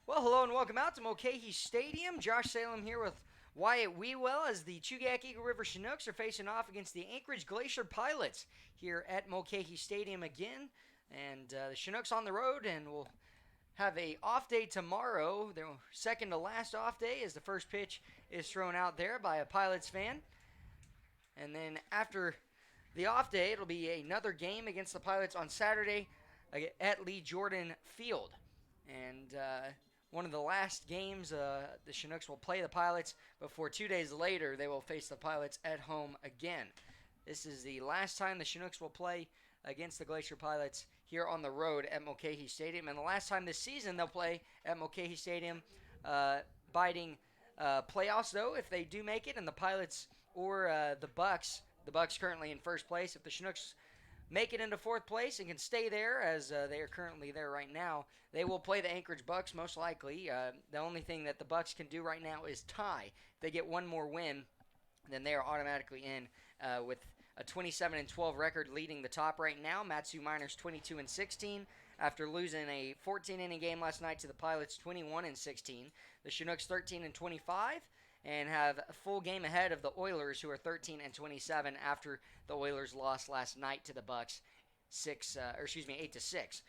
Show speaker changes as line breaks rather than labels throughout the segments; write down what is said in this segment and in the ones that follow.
Well, hello and welcome out to Mulcahy Stadium. Josh Salem here with Wyatt Wewell as the Chugiak Eagle River Chinooks are facing off against the Anchorage Glacier Pilots here at Mulcahy Stadium again. And the Chinooks on the road, and we'll have a off day tomorrow. Their second to last off day as the first pitch is thrown out there by a Pilots fan. And then after the off day, it'll be another game against the Pilots on Saturday at Lee Jordan Field. And one of the last games, the Chinooks will play the Pilots before 2 days later they will face the Pilots at home again. This is the last time the Chinooks will play against the Glacier Pilots here on the road at Mulcahy Stadium. And the last time this season they'll play at Mulcahy Stadium, biting playoffs, though, if they do make it, and the Pilots or the Bucks. The Bucks currently in first place. If the Chinooks make it into fourth place and can stay there, as they are currently there right now, they will play the Anchorage Bucks most likely. The only thing that the Bucks can do right now is tie. If they get one more win, then they are automatically in with a 27-12 record leading the top right now. Matsu Miners 22-16 after losing a 14-inning game last night to the Pilots 21-16. The Chinooks 13-25 and have a full game ahead of the Oilers, who are 13-27 after the Oilers lost last night to the Bucks 8-6.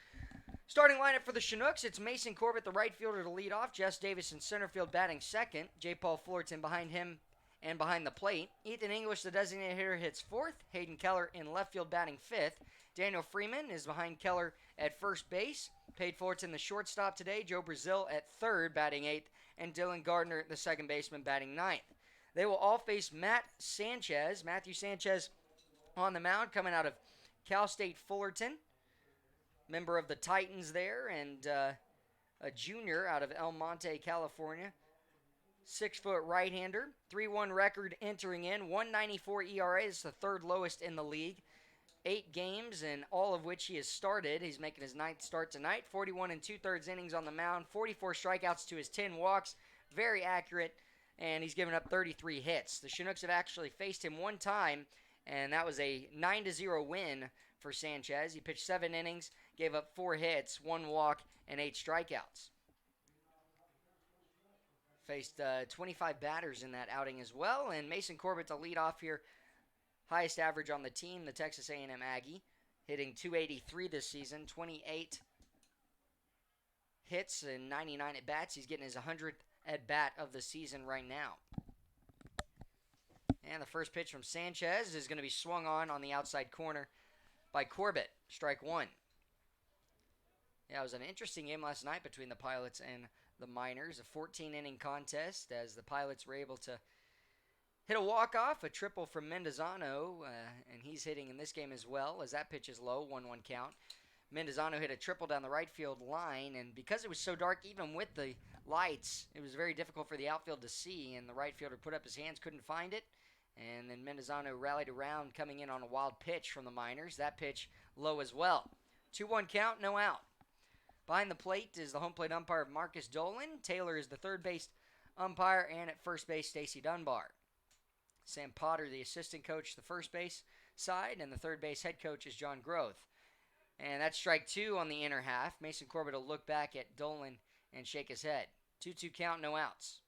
Starting lineup for the Chinooks, it's Mason Corbett, the right fielder, to lead off. Jess Davis in center field batting second. J. Paul Fullerton behind him and behind the plate. Ethan English, the designated hitter, hits fourth. Hayden Keller in left field batting fifth. Daniel Freeman is behind Keller at first base. Paige Fullerton, the shortstop today. Joe Brazil at third, batting eighth. And Dylan Gardner, the second baseman, batting ninth. They will all face Matthew Sanchez on the mound, coming out of Cal State Fullerton, member of the Titans there, and a junior out of El Monte, California. 6-foot right-hander, 3-1 record entering in, 194 ERA. This is the third lowest in the league. 8 games, in all of which he has started. He's making his 9th start tonight. 41 2/3 innings on the mound. 44 strikeouts to his 10 walks. Very accurate, and he's given up 33 hits. The Chinooks have actually faced him one time, and that was a 9-0 win for Sanchez. He pitched 7 innings, gave up 4 hits, 1 walk, and 8 strikeouts. Faced 25 batters in that outing as well, and Mason Corbett to lead off here. Highest average on the team, the Texas A&M Aggie, hitting .283 this season, 28 hits and 99 at-bats. He's getting his 100th at-bat of the season right now. And the first pitch from Sanchez is going to be swung on the outside corner by Corbett. Strike one. Yeah, it was an interesting game last night between the Pilots and the Miners. A 14-inning contest as the Pilots were able to hit a walk-off, a triple from Mendozano, and he's hitting in this game as well, as that pitch is low, 1-1 count. Mendozano hit a triple down the right field line, and because it was so dark, even with the lights, it was very difficult for the outfield to see, and the right fielder put up his hands, couldn't find it, and then Mendozano rallied around, coming in on a wild pitch from the Miners. That pitch low as well. 2-1 count, no out. Behind the plate is the home plate umpire, Marcus Dolan. Taylor is the third base umpire, and at first base, Stacy Dunbar. Sam Potter, the assistant coach, the first base side, and the third base head coach is John Groth. And that's strike two on the inner half. Mason Corbett will look back at Dolan and shake his head. 2-2 count, no outs.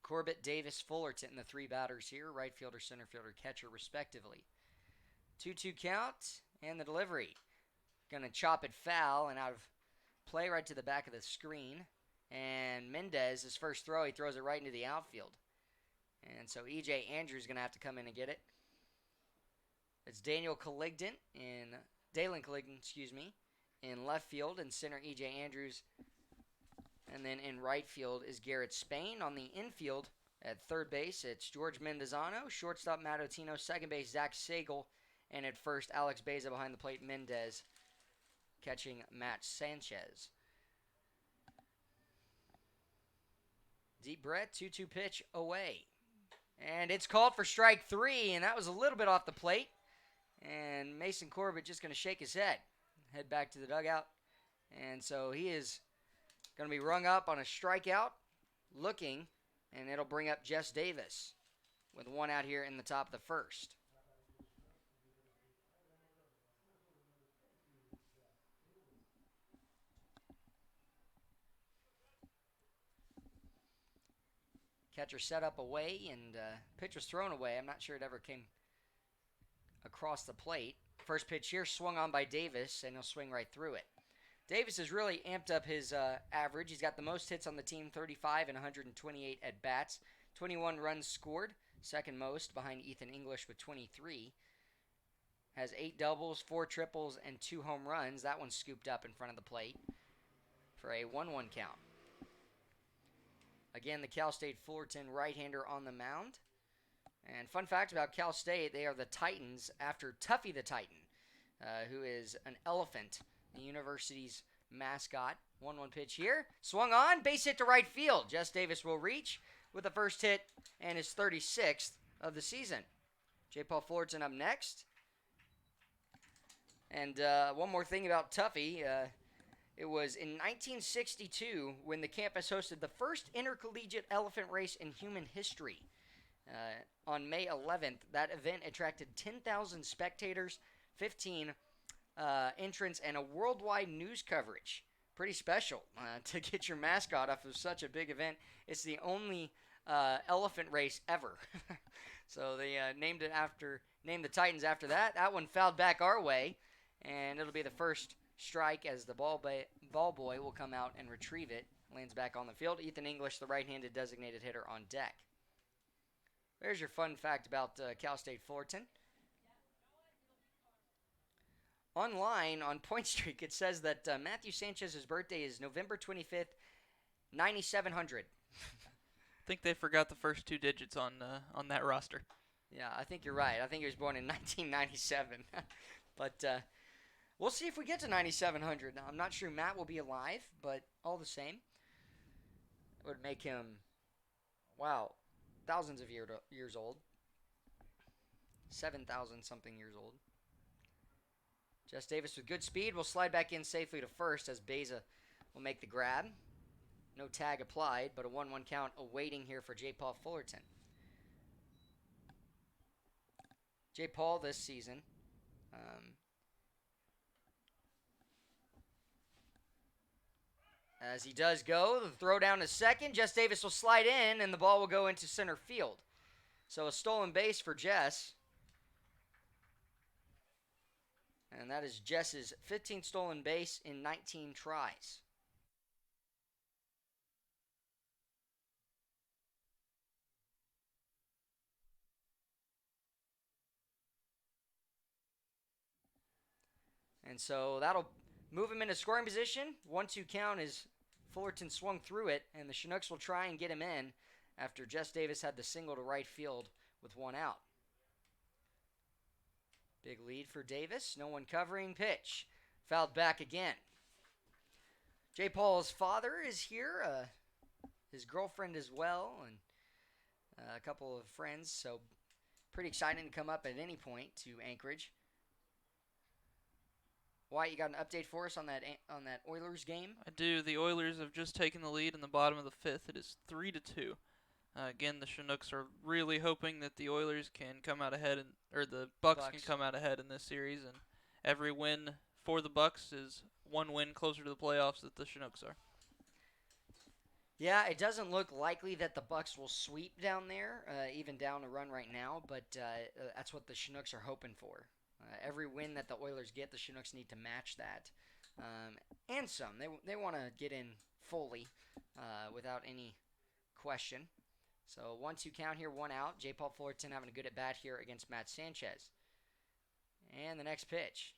Corbett, Davis, Fullerton, the three batters here, right fielder, center fielder, catcher, respectively. 2-2 count, and the delivery. Going to chop it foul and out of play right to the back of the screen. And Mendez, his first throw, he throws it right into the outfield. And so E.J. Andrews is going to have to come in and get it. It's Dalen Collignon, in left field, and center E.J. Andrews. And then in right field is Garrett Spain. On the infield at third base, it's George Mendozano, shortstop Matt Otino, second base Zach Sagel, and at first Alex Beza behind the plate, Mendez catching Matt Sanchez. Deep breath, 2-2 pitch away. And it's called for strike three, and that was a little bit off the plate. And Mason Corbett just going to shake his head back to the dugout. And so he is going to be rung up on a strikeout, looking, and it'll bring up Jess Davis with one out here in the top of the first. Catcher set up away, and pitch was thrown away. I'm not sure it ever came across the plate. First pitch here swung on by Davis, and he'll swing right through it. Davis has really amped up his average. He's got the most hits on the team, 35 and 128 at-bats. 21 runs scored, second most behind Ethan English with 23. Has 8 doubles, 4 triples, and 2 home runs. That one's scooped up in front of the plate for a 1-1 count. Again, the Cal State Fullerton right-hander on the mound. And fun fact about Cal State, they are the Titans after Tuffy the Titan, who is an elephant, the university's mascot. 1-1 pitch here. Swung on, base hit to right field. Jess Davis will reach with the first hit and his 36th of the season. J. Paul Fullerton up next. And one more thing about Tuffy. It was in 1962 when the campus hosted the first intercollegiate elephant race in human history. On May 11th, that event attracted 10,000 spectators, 15 entrants, and a worldwide news coverage. Pretty special to get your mascot off of such a big event. It's the only elephant race ever. So they named the Titans after that. That one fouled back our way, and it'll be the first strike as the ball boy will come out and retrieve it. Lands back on the field. Ethan English, the right-handed designated hitter, on deck. There's your fun fact about Cal State Fullerton. Online on Point Streak, it says that Matthew Sanchez's birthday is November 25th, 9700.
I think they forgot the first 2 digits on that roster.
Yeah, I think you're right. I think he was born in 1997. But we'll see if we get to 9700. Now, I'm not sure Matt will be alive, but all the same, it would make him, wow, thousands of years old. 7,000 something years old. Jess Davis with good speed will slide back in safely to first as Beza will make the grab. No tag applied, but a 1-1 count awaiting here for J. Paul Fullerton. J. Paul this season, as he does go, the throw down to second. Jess Davis will slide in, and the ball will go into center field. So a stolen base for Jess. And that is Jess's 15th stolen base in 19 tries. And so that'll move him into scoring position. 1-2 count as Fullerton swung through it, and the Chinooks will try and get him in after Jess Davis had the single to right field with 1 out. Big lead for Davis. No one covering. Pitch. Fouled back again. J. Paul's father is here. His girlfriend as well, and a couple of friends. So pretty exciting to come up at any point to Anchorage. Wyatt, you got an update for us on that Oilers game?
I do. The Oilers have just taken the lead in the bottom of the 5th. It is 3-2. Again, the Chinooks are really hoping that the Oilers can come out ahead, or the Bucks can come out ahead in this series, and every win for the Bucks is 1 win closer to the playoffs that the Chinooks are.
Yeah, it doesn't look likely that the Bucks will sweep down there, even down a run right now, but that's what the Chinooks are hoping for. Every win that the Oilers get, the Chinooks need to match that, and some. They want to get in fully without any question. So 1-2 count here, 1 out. J. Paul Fullerton having a good at-bat here against Matt Sanchez. And the next pitch.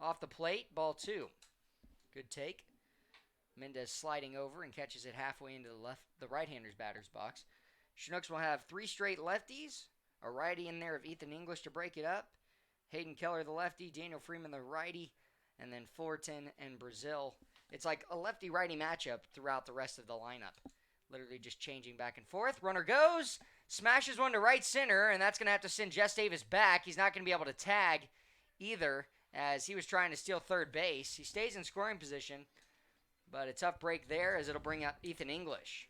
Off the plate, ball 2. Good take. Mendez sliding over and catches it halfway into the right-hander's batter's box. Chinooks will have 3 straight lefties. A righty in there of Ethan English to break it up. Hayden Keller, the lefty. Daniel Freeman, the righty. And then Fullerton and Brazil. It's like a lefty-righty matchup throughout the rest of the lineup. Literally just changing back and forth. Runner goes. Smashes one to right center, and that's going to have to send Jess Davis back. He's not going to be able to tag either, as he was trying to steal third base. He stays in scoring position, but a tough break there as it'll bring up Ethan English.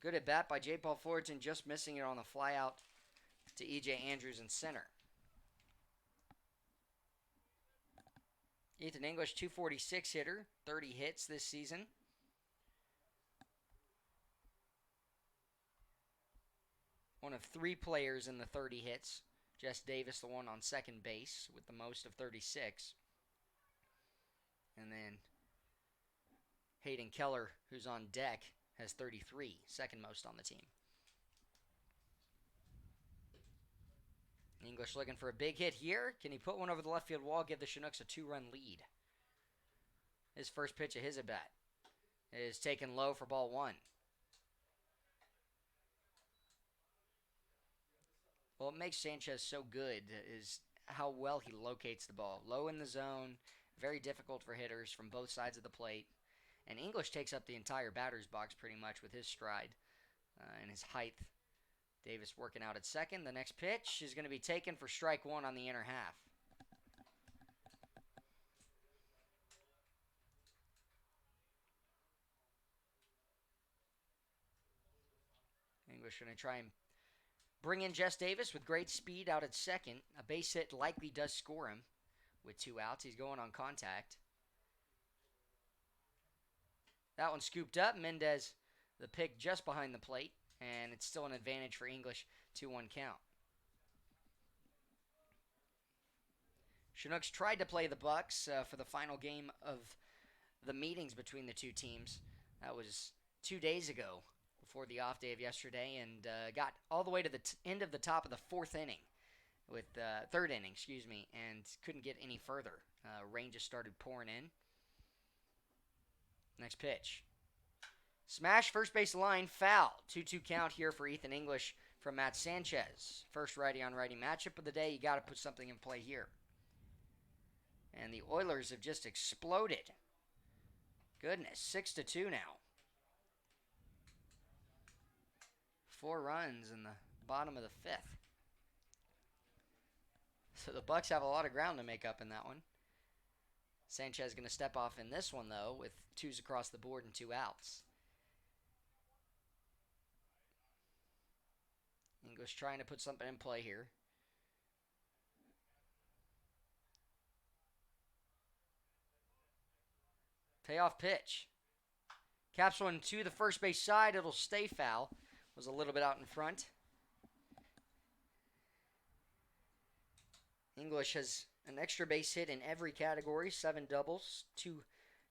Good at bat by J. Paul Fullerton, just missing it on the fly out to E.J. Andrews in center. Ethan English, 246 hitter, 30 hits this season. one of 3 players in the 30 hits. Jess Davis, the one on second base with the most of 36. And then Hayden Keller, who's on deck, has 33, second most on the team. English looking for a big hit here. Can he put one over the left field wall, give the Chinooks a 2-run lead? His first pitch of his at-bat is taken low for ball 1. What makes Sanchez so good is how well he locates the ball. Low in the zone, very difficult for hitters from both sides of the plate. And English takes up the entire batter's box pretty much with his stride and his height. Davis working out at second. The next pitch is going to be taken for strike 1 on the inner half. English going to try and bring in Jess Davis with great speed out at second. A base hit likely does score him with 2 outs. He's going on contact. That one scooped up. Mendez, the pick just behind the plate. And it's still an advantage for English, 2-1 count. Chinooks tried to play the Bucks for the final game of the meetings between the two teams. That was 2 days ago before the off day of yesterday, and got all the way to the end of the top of the third inning, and couldn't get any further. Rain just started pouring in. Next pitch. Smash, first base line, foul. 2-2 count here for Ethan English from Matt Sanchez. First righty-on-righty matchup of the day. You got to put something in play here. And the Oilers have just exploded. Goodness, 6-2 now. 4 runs in the bottom of the 5th. So the Bucks have a lot of ground to make up in that one. Sanchez going to step off in this one, though, with 2s across the board and 2 outs. English trying to put something in play here. Payoff pitch. Caps one to the first base side. It'll stay foul. Was a little bit out in front. English has an extra base hit in every category. 7 doubles, 2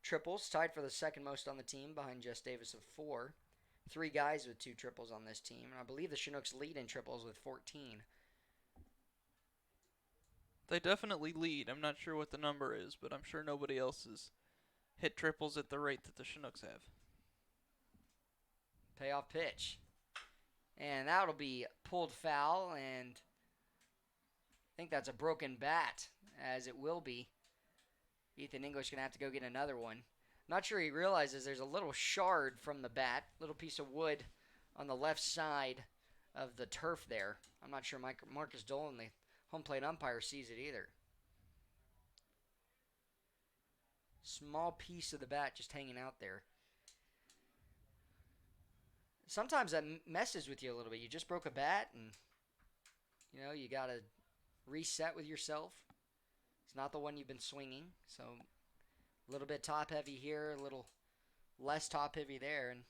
triples. Tied for the second most on the team behind Jess Davis of 4. 3 guys with 2 triples on this team. And I believe the Chinooks lead in triples with 14.
They definitely lead. I'm not sure what the number is, but I'm sure nobody else has hit triples at the rate that the Chinooks have.
Payoff pitch. And that'll be pulled foul, and I think that's a broken bat, as it will be. Ethan English going to have to go get another one. Not sure he realizes there's a little shard from the bat, little piece of wood on the left side of the turf there. I'm not sure Marcus Dolan, the home plate umpire, sees it either. Small piece of the bat just hanging out there. Sometimes that messes with you a little bit. You just broke a bat, and you got to reset with yourself. It's not the one you've been swinging, so a little bit top heavy here, a little less top heavy there, and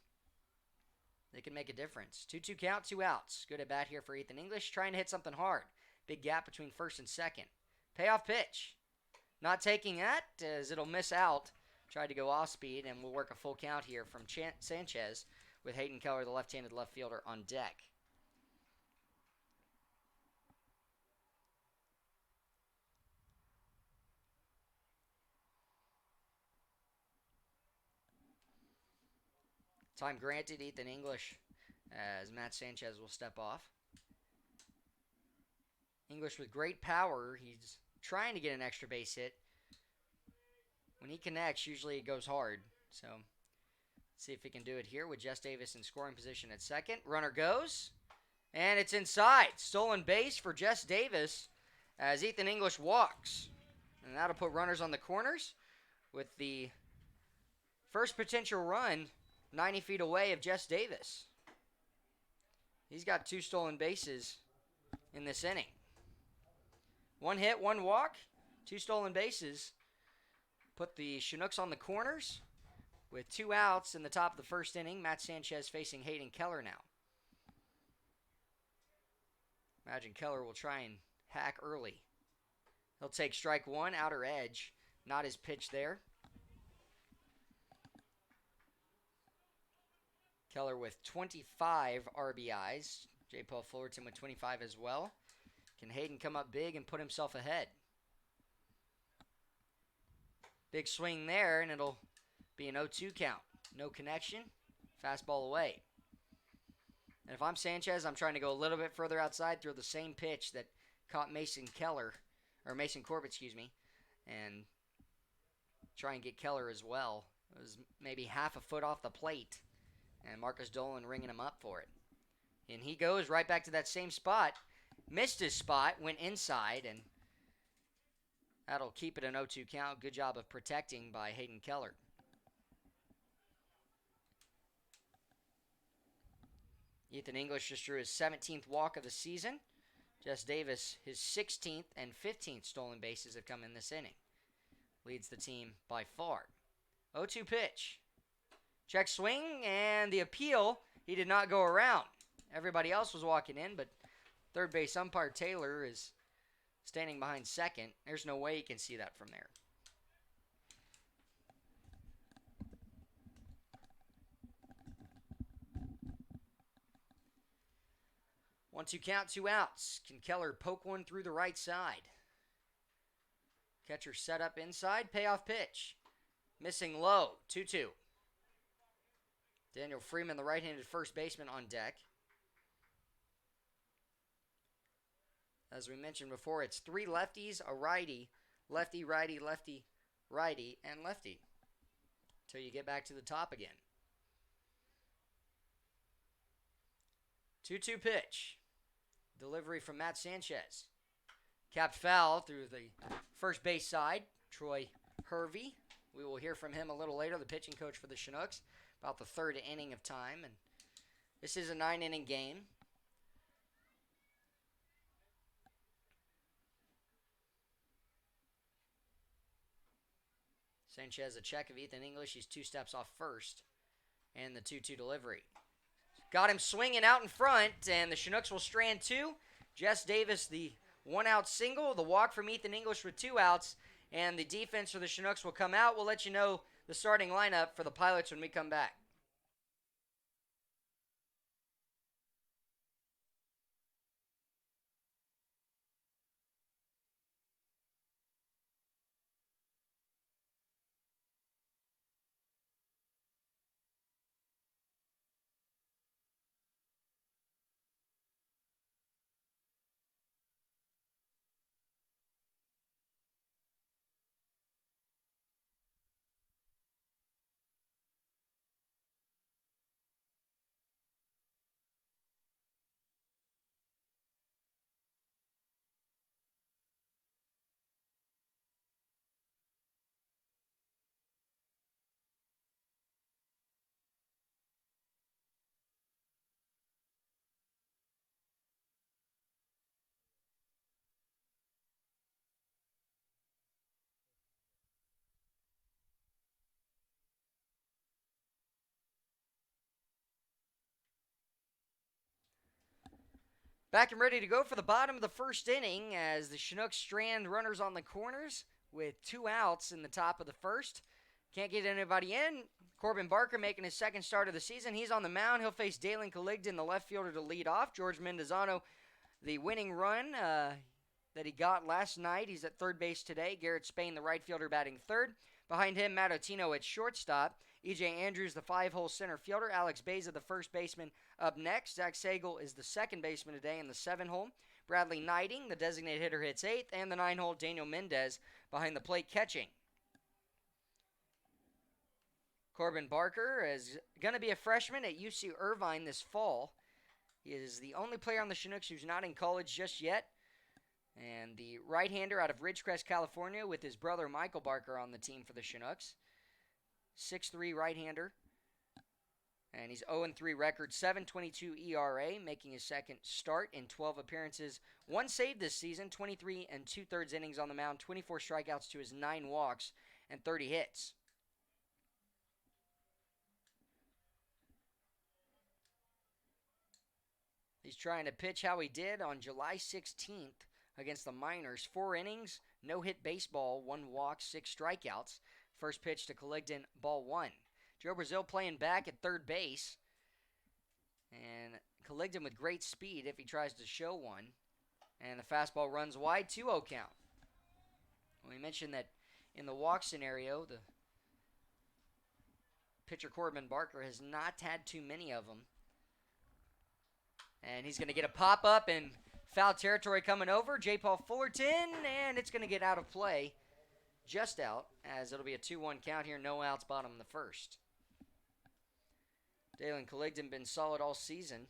they can make a difference. 2-2 count, 2 outs. Good at bat here for Ethan English, trying to hit something hard. Big gap between first and second. Payoff pitch. Not taking that, as it'll miss out. Tried to go off speed, and we'll work a full count here from Sanchez with Hayden Keller, the left-handed left fielder, on deck. Time granted, Ethan English, as Matt Sanchez will step off. English with great power. He's trying to get an extra base hit. When he connects, usually it goes hard. So, let's see if he can do it here with Jess Davis in scoring position at second. Runner goes, and it's inside. Stolen base for Jess Davis as Ethan English walks. And that'll put runners on the corners with the first potential run 90 feet away of Jess Davis. He's got 2 stolen bases in this inning. 1 hit, 1 walk, 2 stolen bases. Put the Chinooks on the corners with 2 outs in the top of the first inning. Matt Sanchez facing Hayden Keller now. Imagine Keller will try and hack early. He'll take strike one, outer edge. Not his pitch there. Keller with 25 RBIs. J. Paul Fullerton with 25 as well. Can Hayden come up big and put himself ahead? Big swing there, and it'll be an 0-2 count. No connection. Fastball away. And if I'm Sanchez, I'm trying to go a little bit further outside, throw the same pitch that caught Mason Corbett, and try and get Keller as well. It was maybe half a foot off the plate, and Marcus Dolan ringing him up for it. And he goes right back to that same spot. Missed his spot, went inside, and that'll keep it an 0-2 count. Good job of protecting by Hayden Keller. Ethan English just drew his 17th walk of the season. Jess Davis, his 16th and 15th stolen bases have come in this inning. Leads the team by far. 0-2 pitch. Check swing, and the appeal, he did not go around. Everybody else was walking in, but third base umpire Taylor is standing behind second. There's no way he can see that from there. One-two count, 2 outs. Can Keller poke one through the right side? Catcher set up inside, payoff pitch. Missing low, 2-2. Daniel Freeman, the right-handed first baseman, on deck. As we mentioned before, it's 3 lefties, a righty, lefty, righty, lefty, righty, and lefty. Until you get back to the top again. 2-2 pitch. Delivery from Matt Sanchez. Capped foul through the first base side. Troy Hervey. We will hear from him a little later, the pitching coach for the Chinooks, about the third inning of time. And this is a 9-inning game. Sanchez, a check of Ethan English. He's 2 steps off first. And the 2-2 delivery. Got him swinging out in front, and the Chinooks will strand 2. Jess Davis, the 1-out single, the walk from Ethan English with 2 outs, and the defense for the Chinooks will come out. We'll let you know the starting lineup for the Pilots when we come back. Back and ready to go for the bottom of the first inning as the Chinooks strand runners on the corners with 2 outs in the top of the first. Can't get anybody in. Corbin Barker making his second start of the season. He's on the mound. He'll face Dalen Caligden, the left fielder, to lead off. George Mendozano, the winning run that he got last night. He's at third base today. Garrett Spain, the right fielder, batting third. Behind him, Matt Otino at shortstop. E.J. Andrews, the 5-hole center fielder. Alex Beza, the first baseman, up next. Zach Sagel is the second baseman today in the 7-hole. Bradley Knighting, the designated hitter, hits 8th. And the 9-hole, Daniel Mendez, behind the plate catching. Corbin Barker is going to be a freshman at UC Irvine this fall. He is the only player on the Chinooks who's not in college just yet. And the right-hander out of Ridgecrest, California, with his brother Michael Barker on the team for the Chinooks. 6'3" right-hander. And he's 0-3 record, 7.22 ERA, making his second start in 12 appearances. 1 save this season, 23 2/3 innings on the mound, 24 strikeouts to his 9 walks, and 30 hits. The He's trying to pitch how he did on July 16th against the Miners. 4 innings, no-hit baseball, 1 walk, 6 strikeouts. First pitch to Colligton, ball 1. Joe Brazil playing back at third base. And Colligton with great speed if he tries to show one. And the fastball runs wide, 2-0 count. We mentioned that in the walk scenario, the pitcher Corbin Barker has not had too many of them. And he's going to get a pop-up and foul territory coming over. J. Paul Fullerton, and it's going to get out of play. Just out, as it'll be a 2-1 count here. No outs, bottom of the first. Dalen Colligton been solid all season,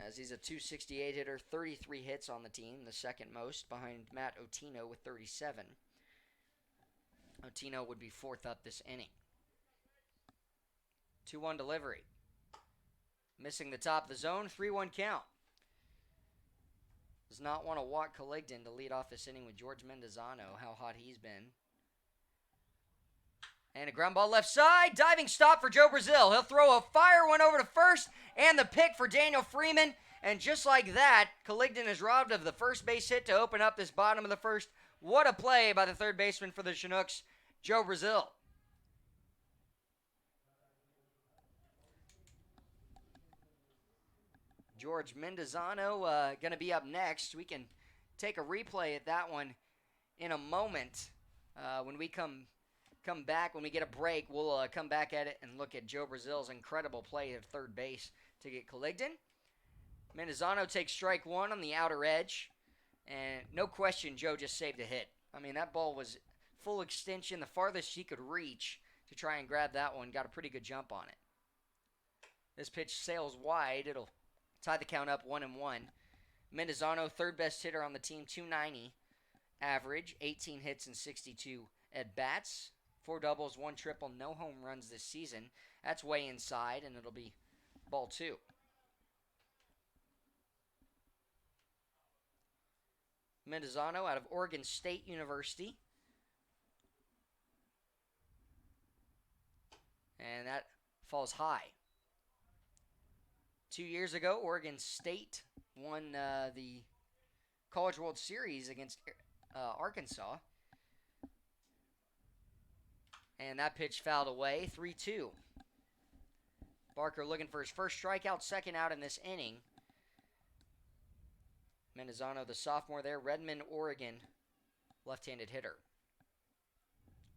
as he's a .268 hitter, 33 hits on the team, the second most, behind Matt Otino with 37. Otino would be fourth up this inning. 2-1 delivery. Missing the top of the zone, 3-1 count. Does not want to walk Colligton to lead off this inning with George Mendozano, how hot he's been. And a ground ball left side, diving stop for Joe Brazil. He'll throw a fire one over to first, and the pick for Daniel Freeman. And just like that, Colligton is robbed of the first base hit to open up this bottom of the first. What a play by the third baseman for the Chinooks, Joe Brazil. George Mendozano going to be up next. We can take a replay at that one in a moment. When we come back, when we get a break, we'll come back at it and look at Joe Brazil's incredible play at third base to get Colligton. Mendozano takes strike one on the outer edge. And no question, Joe just saved a hit. I mean, that ball was full extension, the farthest he could reach to try and grab that one. Got a pretty good jump on it. This pitch sails wide. It'll tie the count up 1-1. Mendozano, third best hitter on the team, .290 average, 18 hits and 62 at-bats. 4 doubles, 1 triple, no home runs this season. That's way inside, and it'll be ball 2. Mendozano out of Oregon State University. And that falls high. 2 years ago, Oregon State won the College World Series against Arkansas. And that pitch fouled away, 3-2. Barker looking for his first strikeout, second out in this inning. Mendozano, the sophomore there, Redmond, Oregon, left-handed hitter.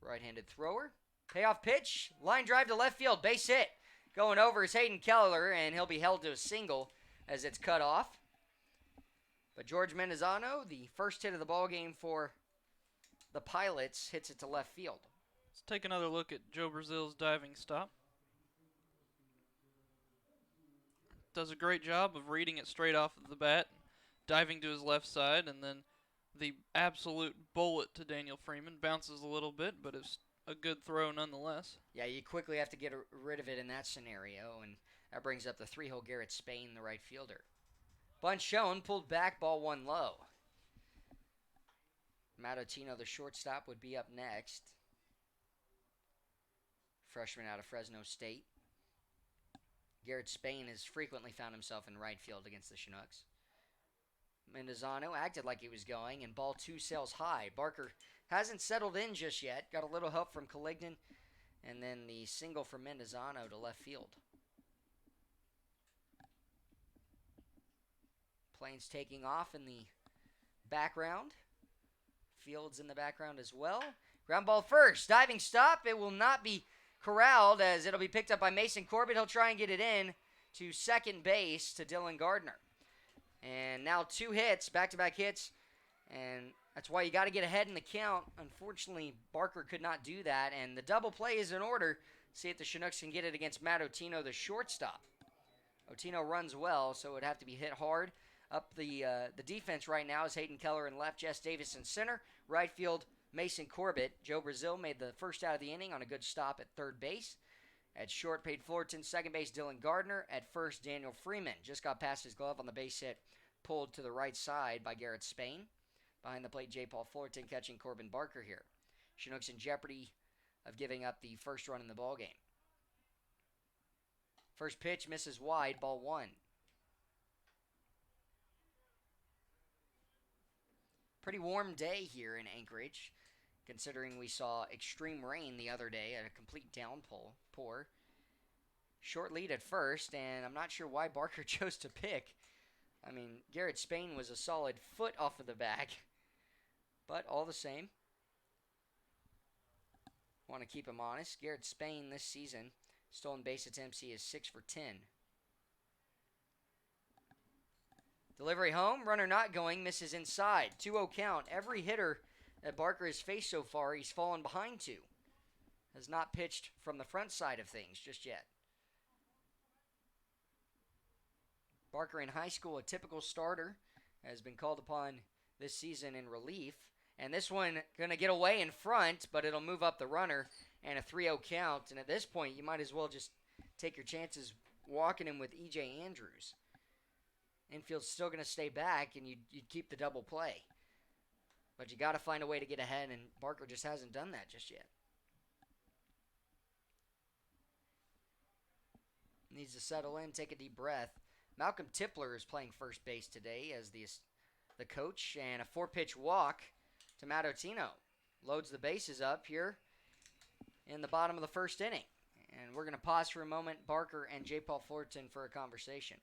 Right-handed thrower. Payoff pitch, line drive to left field, base hit. Going over is Hayden Keller, and he'll be held to a single as it's cut off. But George Mendozano, the first hit of the ballgame for the Pilots, hits it to left field.
Let's take another look at Joe Brazil's diving stop. Does a great job of reading it straight off of the bat, diving to his left side, and then the absolute bullet to Daniel Freeman. Bounces a little bit, but it's a good throw nonetheless.
Yeah, you quickly have to get rid of it in that scenario, and that brings up the 3-hole Garrett Spain, the right fielder. Bunt shown, pulled back, ball 1 low. Matt Otino, the shortstop, would be up next. Freshman out of Fresno State. Garrett Spain has frequently found himself in right field against the Chinooks. Mendozano acted like he was going, and ball 2 sails high. Barker hasn't settled in just yet. Got a little help from Colligton, and then the single from Mendozano to left field. Planes taking off in the background. Fields in the background as well. Ground ball first. Diving stop. It will not be corralled, as it'll be picked up by Mason Corbett. He'll try and get it in to second base to Dylan Gardner. And now 2 hits, back-to-back hits, and that's why you got to get ahead in the count. Unfortunately, Barker could not do that, and the double play is in order. See if the Chinooks can get it against Matt Otino, the shortstop. Otino runs well, so it would have to be hit hard. Up the defense right now is Hayden Keller in left, Jess Davis in center. Right field, Mason Corbett. Joe Brazil made the first out of the inning on a good stop at third base. At short, Pate Fullerton. Second base, Dylan Gardner. At first, Daniel Freeman. Just got past his glove on the base hit. Pulled to the right side by Garrett Spain. Behind the plate, J. Paul Fullerton catching Corbin Barker here. Chinooks in jeopardy of giving up the first run in the ballgame. First pitch misses wide, ball 1. Pretty warm day here in Anchorage, considering we saw extreme rain the other day, a complete downpour. Short lead at first, and I'm not sure why Barker chose to pick. I mean, Garrett Spain was a solid foot off of the bag, but all the same, want to keep him honest. Garrett Spain this season, stolen base attempts, he is 6 for 10. Delivery home, runner not going, misses inside. 2-0 count. Every hitter that Barker has faced so far, he's fallen behind to. Has not pitched from the front side of things just yet. Barker in high school, a typical starter, has been called upon this season in relief. And this one going to get away in front, but it'll move up the runner and a 3-0 count. And at this point, you might as well just take your chances walking him with E.J. Andrews. Infield's still going to stay back, and you'd keep the double play. But you got to find a way to get ahead, and Barker just hasn't done that just yet. Needs to settle in, take a deep breath. Malcolm Tipler is playing first base today as the coach, and a 4-pitch walk to Matotino. Loads the bases up here in the bottom of the first inning. And we're going to pause for a moment, Barker and J. Paul Fullerton, for a conversation.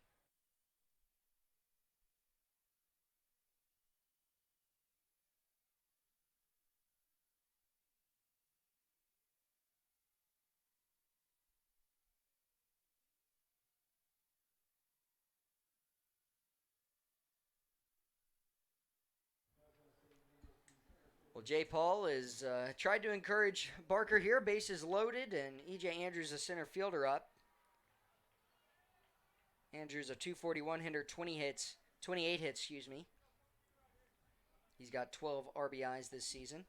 Well, J. Paul is tried to encourage Barker here. Bases loaded, and E.J. Andrews, a center fielder, up. Andrews, a .241 hitter, 28 hits, excuse me. He's got 12 RBIs this season.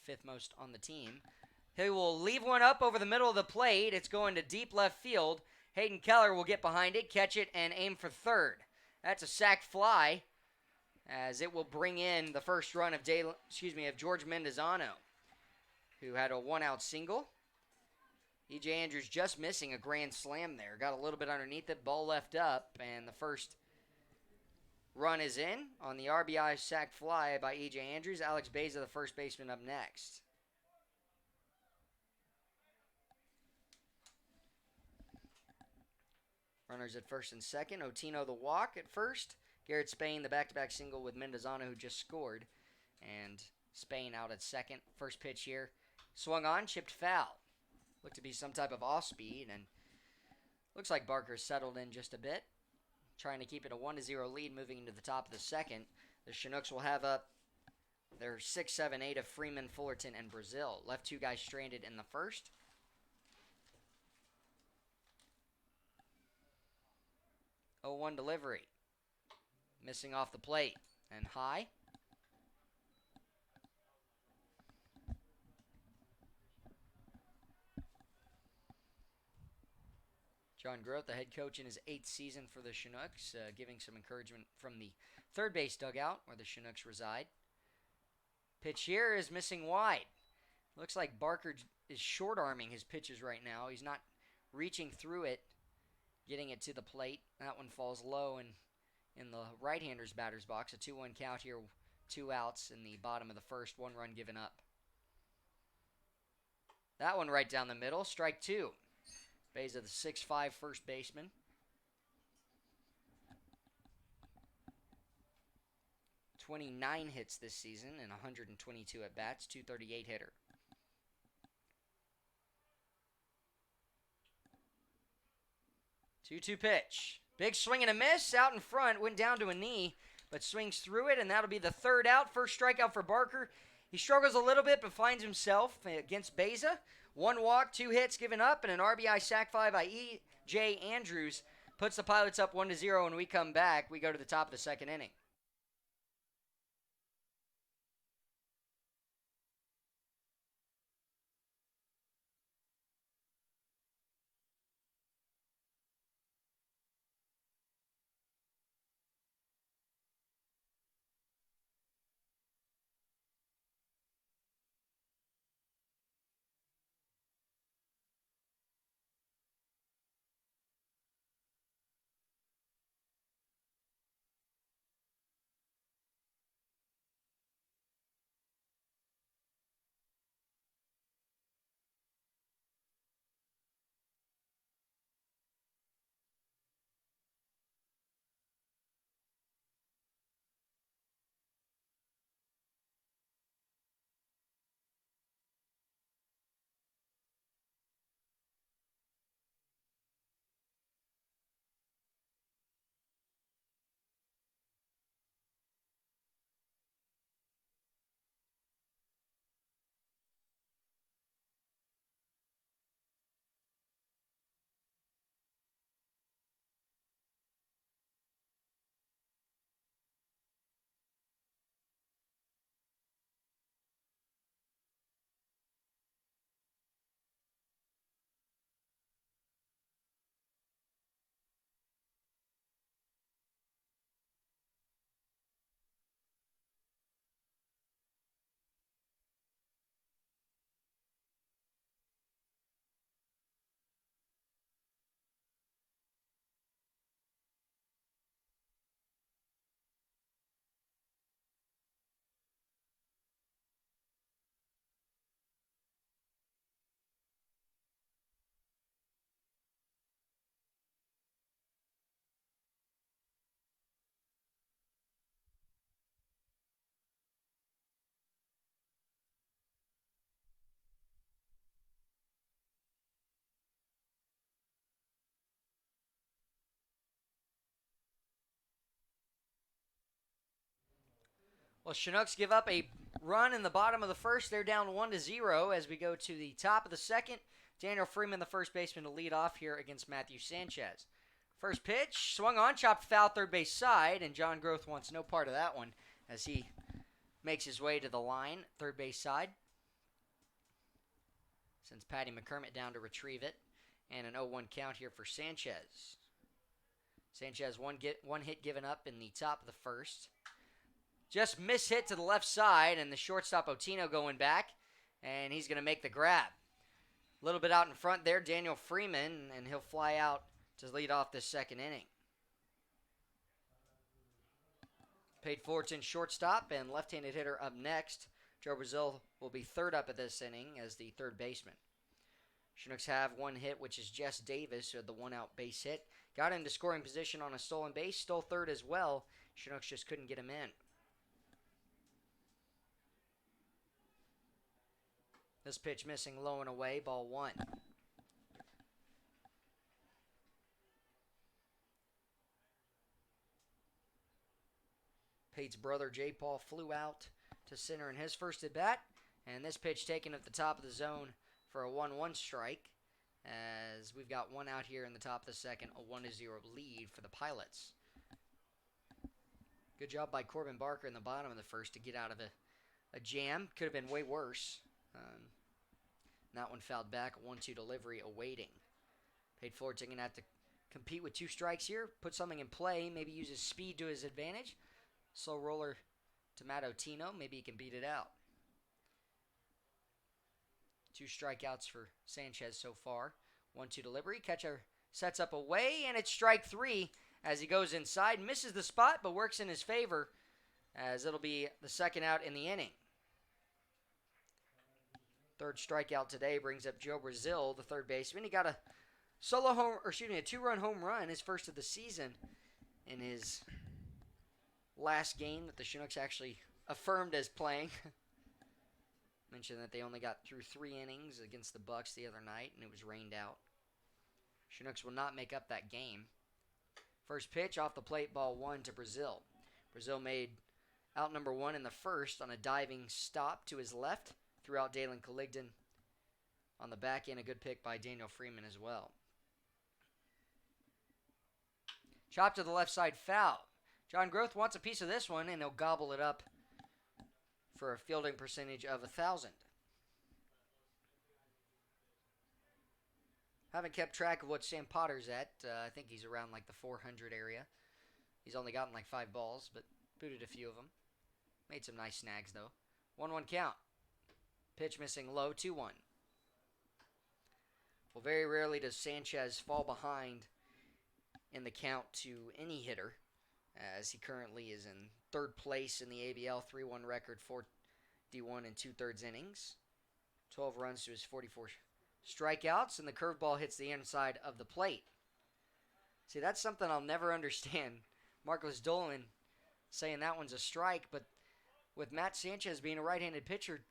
5th most on the team. He will leave one up over the middle of the plate. It's going to deep left field. Hayden Keller will get behind it, catch it, and aim for third. That's a sac fly, as it will bring in the first run of George Mendozano, who had a 1-out single. E.J. Andrews just missing a grand slam there. Got a little bit underneath it, ball left up, and the first run is in on the RBI sac fly by E.J. Andrews. Alex Beza, the first baseman, up next. Runners at first and second. Otino the walk at first. Garrett Spain, the back-to-back single with Mendozano, who just scored. And Spain out at second. First pitch here. Swung on, chipped foul. Looked to be some type of off-speed, and looks like Barker settled in just a bit. Trying to keep it a 1-0 lead moving into the top of the second. The Chinooks will have up their 6, 7, 8 of Freeman, Fullerton, and Brazil. Left 2 guys stranded in the first. Oh, 1 delivery. Missing off the plate. And high. John Groth, the head coach in his 8th season for the Chinooks, giving some encouragement from the third base dugout where the Chinooks reside. Pitch here is missing wide. Looks like Barker is short-arming his pitches right now. He's not reaching through it, getting it to the plate. That one falls low and in the right-hander's batter's box. A 2-1 count here, 2 outs in the bottom of the first, 1 run given up. That one right down the middle, strike 2. Beza, the 6'5" first baseman. .29 hits this season and 122 at-bats, .238 hitter. Two-two pitch. Big swing and a miss out in front. Went down to a knee, but swings through it, and that'll be the third out. First strikeout for Barker. He struggles a little bit, but finds himself against Beza. 1 walk, 2 hits given up, and an RBI sac fly by E.J. Andrews puts the Pilots up 1-0. When we come back, we go to the top of the second inning. Well, Chinooks give up a run in the bottom of the first. They're down 1-0 as we go to the top of the second. Daniel Freeman, the first baseman, to lead off here against Matthew Sanchez. First pitch, swung on, chopped foul third base side, and John Groth wants no part of that one as he makes his way to the line, third base side. Sends Patty McCormick down to retrieve it, and an 0-1 count here for Sanchez. Sanchez one hit given up in the top of the first. Just miss hit to the left side, and the shortstop Otino going back, and he's going to make the grab. A little bit out in front there, Daniel Freeman, and he'll fly out to lead off this second inning. Pate Fullerton, shortstop, and left-handed hitter up next. Joe Brazil will be third up at this inning as the third baseman. Chinooks have one hit, which is Jess Davis, who had the one-out base hit. Got into scoring position on a stolen base, stole third as well. Chinooks just couldn't get him in. This pitch missing low and away, ball one. Pate's brother J. Paul flew out to center in his first at bat, and this pitch taken at the top of the zone for a 1-1 strike, as we've got one out here in the top of the second, a 1-0 lead for the Pilots. Good job by Corbin Barker in the bottom of the first to get out of a jam. Could have been way worse. That one fouled back, a 1-2 delivery awaiting. Pate Fullerton going to have to compete with two strikes here, put something in play, maybe use his speed to his advantage. Slow roller to Matt Otino, maybe he can beat it out. 2 strikeouts for Sanchez so far. 1-2 delivery, catcher sets up away, and it's strike 3 as he goes inside, misses the spot, but works in his favor as it'll be the second out in the inning. Third strikeout today brings up Joe Brazil, the third baseman. He got a a 2-run home run, his first of the season, in his last game that the Chinooks actually affirmed as playing. Mentioned that they only got through 3 innings against the Bucks the other night, and it was rained out. Chinooks will not make up that game. First pitch off the plate, ball 1 to Brazil. Brazil made out number 1 in the first on a diving stop to his left. Threw out Dalen Colligdon on the back end. A good pick by Daniel Freeman as well. Chop to the left side, foul. John Groth wants a piece of this one, and he'll gobble it up for a fielding percentage of 1,000. Haven't kept track of what Sam Potter's at. I think he's around like the 400 area. He's only gotten like 5 balls, but booted a few of them. Made some nice snags, though. 1-1 count. Pitch missing low, 2-1. Well, very rarely does Sanchez fall behind in the count to any hitter, as he currently is in third place in the ABL, 3-1 record, 41 and 2/3 innings. 12 runs to his 44 strikeouts, and the curveball hits the inside of the plate. See, that's something I'll never understand. Marcos Dolan saying that one's a strike, but with Matt Sanchez being a right-handed pitcher,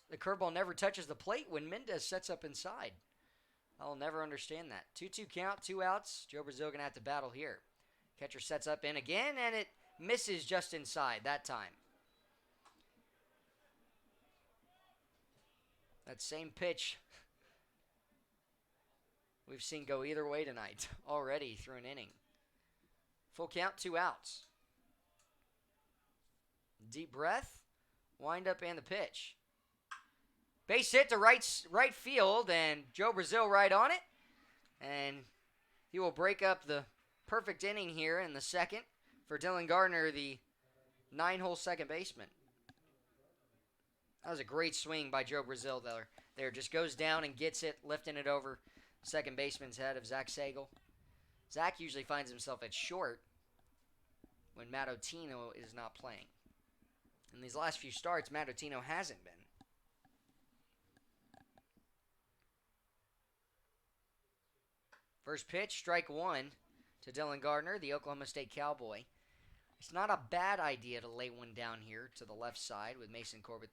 the curveball never touches the plate when Mendez sets up inside. I'll never understand that. 2-2 count, 2 outs. Joe Brazil going to have to battle here. Catcher sets up in again, and it misses just inside that time. That same pitch we've seen go either way tonight already through an inning. Full count, 2 outs. Deep breath, wind up, and the pitch. Base hit to right field, and Joe Brazil right on it. And he will break up the perfect inning here in the second for Dylan Gardner, the 9-hole second baseman. That was a great swing by Joe Brazil there. Just goes down and gets it, lifting it over second baseman's head of Zach Sagel. Zach usually finds himself at short when Matt Otino is not playing. In these last few starts, Matt Otino hasn't been. First pitch, strike 1 to Dylan Gardner, the Oklahoma State Cowboy. It's not a bad idea to lay one down here to the left side with Mason Corbett,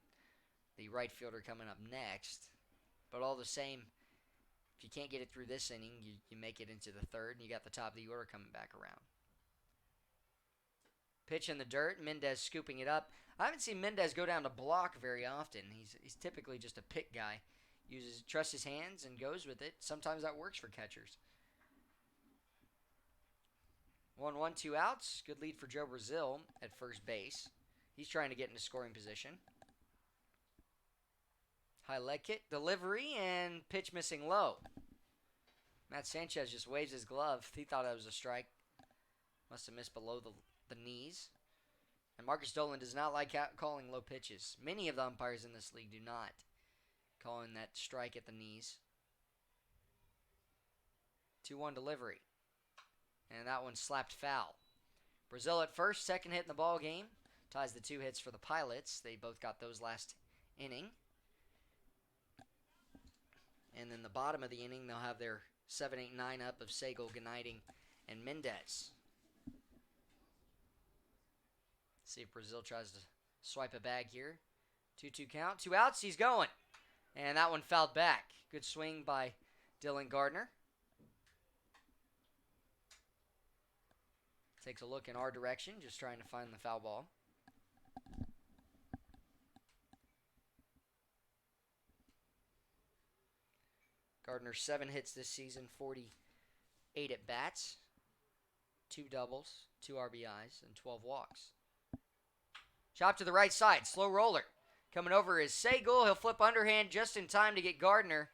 the right fielder, coming up next. But all the same, if you can't get it through this inning, you make it into the third, and you got the top of the order coming back around. Pitch in the dirt. Mendez scooping it up. I haven't seen Mendez go down to block very often. He's typically just a pick guy. Trusts his hands and goes with it. Sometimes that works for catchers. 1-1, 2 outs. Good lead for Joe Brazil at first base. He's trying to get into scoring position. High leg kick, delivery, and pitch missing low. Matt Sanchez just waves his glove. He thought that was a strike. Must have missed below the knees. And Marcus Dolan does not like calling low pitches. Many of the umpires in this league do not. Calling that strike at the knees. 2-1 delivery. And that one slapped foul. Brazil at first, second hit in the ball game. Ties the 2 hits for the Pilots. They both got those last inning. And then the bottom of the inning, they'll have their 7, 8, 9 up of Sagal, Gniding, and Mendez. See if Brazil tries to swipe a bag here. 2-2 count. 2 outs. He's going. And that one fouled back. Good swing by Dylan Gardner. Takes a look in our direction, just trying to find the foul ball. Gardner 7 hits this season, 48 at bats, 2 doubles, 2 RBIs, and 12 walks. Chop to the right side, slow roller. Coming over is Sagal. He'll flip underhand just in time to get Gardner,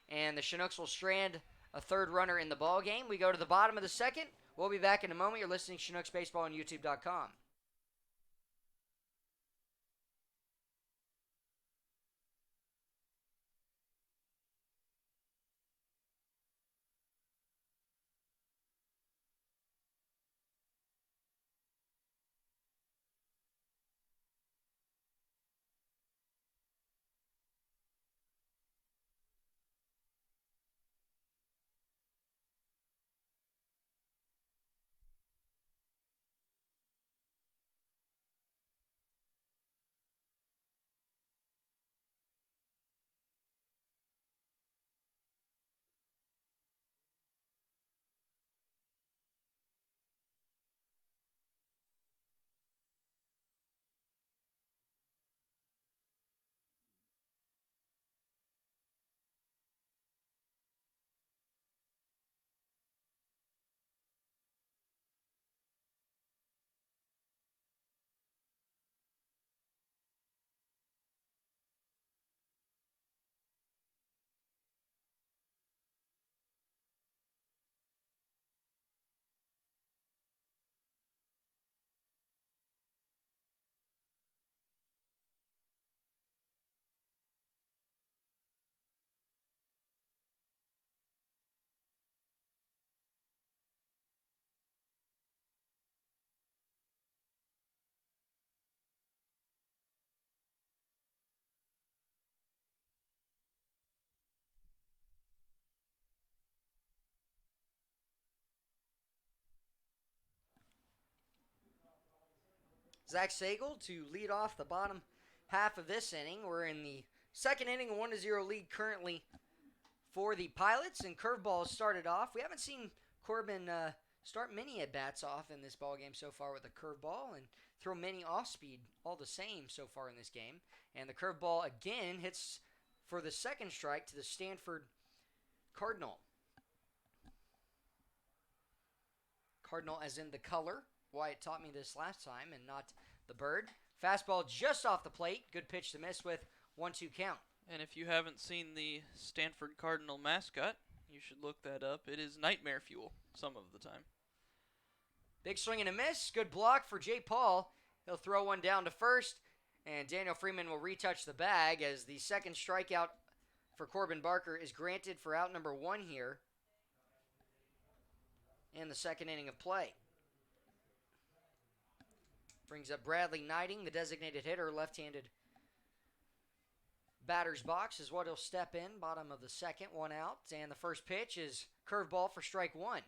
and the Chinooks will strand a third runner in the ball game. We go to the bottom of the second. We'll be back in a moment. You're listening to Chinooks Baseball on YouTube.com. Zach Sagal to lead off the bottom half of this inning. We're in the second inning, a 1-0 lead currently for the Pilots, and curveballs started off. We haven't seen Corbin start many at-bats off in this ball game so far with a curveball and throw many off-speed all the same so far in this game. And the curveball again hits for the second strike to the Stanford Cardinal. Cardinal as in the color. Wyatt taught me this last time and not the bird. Fastball just off the plate. Good pitch to miss with 1-2 count.
And if you haven't seen the Stanford Cardinal mascot, you should look that up. It is nightmare fuel some of the time.
Big swing and a miss. Good block for Jay Paul. He'll throw one down to first, and Daniel Freeman will retouch the bag as the second strikeout for Corbin Barker is granted for out number 1 here in the second inning of play. Brings up Bradley Gniding, the designated hitter, left-handed batter's box is what he'll step in. Bottom of the second, 1 out. And the first pitch is curveball for strike 1.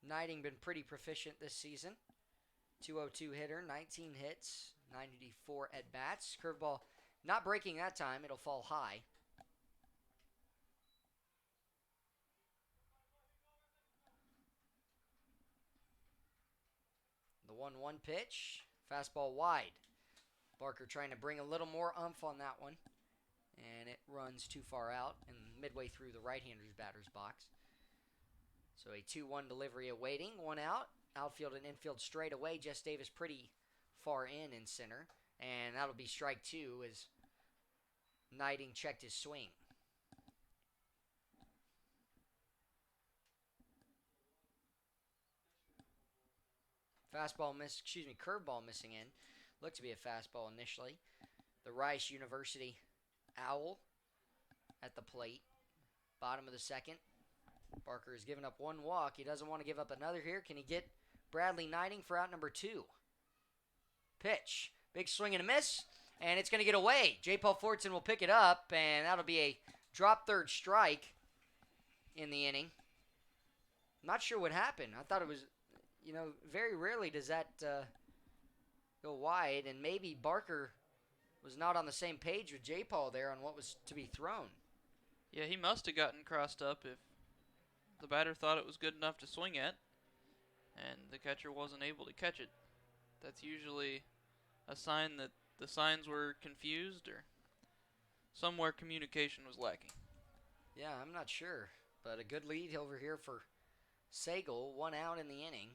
Gniding been pretty proficient this season. 202 hitter, 19 hits, 94 at-bats. Curveball not breaking that time. It'll fall high. 1-1 pitch. Fastball wide. Barker trying to bring a little more oomph on that one. And it runs too far out and midway through the right-hander's batter's box. So a 2-1 delivery awaiting. 1 out. Outfield and infield straight away. Jess Davis pretty far in center. And that'll be strike 2 as Knighting checked his swing. Curveball missing in. Looked to be a fastball initially. The Rice University Owl at the plate. Bottom of the second. Barker has given up 1 walk. He doesn't want to give up another here. Can he get Bradley Knighting for out number 2? Pitch. Big swing and a miss. And it's going to get away. J. Paul Fortson will pick it up. And that'll be a drop third strike in the inning. Not sure what happened. I thought it was, very rarely does that go wide. And maybe Barker was not on the same page with J. Paul there on what was to be thrown.
Yeah, he must have gotten crossed up if the batter thought it was good enough to swing at, and the catcher wasn't able to catch it. That's usually a sign that the signs were confused or somewhere communication was lacking.
Yeah, I'm not sure, but a good lead over here for Sagal. 1 out in the inning.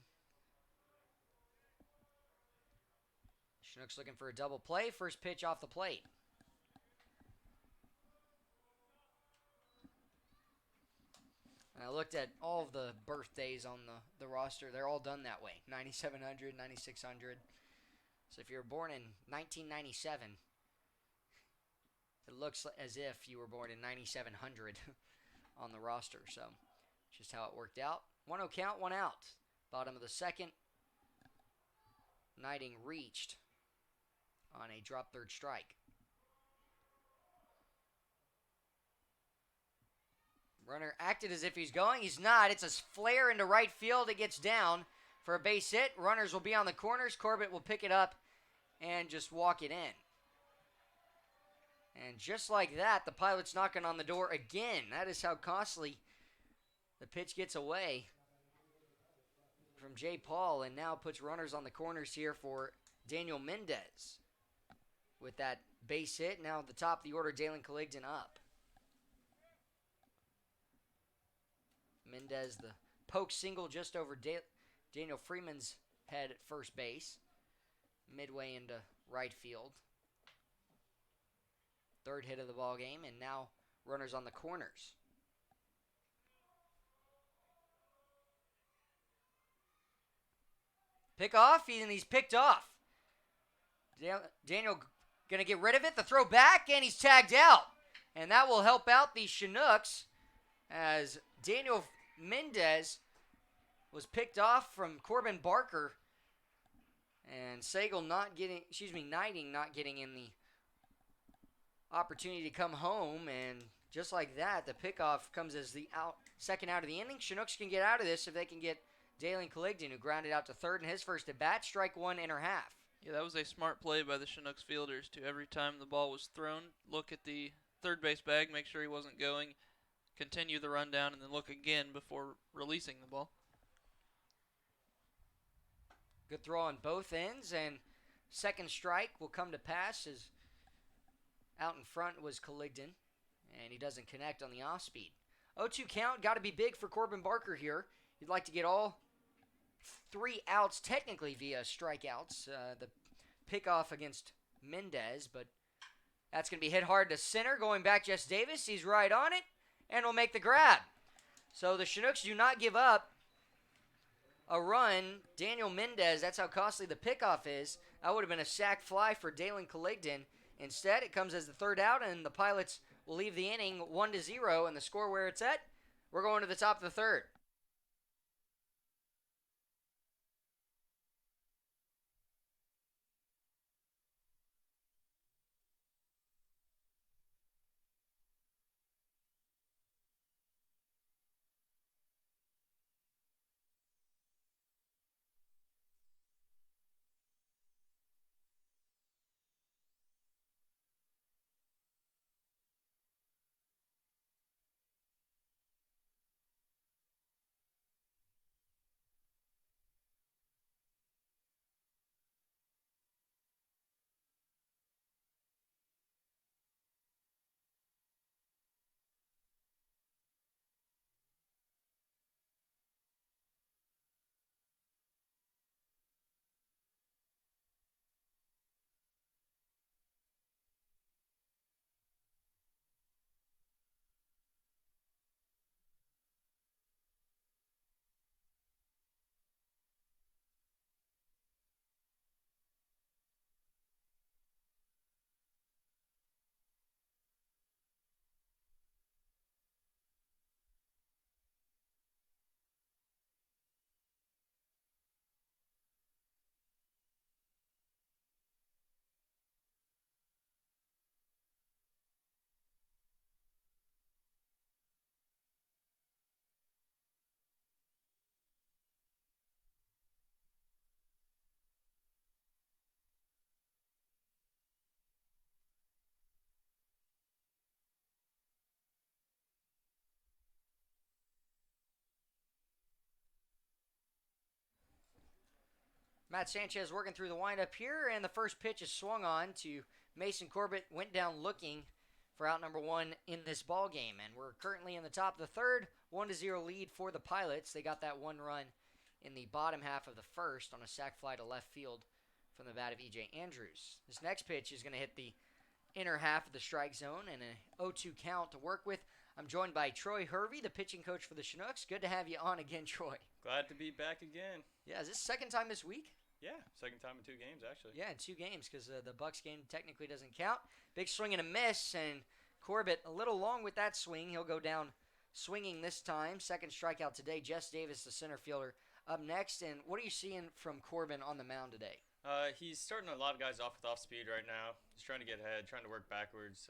Chinooks looking for a double play. First pitch off the plate. And I looked at all of the birthdays on the roster. They're all done that way. 9,700, 9,600. So if you were born in 1997, it looks as if you were born in 9,700 on the roster. So just how it worked out. 1-0 count, 1 out. Bottom of the second. Knighting reached on a drop third strike. Runner acted as if he's going. He's not. It's a flare into right field. It gets down for a base hit. Runners will be on the corners. Corbett will pick it up and just walk it in. And just like that, the Pilots knocking on the door again. That is how costly the pitch gets away from J. Paul, and now puts runners on the corners here for Daniel Mendez. With that base hit, now at the top of the order, Dalen Colligdon up. Mendez, the poke single just over Daniel Freeman's head at first base. Midway into right field. Third hit of the ball game, and now runners on the corners. Pick off, and he's picked off. Daniel going to get rid of it. The throw back, and he's tagged out. And that will help out the Chinooks as Daniel Mendez was picked off from Corbin Barker. And Knighting not getting in the opportunity to come home. And just like that, the pickoff comes as the second out of the inning. Chinooks can get out of this if they can get Dalen Colligdon, who grounded out to third in his first at bat. Strike 1, inner half.
Yeah, that was a smart play by the Chinooks fielders to every time the ball was thrown, look at the third base bag, make sure he wasn't going, continue the rundown, and then look again before releasing the ball.
Good throw on both ends, and second strike will come to pass as out in front was Colligdon, and he doesn't connect on the off speed. 0-2 count, got to be big for Corbin Barker here. He'd like to get all 3 outs technically via strikeouts. The pickoff against Mendez, but that's going to be hit hard to center. Going back, Jess Davis. He's right on it and will make the grab. So the Chinooks do not give up a run. Daniel Mendez, that's how costly the pickoff is. That would have been a sac fly for Dalen Colligdon. Instead, it comes as the third out, and the Pilots will leave the inning 1-0, and the score where it's at, we're going to the top of the third. Matt Sanchez working through the windup here, and the first pitch is swung on to Mason Corbett. Went down looking for out number one in this ball game, and we're currently in the top of the third, 1-0 lead for the Pilots. They got that one run in the bottom half of the first on a sac fly to left field from the bat of E.J. Andrews. This next pitch is going to hit the inner half of the strike zone and an 0-2 count to work with. I'm joined by Troy Hervey, the pitching coach for the Chinooks. Good to have you on again, Troy.
Glad to be back again.
Yeah, is this second time this week?
Yeah, second time in 2 games, actually.
Yeah, in 2 games because the Bucks game technically doesn't count. Big swing and a miss, and Corbett a little long with that swing. He'll go down swinging this time. Second strikeout today. Jess Davis, the center fielder, up next. And what are you seeing from Corbin on the mound today?
He's starting a lot of guys off with off speed right now. He's trying to get ahead, trying to work backwards.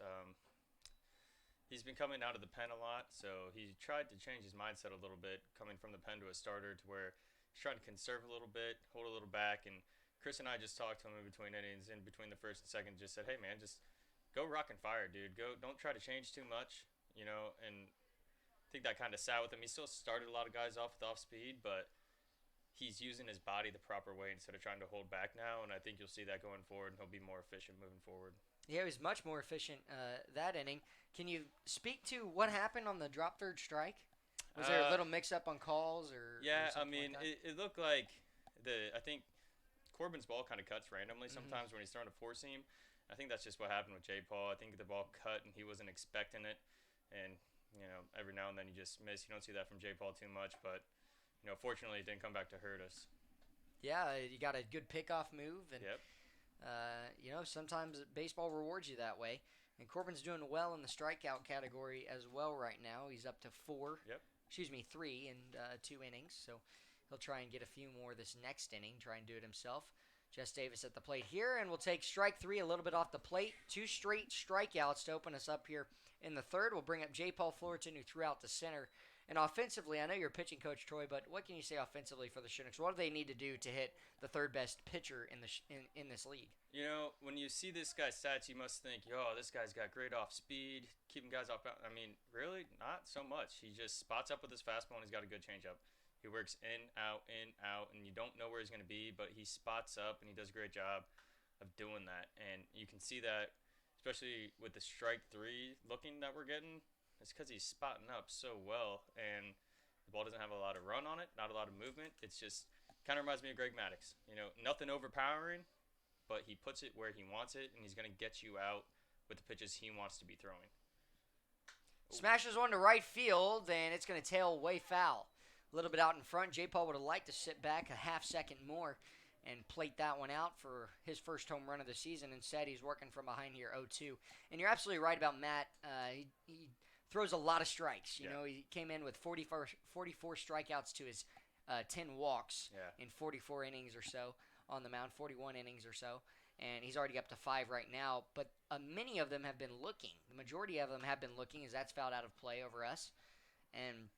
He's been coming out of the pen a lot, so he tried to change his mindset a little bit, coming from the pen to a starter, to where he's trying to conserve a little bit, hold a little back. And Chris and I just talked to him in between innings, in between the first and second, just said, hey, man, just go rock and fire, dude. Don't try to change too much, And I think that kind of sat with him. He still started a lot of guys off with off speed, but he's using his body the proper way instead of trying to hold back now, and I think you'll see that going forward, and he'll be more efficient moving forward.
Yeah, he was much more efficient that inning. Can you speak to what happened on the drop third strike? Was there a little mix-up on calls?
Yeah,
or
it looked like I think Corbin's ball kind of cuts randomly sometimes when he's throwing a four-seam. I think that's just what happened with J. Paul. I think the ball cut, and he wasn't expecting it, and every now and then you just miss. You don't see that from J. Paul too much, but fortunately, it didn't come back to hurt us.
Yeah, you got a good pickoff move, and
yep.
Sometimes baseball rewards you that way. And Corbin's doing well in the strikeout category as well right now. He's up to 3 in 2 innings, so he'll try and get a few more this next inning, try and do it himself. Jess Davis at the plate here, and we'll take strike 3 a little bit off the plate. 2 straight strikeouts to open us up here in the third. We'll bring up J. Paul Fullerton, who threw out the center. And offensively, I know you're a pitching coach, Troy, but what can you say offensively for the Chinooks? What do they need to do to hit the third best pitcher in this league?
When you see this guy's stats, you must think, this guy's got great off speed, keeping guys off. I mean, really, not so much. He just spots up with his fastball, and he's got a good changeup. He works in, out, and you don't know where he's going to be, but he spots up, and he does a great job of doing that. And you can see that, especially with the strike 3 looking that we're getting. It's because he's spotting up so well, and the ball doesn't have a lot of run on it, not a lot of movement. It's just kind of reminds me of Greg Maddux. Nothing overpowering, but he puts it where he wants it, and he's going to get you out with the pitches he wants to be throwing.
Smashes one to right field, and it's going to tail way foul. A little bit out in front. J. Paul would have liked to sit back a half second more and plate that one out for his first home run of the season. Instead, he's working from behind here, 0-2. And you're absolutely right about Matt. He throws a lot of strikes. He came in with 44 strikeouts to his 10 walks in 44 innings or so on the mound, 41 innings or so. And he's already up to 5 right now. But many of them have been looking. The majority of them have been looking, as that's fouled out of play over us. And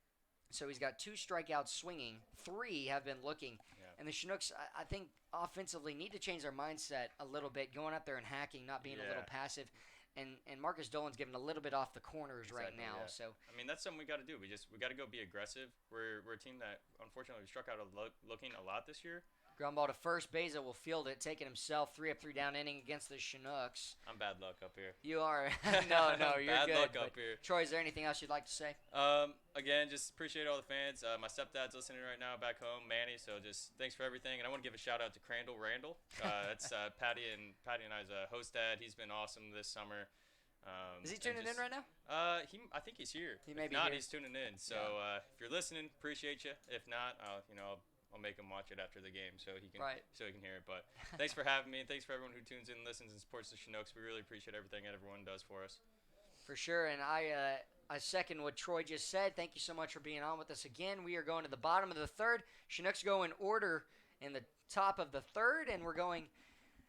so he's got 2 strikeouts swinging. 3 have been looking.
Yeah.
And the Chinooks, I think, offensively need to change their mindset a little bit, going out there and hacking, not being a little passive. And Marcus Dolan's giving a little bit off the corners right now.
Yeah.
So
I mean, that's something we got to do. We got to go be aggressive. We're a team that unfortunately we struck out looking a lot this year.
Ground ball to first. Beza will field it, taking himself 3 up, 3 down inning against the Chinooks.
I'm bad luck up here.
You are. No, you're
bad
good.
Bad luck up here.
Troy, is there anything else you'd like to say?
Again, just appreciate all the fans. My stepdad's listening right now back home, Manny. So just thanks for everything. And I want to give a shout out to Crandall Randall. That's Patty and I's host dad. He's been awesome this summer.
Is he tuning in right now?
I think he's here.
He may
if
be
not,
here.
he's tuning in. So if you're listening, appreciate you. If not, I'll make him watch it after the game so he can hear it. But thanks for having me, and thanks for everyone who tunes in, listens, and supports the Chinooks. We really appreciate everything that everyone does for us.
For sure, and I second what Troy just said. Thank you so much for being on with us again. We are going to the bottom of the third. Chinooks go in order in the top of the third, and we're going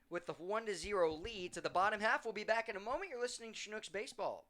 with the 1-0 lead to the bottom half. We'll be back in a moment. You're listening to Chinooks Baseball.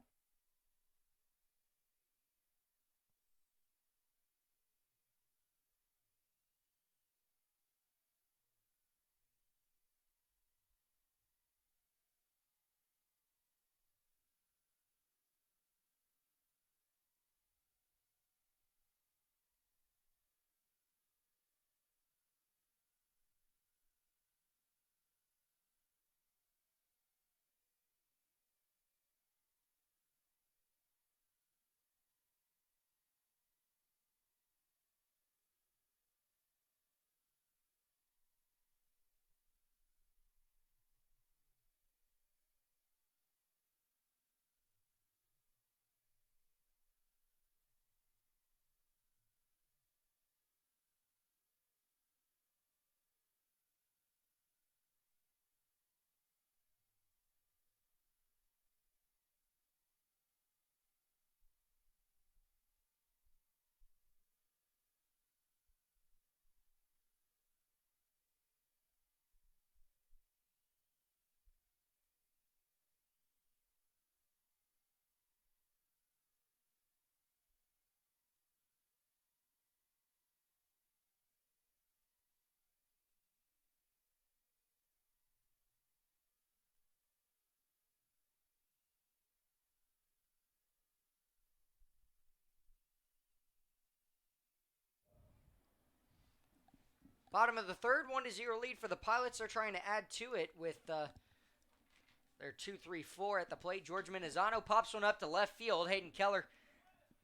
Bottom of the third, 1-0 lead for the Pilots. They're trying to add to it with their 2-3-4 at the plate. George Mendizano pops one up to left field. Hayden Keller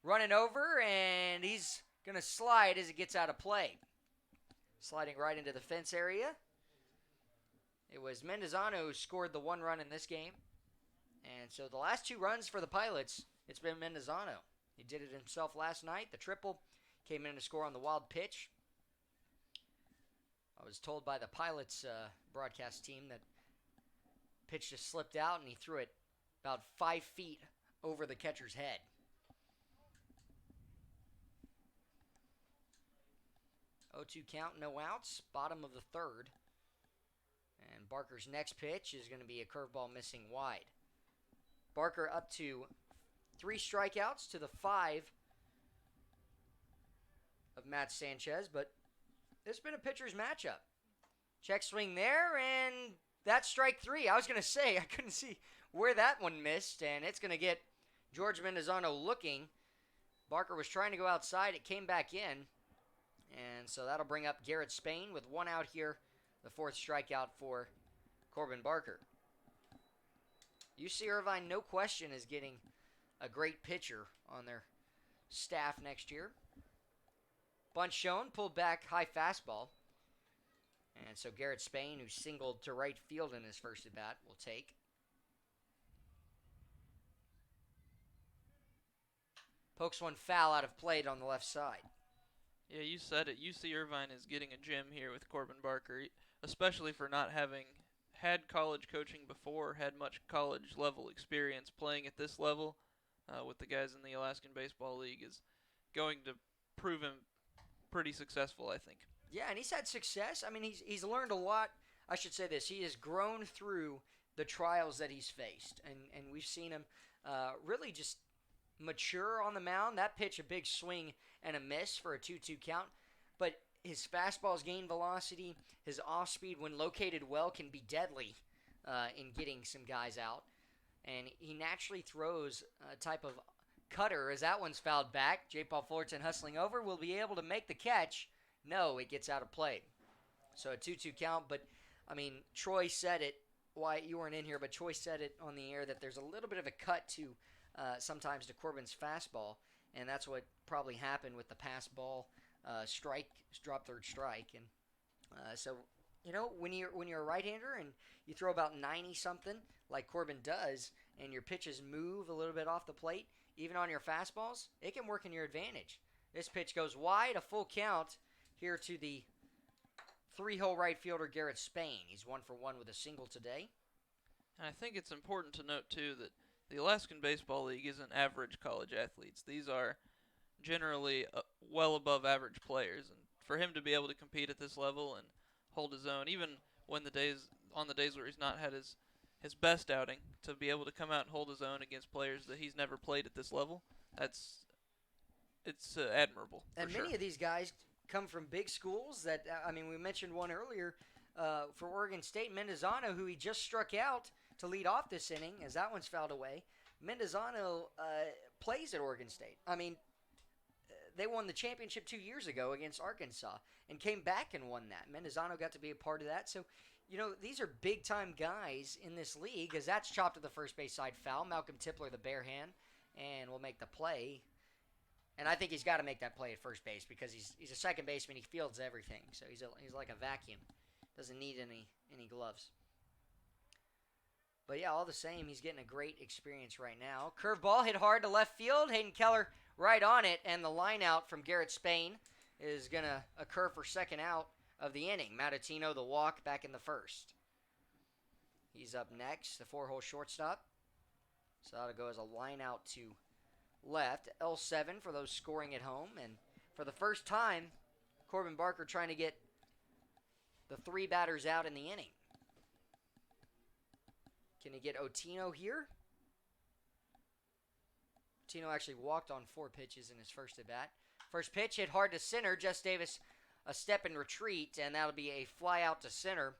running over, and he's going to slide as it gets out of play. Sliding right into the fence area. It was Mendizano who scored the one run in this game. And so the last 2 runs for the Pilots, it's been Mendizano. He did it himself last night. The triple came in to score on the wild pitch. I was told by the Pilots broadcast team that pitch just slipped out and he threw it about 5 feet over the catcher's head. Oh, 2 count, no outs. Bottom of the third. And Barker's next pitch is going to be a curveball missing wide. Barker up to 3 strikeouts to the 5 of Matt Sanchez, but it's been a pitcher's matchup. Check swing there, and that's strike 3. I was going to say, I couldn't see where that one missed, and it's going to get George Mendizano looking. Barker was trying to go outside. It came back in, and so that'll bring up Garrett Spain with 1 out here, the 4th strikeout for Corbin Barker. UC Irvine, no question, is getting a great pitcher on their staff next year. Bunt shown, pulled back, high fastball. And so Garrett Spain, who singled to right field in his first at-bat, will take. Pokes one foul out of play on the left side.
Yeah, you said it. UC Irvine is getting a gem here with Corbin Barker, especially for not having had college coaching before, had much college level experience. Playing at this level with the guys in the Alaskan Baseball League is going to prove him pretty successful, I think.
Yeah, and he's had success. I mean, he's learned a lot. I should say this. He has grown through the trials that he's faced, and we've seen him really just mature on the mound. That pitch, a big swing and a miss for a 2-2 count, but his fastball's gain velocity, his off-speed when located well can be deadly in getting some guys out, and he naturally throws a type of cutter as that one's fouled back. J. Paul Fullerton hustling over, will be able to make the catch. No, it gets out of play. So a 2-2 count, but I mean, Troy said it. Why you weren't in here, but Troy said it on the air that there's a little bit of a cut to sometimes to Corbin's fastball, and that's what probably happened with the pass ball strike, drop third strike, and so you know when you're a right-hander and you throw about 90 something like Corbin does, and your pitches move a little bit off the plate, even on your fastballs, it can work in your advantage. This pitch goes wide, a full count here to the 3-hole right fielder Garrett Spain. He's 1 for 1 with a single today.
And I think it's important to note, too, that the Alaskan Baseball League isn't average college athletes. These are generally well above average players. And for him to be able to compete at this level and hold his own, even when on the days where he's not had his best outing, to be able to come out and hold his own against players that he's never played at this level, it's admirable.
And many of these guys come from big schools that, I mean, we mentioned one earlier for Oregon State, Mendizano, who he just struck out to lead off this inning as that one's fouled away. Mendizano plays at Oregon State. I mean, they won the championship 2 years ago against Arkansas and came back and won that. Mendizano got to be a part of that. So, you know, these are big-time guys in this league as that's chopped to the first base side foul. Malcolm Tipler, the bare hand, and will make the play. And I think he's got to make that play at first base because he's a second baseman. He fields everything. So he's like a vacuum. Doesn't need any gloves. But yeah, all the same, he's getting a great experience right now. Curveball hit hard to left field. Hayden Keller right on it. And the line out from Garrett Spain is going to occur for second out of the inning. Matatino, the walk, back in the first. He's up next, the 4-hole shortstop. So that'll go as a line out to left. L7 for those scoring at home. And for the first time, Corbin Barker trying to get the 3 batters out in the inning. Can he get Otino here? Otino actually walked on 4 pitches in his first at-bat. First pitch hit hard to center. Jess Davis a step and retreat, and that'll be a fly out to center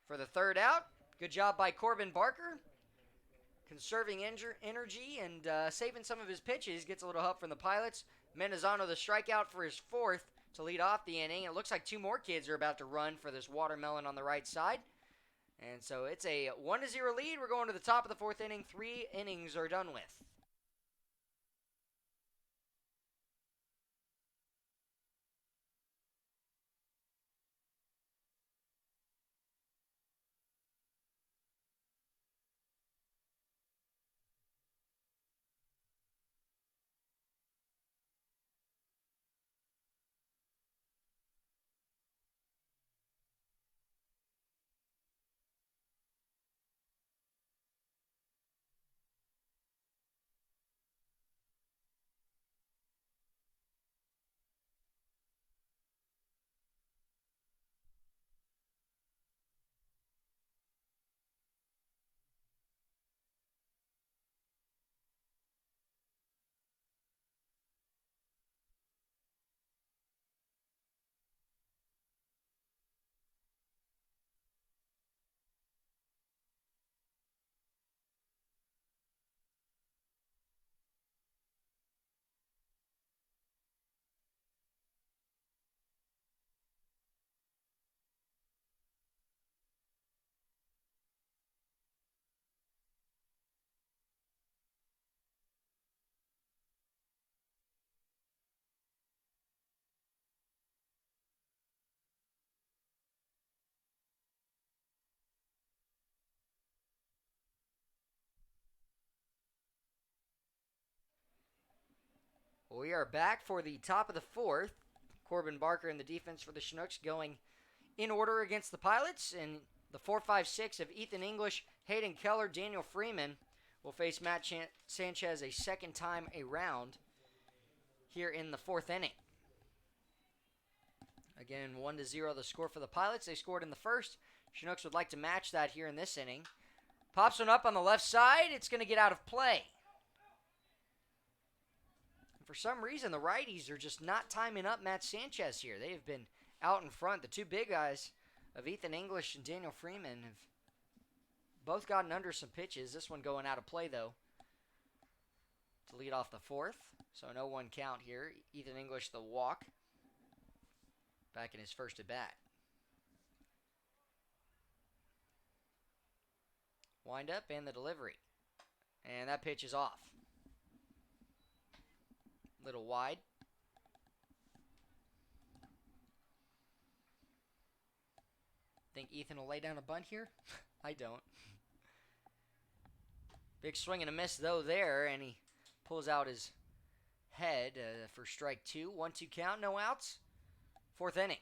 for the third out. Good job by Corbin Barker. Conserving energy and saving some of his pitches. Gets a little help from the Pilots. Mendizano the strikeout for his 4th to lead off the inning. It looks like two more kids are about to run for this watermelon on the right side. And so it's a 1-0 lead. We're going to the top of the fourth inning. 3 innings are done with. We are back for the top of the fourth. Corbin Barker and the defense for the Chinooks going in order against the Pilots. And the 4-5-6 of Ethan English, Hayden Keller, Daniel Freeman will face Matt Sanchez a second time around here in the fourth inning. Again, 1-0 the score for the Pilots. They scored in the first. Chinooks would like to match that here in this inning. Pops one up on the left side. It's going to get out of play. For some reason, the righties are just not timing up Matt Sanchez here. They have been out in front. The two big guys of Ethan English and Daniel Freeman have both gotten under some pitches. This one going out of play, though, to lead off the fourth. So no 1 count here. Ethan English, the walk, back in his first at bat. Wind up and the delivery. And that pitch is off. Little wide. Think Ethan will lay down a bunt here? I don't. Big swing and a miss, though, there, and he pulls out his head for strike 2. 1-2 count, no outs. Fourth inning.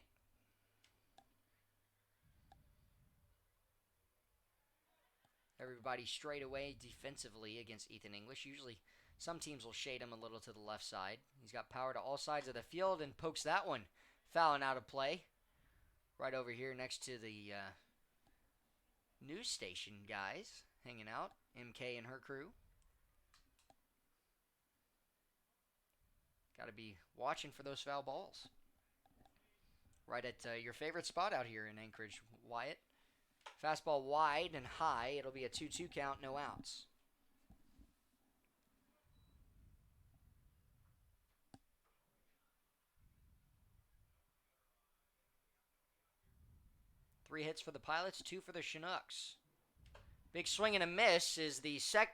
Everybody straight away defensively against Ethan English. Usually some teams will shade him a little to the left side. He's got power to all sides of the field and pokes that one foul and out of play. Right over here next to the news station guys hanging out. MK and her crew. Got to be watching for those foul balls. Right at your favorite spot out here in Anchorage, Wyatt. Fastball wide and high. It'll be a 2-2 count, no outs. Three hits for the Pilots, 2 for the Chinooks. Big swing and a miss is the sixth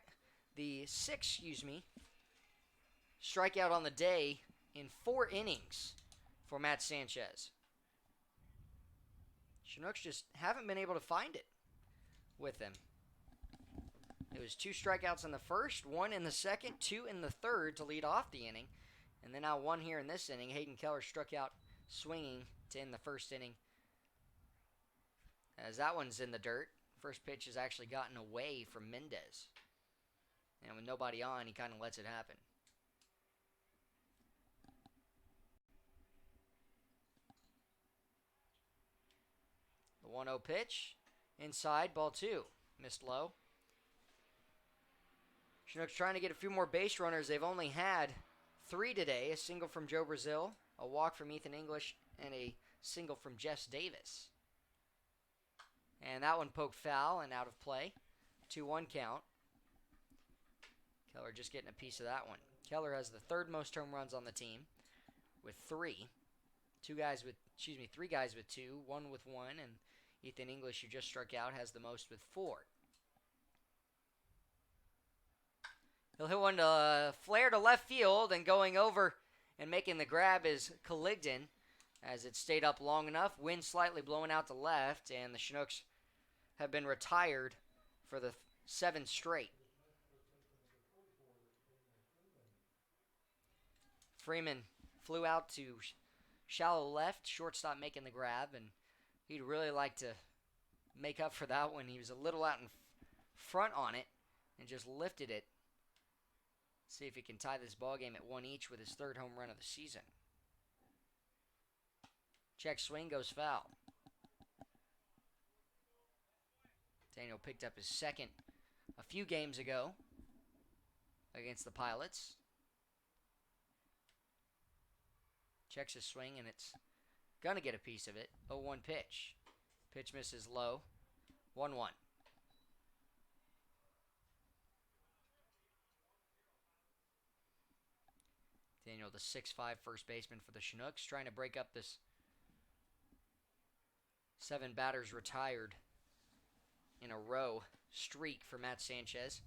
strikeout on the day in 4 innings for Matt Sanchez. Chinooks just haven't been able to find it with him. It was 2 strikeouts in the first, 1 in the second, 2 in the third to lead off the inning. And then now 1 here in this inning. Hayden Keller struck out swinging to end the first inning. As that one's in the dirt. First pitch has actually gotten away from Mendez. And with nobody on, he kind of lets it happen. The 1-0 pitch. Inside, ball 2. Missed low. Chinooks trying to get a few more base runners. They've only had 3 today. A single from Joe Brazil, a walk from Ethan English, and a single from Jess Davis. And that one poked foul and out of play. 2-1 count. Keller just getting a piece of that one. Keller has the 3rd most home runs on the team with 3. Three guys with 2, 1 with 1, and Ethan English, who just struck out, has the most with 4. He'll hit one to flare to left field, and going over and making the grab is Colligdon, as it stayed up long enough. Wind slightly blowing out to left, and the Chinooks have been retired for the 7th straight. Freeman flew out to shallow left, shortstop making the grab, and he'd really like to make up for that one. He was a little out in front on it and just lifted it. See if he can tie this ball game at 1 each with his 3rd home run of the season. Check swing, goes foul. Daniel picked up his 2nd a few games ago against the Pilots. Checks his swing, and it's going to get a piece of it. 0-1 pitch. Pitch misses low. 1-1. Daniel, the 6'5" first baseman for the Chinooks, trying to break up this 7 batters retired in a row streak for Matt Sanchez.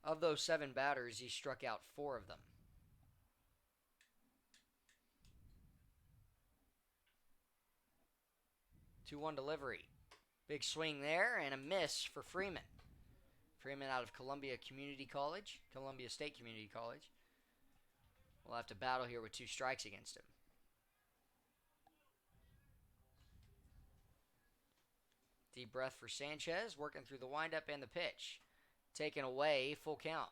Of those 7 batters, he struck out 4 of them. 2-1 delivery. Big swing there and a miss for Freeman. Freeman out of Columbia State Community College. We'll have to battle here with 2 strikes against him. Deep breath for Sanchez, working through the windup and the pitch. Taken away, full count.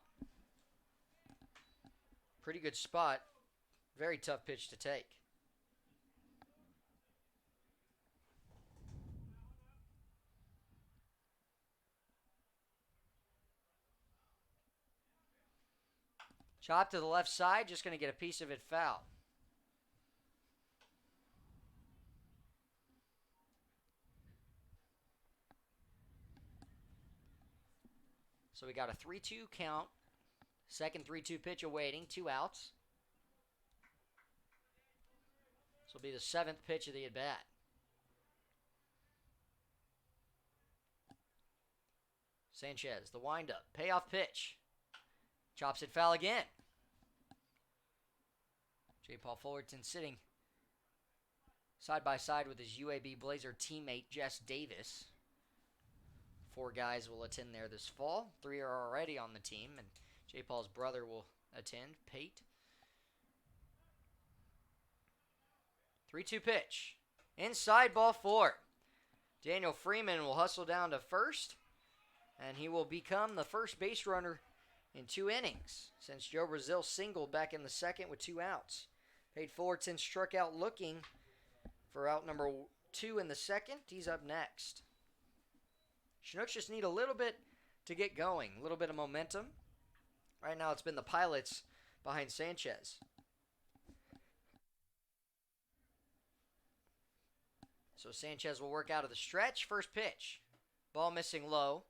Pretty good spot. Very tough pitch to take. Chop to the left side, just going to get a piece of it foul. So we got a 3-2 count. Second 3-2 pitch awaiting, 2 outs. This will be the 7th pitch of the at-bat. Sanchez, the windup, payoff pitch. Chops it foul again. J. Paul Fullerton sitting side by side with his UAB Blazer teammate Jess Davis. 4 guys will attend there this fall. 3 are already on the team, and J. Paul's brother will attend, Pate. 3-2 pitch. Inside, ball 4. Daniel Freeman will hustle down to first, and he will become the first base runner in 2 innings since Joe Brazil singled back in the 2nd with 2 outs. Pate Fullerton struck out looking for out number 2 in the 2nd. He's up next. Chinooks just need a little bit to get going, a little bit of momentum. Right now it's been the Pilots behind Sanchez. So Sanchez will work out of the stretch. First pitch. Ball missing low.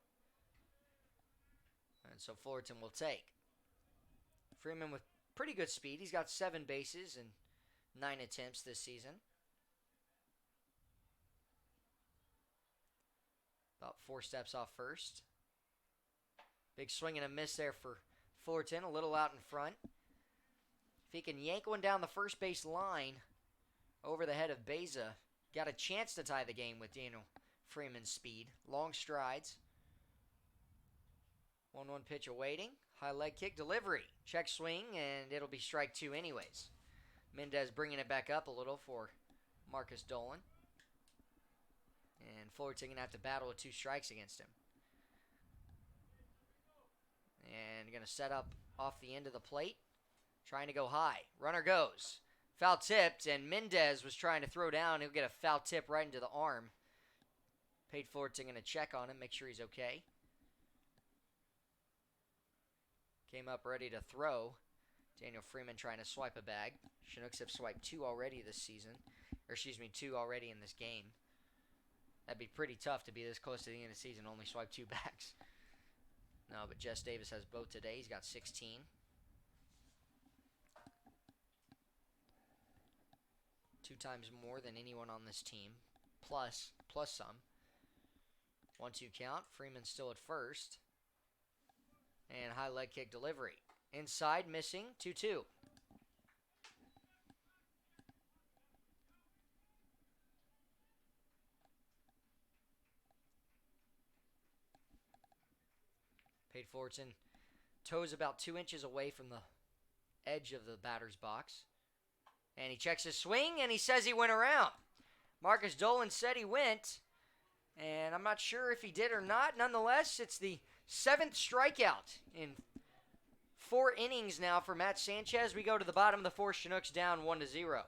And so Fullerton will take. Freeman with pretty good speed. He's got 7 bases and 9 attempts this season. About 4 steps off first. Big swing and a miss there for Fullerton. A little out in front. If he can yank one down the first base line over the head of Beza, got a chance to tie the game with Daniel Freeman's speed. Long strides. 1-1 pitch awaiting. High leg kick delivery. Check swing, and it'll be strike 2 anyways. Mendez bringing it back up a little for Marcus Dolan. And Fullerton going to have to battle with 2 strikes against him. And going to set up off the end of the plate. Trying to go high. Runner goes. Foul tipped, and Mendez was trying to throw down. He'll get a foul tip right into the arm. Pate Fullerton going to check on him, make sure he's okay. Came up ready to throw. Daniel Freeman trying to swipe a bag. Chinooks have swiped 2 already this season. Or 2 already in this game. That'd be pretty tough to be this close to the end of the season, only swipe 2 bags. No, but Jess Davis has both today. He's got 16. 2 times more than anyone on this team, plus some. 1-2 count. Freeman still at first. And high leg kick delivery. Inside, missing, 2-2. Pate Fortson toes about 2 inches away from the edge of the batter's box. And he checks his swing, and he says he went around. Marcus Dolan said he went, and I'm not sure if he did or not. Nonetheless, it's the 7th strikeout in 4 innings now for Matt Sanchez. We go to the bottom of the 4th, Chinooks down 1-0.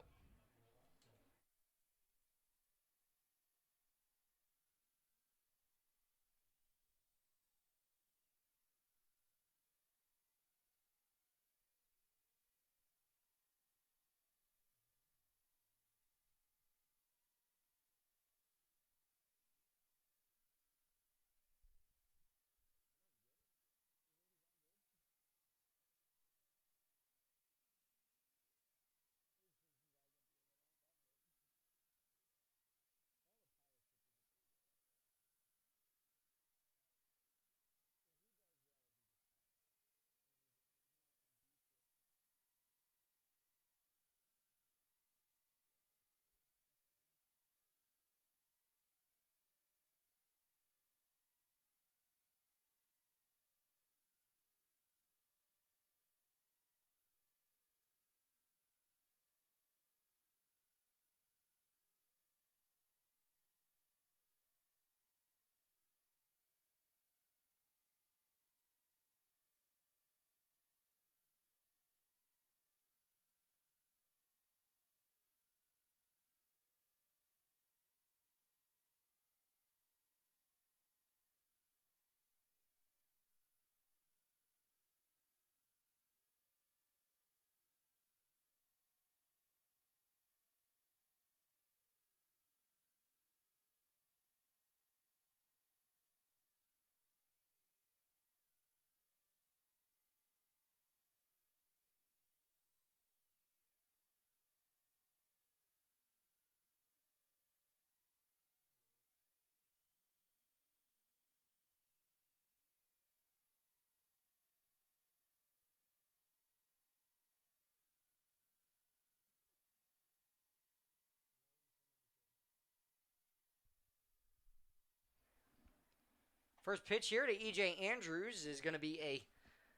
First pitch here to E.J. Andrews is going to be a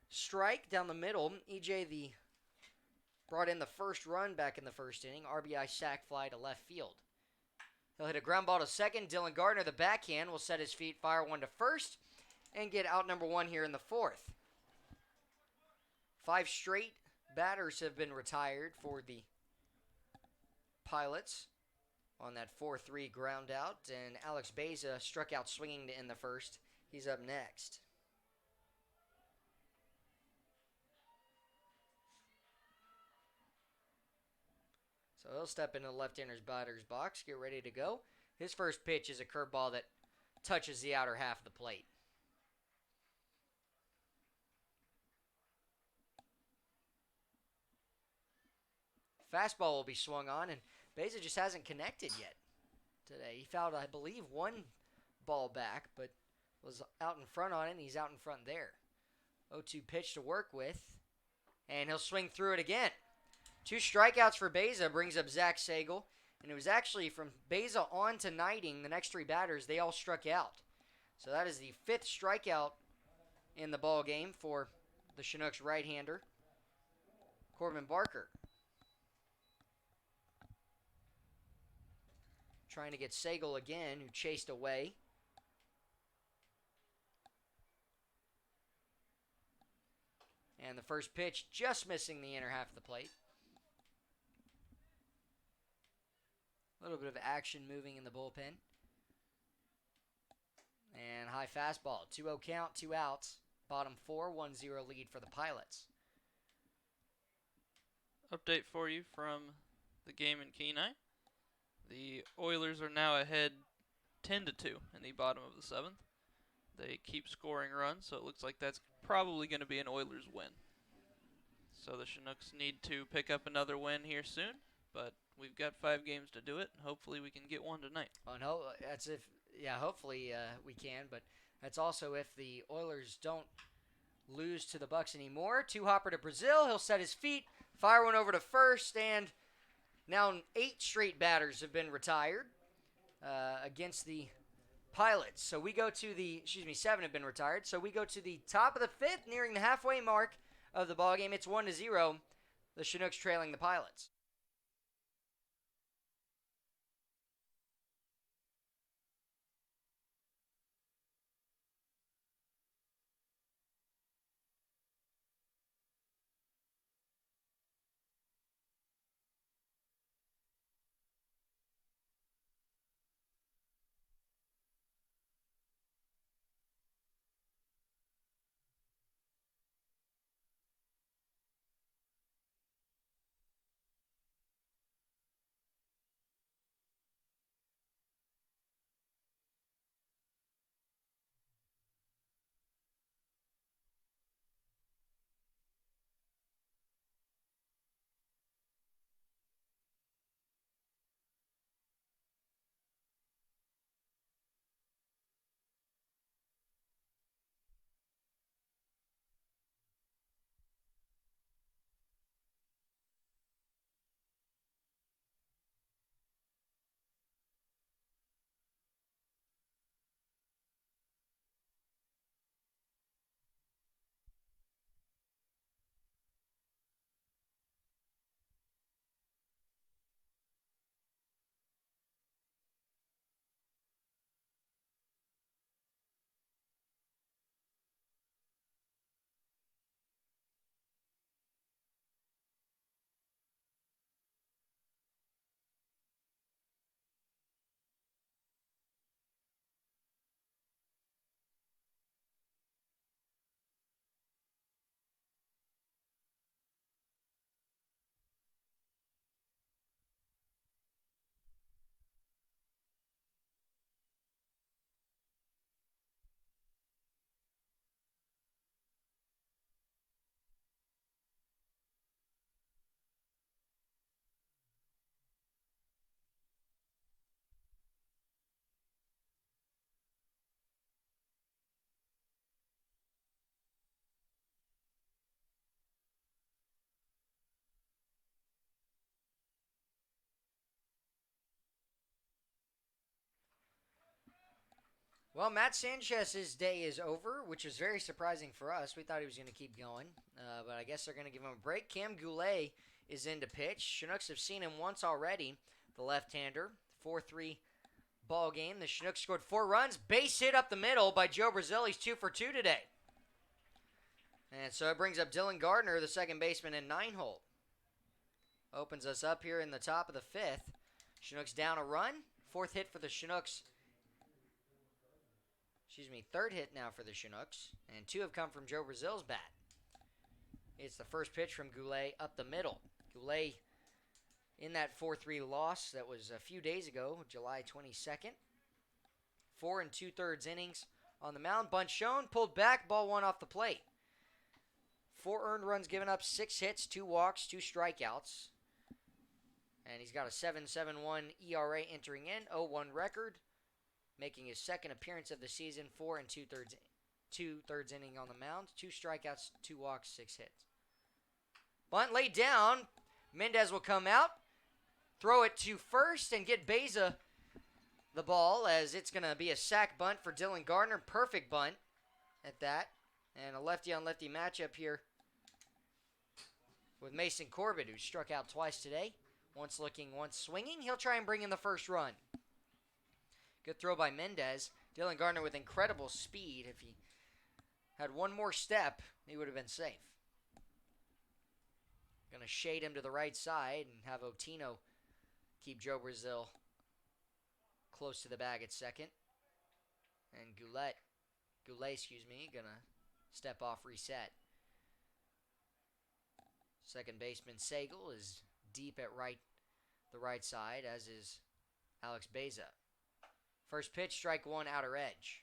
strike down the middle. E.J. brought in the first run back in the first inning. RBI sac fly to left field. He'll hit a ground ball to second. Dylan Gardner, the backhand, will set his feet, fire one to first, and get out number 1 here in the 4th. 5 straight batters have been retired for the Pilots on that 4-3 ground out, and Alex Beza struck out swinging to end the first. He's up next. So he'll step into the left-hander's batter's box, get ready to go. His first pitch is a curveball that touches the outer half of the plate. Fastball will be swung on, and Beza just hasn't connected yet today. He fouled, I believe, 1 ball back, but was out in front on it, and he's out in front there. 0-2 pitch to work with, and he'll swing through it again. 2 strikeouts for Beza brings up Zach Sagel, and it was actually from Beza on to Knighting, the next 3 batters, they all struck out. So that is the 5th strikeout in the ball game for the Chinooks right-hander, Corbin Barker. Trying to get Sagel again, who chased away. And the first pitch just missing the inner half of the plate. A little bit of action moving in the bullpen. And high fastball. 2-0 count, 2 outs. Bottom 4, 1-0 lead for the Pilots.
Update for you from the game in Kenai. The Oilers are now ahead 10-2 in the bottom of the 7th. They keep scoring runs, so it looks like that's probably going to be an Oilers win. So the Chinooks need to pick up another win here soon, but we've got 5 games to do it. Hopefully we can get one tonight.
Oh no, that's if hopefully we can, but that's also if the Oilers don't lose to the Bucks anymore. Two-hopper to Brazil. He'll set his feet, fire one over to first, and now 8 straight batters have been retired against the Pilots. So we go to 7 have been retired. So we go to the top of the 5th, nearing the halfway mark of the ballgame. It's 1-0. The Chinooks trailing the Pilots. Well, Matt Sanchez's day is over, which was very surprising for us. We thought he was going to keep going, but I guess they're going to give him a break. Cam Goulet is in to pitch. Chinooks have seen him once already, the left-hander. 4-3 ball game. The Chinooks scored 4 runs. Base hit up the middle by Joe Brazil. He's 2 for 2 today. And so it brings up Dylan Gardner, the second baseman, in 9-hole. Opens us up here in the top of the 5th. Chinooks down a run. 4th hit for the Chinooks. Third hit now for the Chinooks, and 2 have come from Joe Brazil's bat. It's the first pitch from Goulet up the middle. Goulet in that 4-3 loss that was a few days ago, July 22nd. 4 2/3 innings on the mound. Bunt shown, pulled back, ball 1 off the plate. 4 earned runs given up, 6 hits, 2 walks, 2 strikeouts. And he's got a 7.71 ERA entering in, 0-1 record. Making his second appearance of the season, 4 2/3 inning on the mound, 2 strikeouts, 2 walks, 6 hits. Bunt laid down. Mendez will come out, throw it to first, and get Beza the ball, as it's going to be a sac bunt for Dylan Gardner. Perfect bunt at that. And a lefty-on-lefty matchup here with Mason Corbett, who struck out twice today. Once looking, once swinging. He'll try and bring in the first run. Good throw by Mendez. Dylan Gardner with incredible speed. If he had one more step, he would have been safe. Going to shade him to the right side and have Otino keep Joe Brazil close to the bag at second. And Goulet, going to step off, reset. Second baseman Sagal is deep at the right side, as is Alex Beza. First pitch, strike 1, outer edge.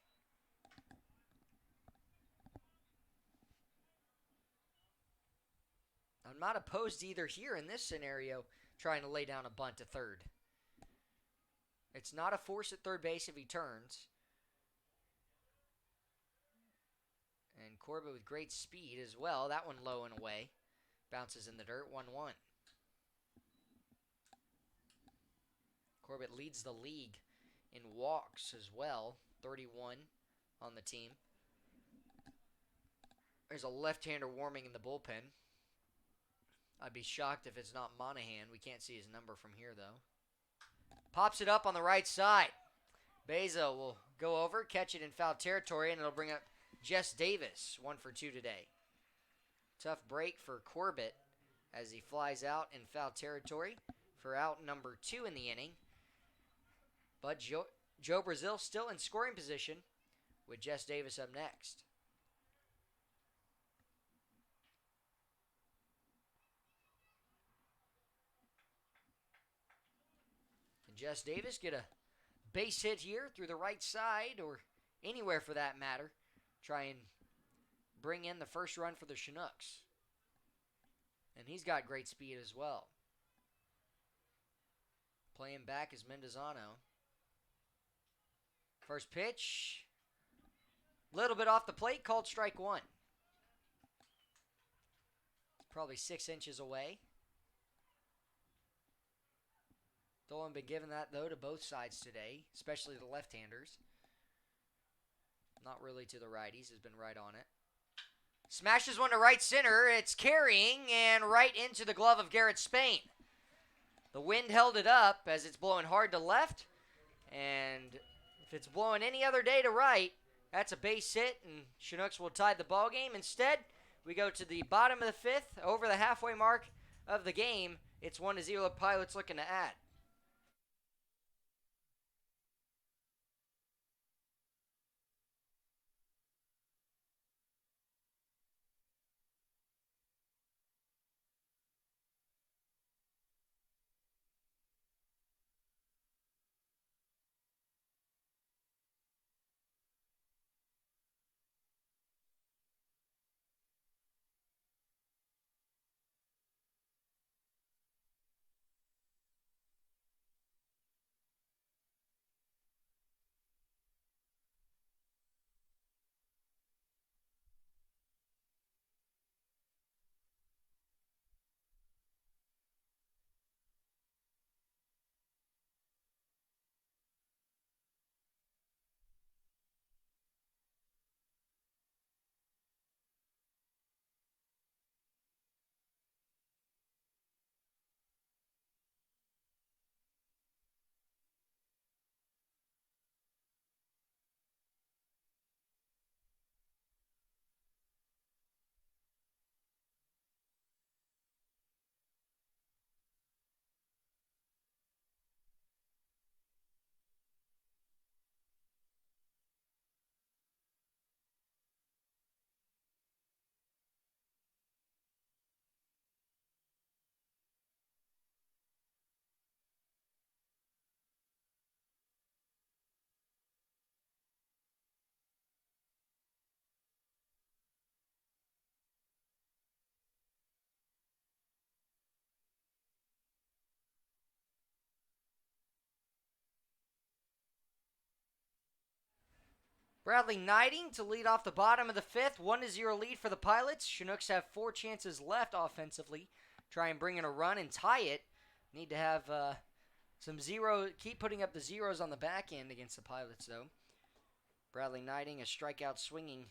I'm not opposed either here in this scenario. trying to lay down a bunt to third. It's not a force at third base if he turns. And Corbett with great speed as well. That one low and away. Bounces in the dirt, 1-1. Corbett leads the league in walks as well, 31 on the team. There's a left-hander warming in the bullpen. I'd be shocked if it's not Monahan. We can't see his number from here, though. Pops it up on the right side. Beza will go over, catch it in foul territory, and it'll bring up Jess Davis, 1 for 2 today. Tough break for Corbett as he flies out in foul territory for out number 2 in the inning. But Joe Brazil still in scoring position with Jess Davis up next. Can Jess Davis get a base hit here through the right side or anywhere for that matter? Try and bring in the first run for the Chinooks. And he's got great speed as well. Playing back is Mendozano. First pitch. Little bit off the plate, called strike 1. It's probably 6 inches away. Dolan been giving that, though, to both sides today, especially the left-handers. Not really to the righties, has been right on it. Smashes one to right center. It's carrying and right into the glove of Garrett Spain. The wind held it up as it's blowing hard to left. And if it's blowing any other day to right, that's a base hit, and Chinooks will tie the ball game. Instead, we go to the bottom of the 5th, over the halfway mark of the game. It's 1-0. The Pilots looking to add. Bradley Knighting to lead off the bottom of the 5th. 1-0 lead for the Pilots. Chinooks have 4 chances left offensively. Try and bring in a run and tie it. Need to have some zero. Keep putting up the zeros on the back end against the Pilots, though. Bradley Knighting, a strikeout swinging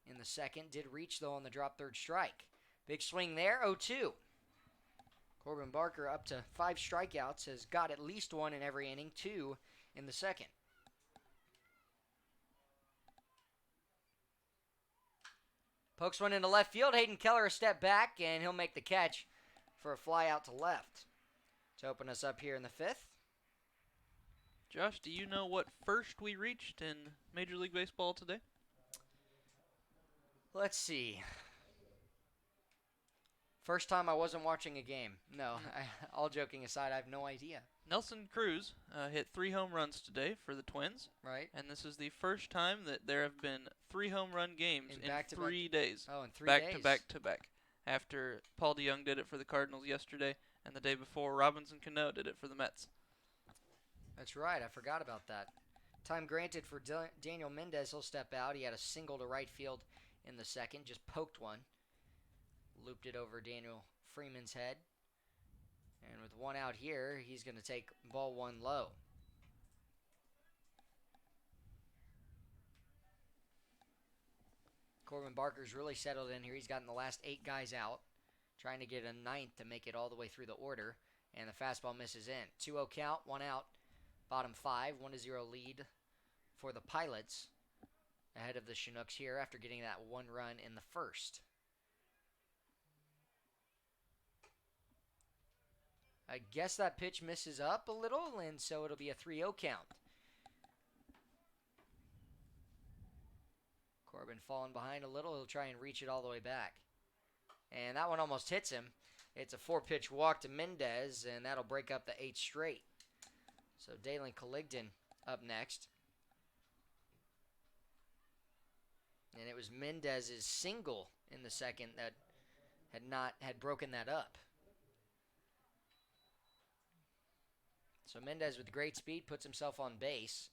in the 2nd. Did reach, though, on the drop third strike. Big swing there, 0-2. Corbin Barker up to 5 strikeouts. Has got at least 1 in every inning, 2 in the 2nd. Pokes one into left field. Hayden Keller a step back, and he'll make the catch for a fly out to left to open us up here in the 5th.
Josh, do you know what first we reached in Major League Baseball today?
Let's see. First time I wasn't watching a game. No, all joking aside, I have no idea.
Nelson Cruz hit 3 home runs today for the Twins.
Right.
And this is the first time that there have been 3 home run games in 3 days.
Oh, in 3
back
days.
to back to back. After Paul DeYoung did it for the Cardinals yesterday, And the day before, Robinson Cano did it for the Mets.
That's right. I forgot about that. Time granted for Daniel Mendez. He'll step out. He had a single to right field in the second. Just poked one. Looped it over Daniel Freeman's head. And with one out here, he's going to take ball one low. Corbin Barker's really settled in here. He's gotten the last 8 guys out. Trying to get a ninth to make it all the way through the order. And the fastball misses in. 2-0 count, 1 out. Bottom 5, 1-0 lead for the Pilots. Ahead of the Chinooks here after getting that 1 run in the first. I guess that pitch misses up a little, and so it'll be a 3-0 count. Corbin falling behind a little. He'll try and reach it all the way back. And that one almost hits him. It's a 4-pitch walk to Mendez, and that'll break up the 8 straight. So Dalen Colligdon up next. And it was Mendez's single in the second that had broken that up. So Mendez with great speed puts himself on base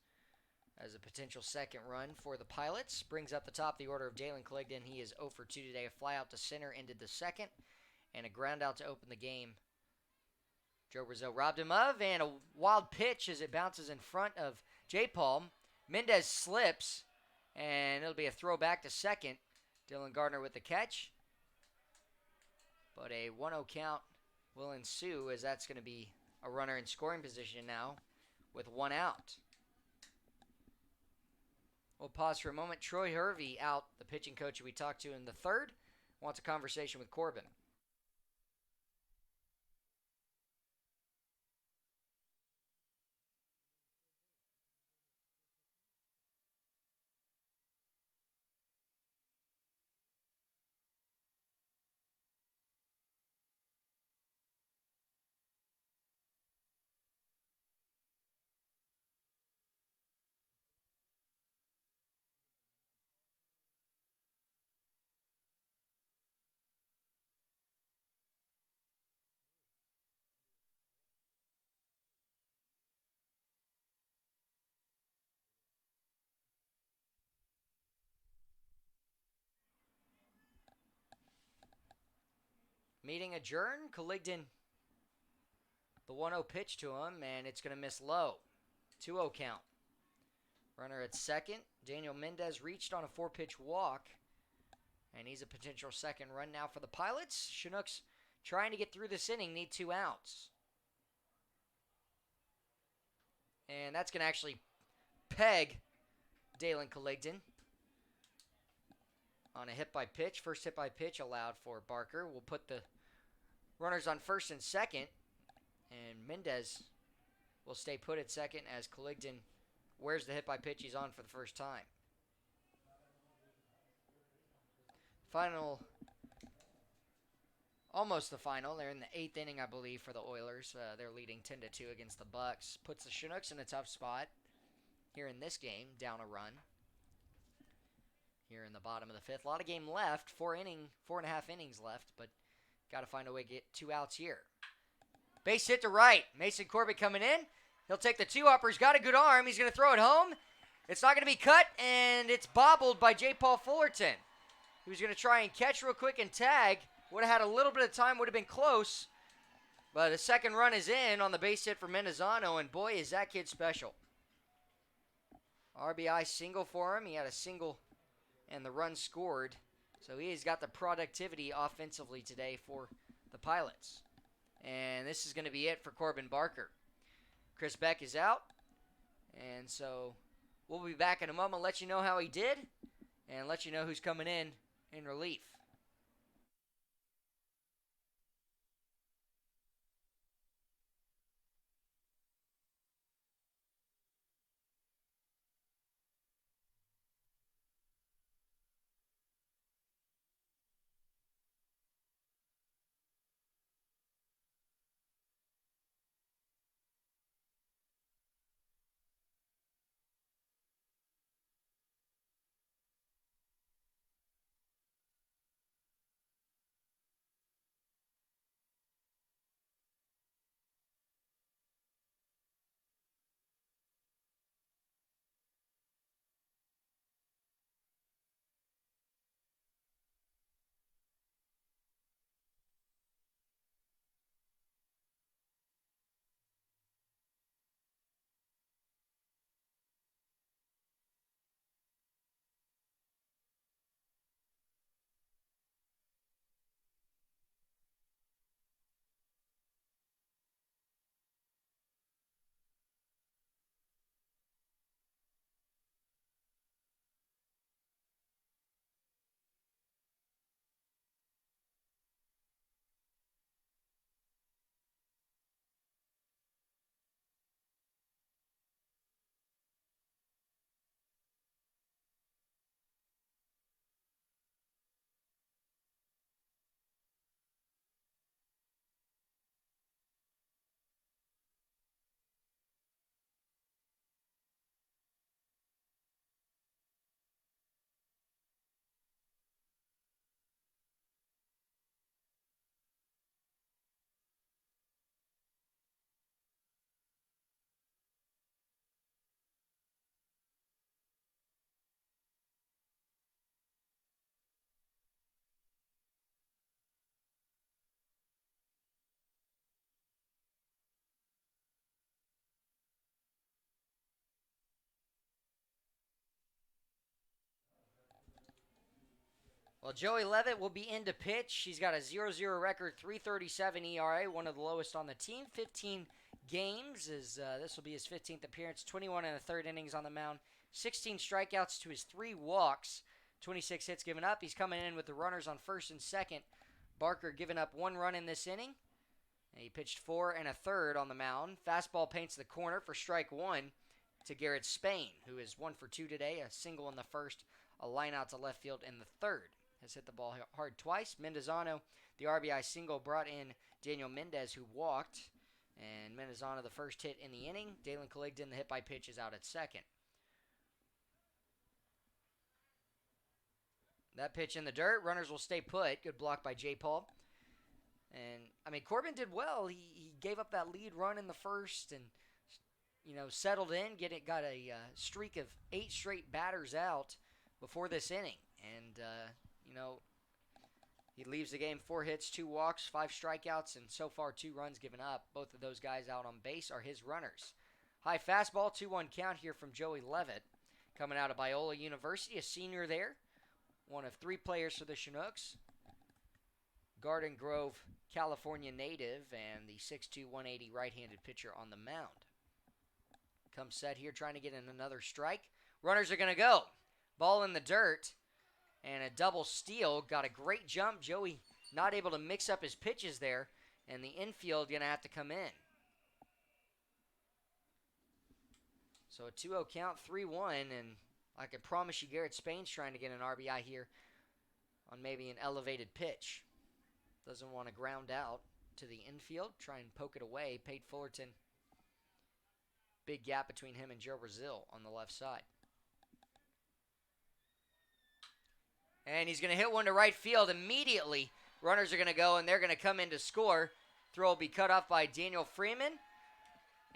as a potential second run for the Pilots. Brings up the top of the order of Dalen Colligdon. He is 0 for 2 today. A fly out to center ended the second, and a ground out to open the game. Joe Rizzo robbed him of, and a wild pitch as it bounces in front of J. Paul. Mendez slips, and it'll be a throw back to second. Dylan Gardner with the catch. But a 1-0 count will ensue as that's going to be a runner in scoring position now with 1 out. We'll pause for a moment. Troy Hervey out, the pitching coach we talked to in the third, wants a conversation with Corbin. Meeting adjourned. Colligdon, the 1-0 pitch to him, and it's going to miss low. 2-0 count. Runner at second. Daniel Mendez reached on a 4-pitch walk, and he's a potential second run now for the Pilots. Chinooks trying to get through this inning, need 2 outs. And that's going to actually peg Dalen Colligdon on a hit by pitch. First hit by pitch allowed for Barker. We'll put the runners on first and second, and Mendez will stay put at second as Colligdon wears the hit by pitch he's on for the first time. Final, almost the final. They're in the 8th inning, I believe, for the Oilers. They're leading 10-2 against the Bucks. Puts the Chinooks in a tough spot here in this game, down a run. Here in the bottom of the 5th. A lot of game left. 4.5 innings left, but got to find a way to get 2 outs here. Base hit to right. Mason Corbett coming in. He'll take the 2-upper. He's got a good arm. He's going to throw it home. It's not going to be cut, and it's bobbled by J. Paul Fullerton. He was going to try and catch real quick and tag. Would have had a little bit of time. Would have been close. But a second run is in on the base hit for Mendozano, and boy, is that kid special. RBI single for him. He had a single and the run scored. So he's got the productivity offensively today for the Pilots. And this is going to be it for Corbin Barker. Chris Beck is out. And so we'll be back in a moment, let you know how he did, and let you know who's coming in relief. Well, Joey Levitt will be in to pitch. She's got a 0-0 record, 3.37 ERA, one of the lowest on the team. 15 games. This will be his 15th appearance. 21 and a third innings on the mound. 16 strikeouts to his 3 walks. 26 hits given up. He's coming in with the runners on first and second. Barker giving up 1 run in this inning. And he pitched 4 and a third on the mound. Fastball paints the corner for strike 1 to Garrett Spain, who is 1 for 2 today. A single in the first, a line out to left field in the third. Has hit the ball hard twice. Mendozano, the RBI single, brought in Daniel Mendez, who walked. And Mendozano, the first hit in the inning. Dalen Caligden, the hit by pitch, is out at second. That pitch in the dirt. Runners will stay put. Good block by J. Paul. And, Corbin did well. He gave up that lead run in the first and, settled in. Got a streak of 8 straight batters out before this inning. And, he leaves the game 4 hits, 2 walks, 5 strikeouts, and so far 2 runs given up. Both of those guys out on base are his runners. High fastball, 2-1 count here from Joey Levitt. Coming out of Biola University, a senior there. One of 3 players for the Chinooks. Garden Grove, California native, and the 6'2", 180 right-handed pitcher on the mound. Comes set here, trying to get in another strike. Runners are going to go. Ball in the dirt. And a double steal. Got a great jump. Joey not able to mix up his pitches there. And the infield going to have to come in. So a 2-0 count, 3-1. And I can promise you Garrett Spain's trying to get an RBI here on maybe an elevated pitch. Doesn't want to ground out to the infield. Try and poke it away. Pate Fullerton. Big gap between him and Joe Brazil on the left side. And he's going to hit one to right field immediately. Runners are going to go, and they're going to come in to score. Throw will be cut off by Daniel Freeman.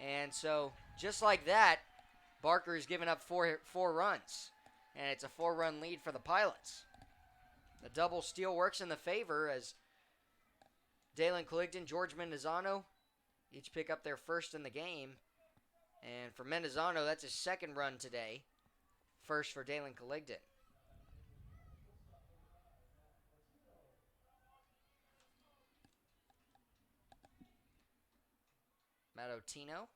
And so, just like that, Barker is giving up four runs. And it's a 4-run lead for the Pilots. The double steal works in the favor as Dalen Caligden, George Mendozano each pick up their first in the game. And for Mendozano, that's his 2nd run today. First for Dalen Caligden. Matotino.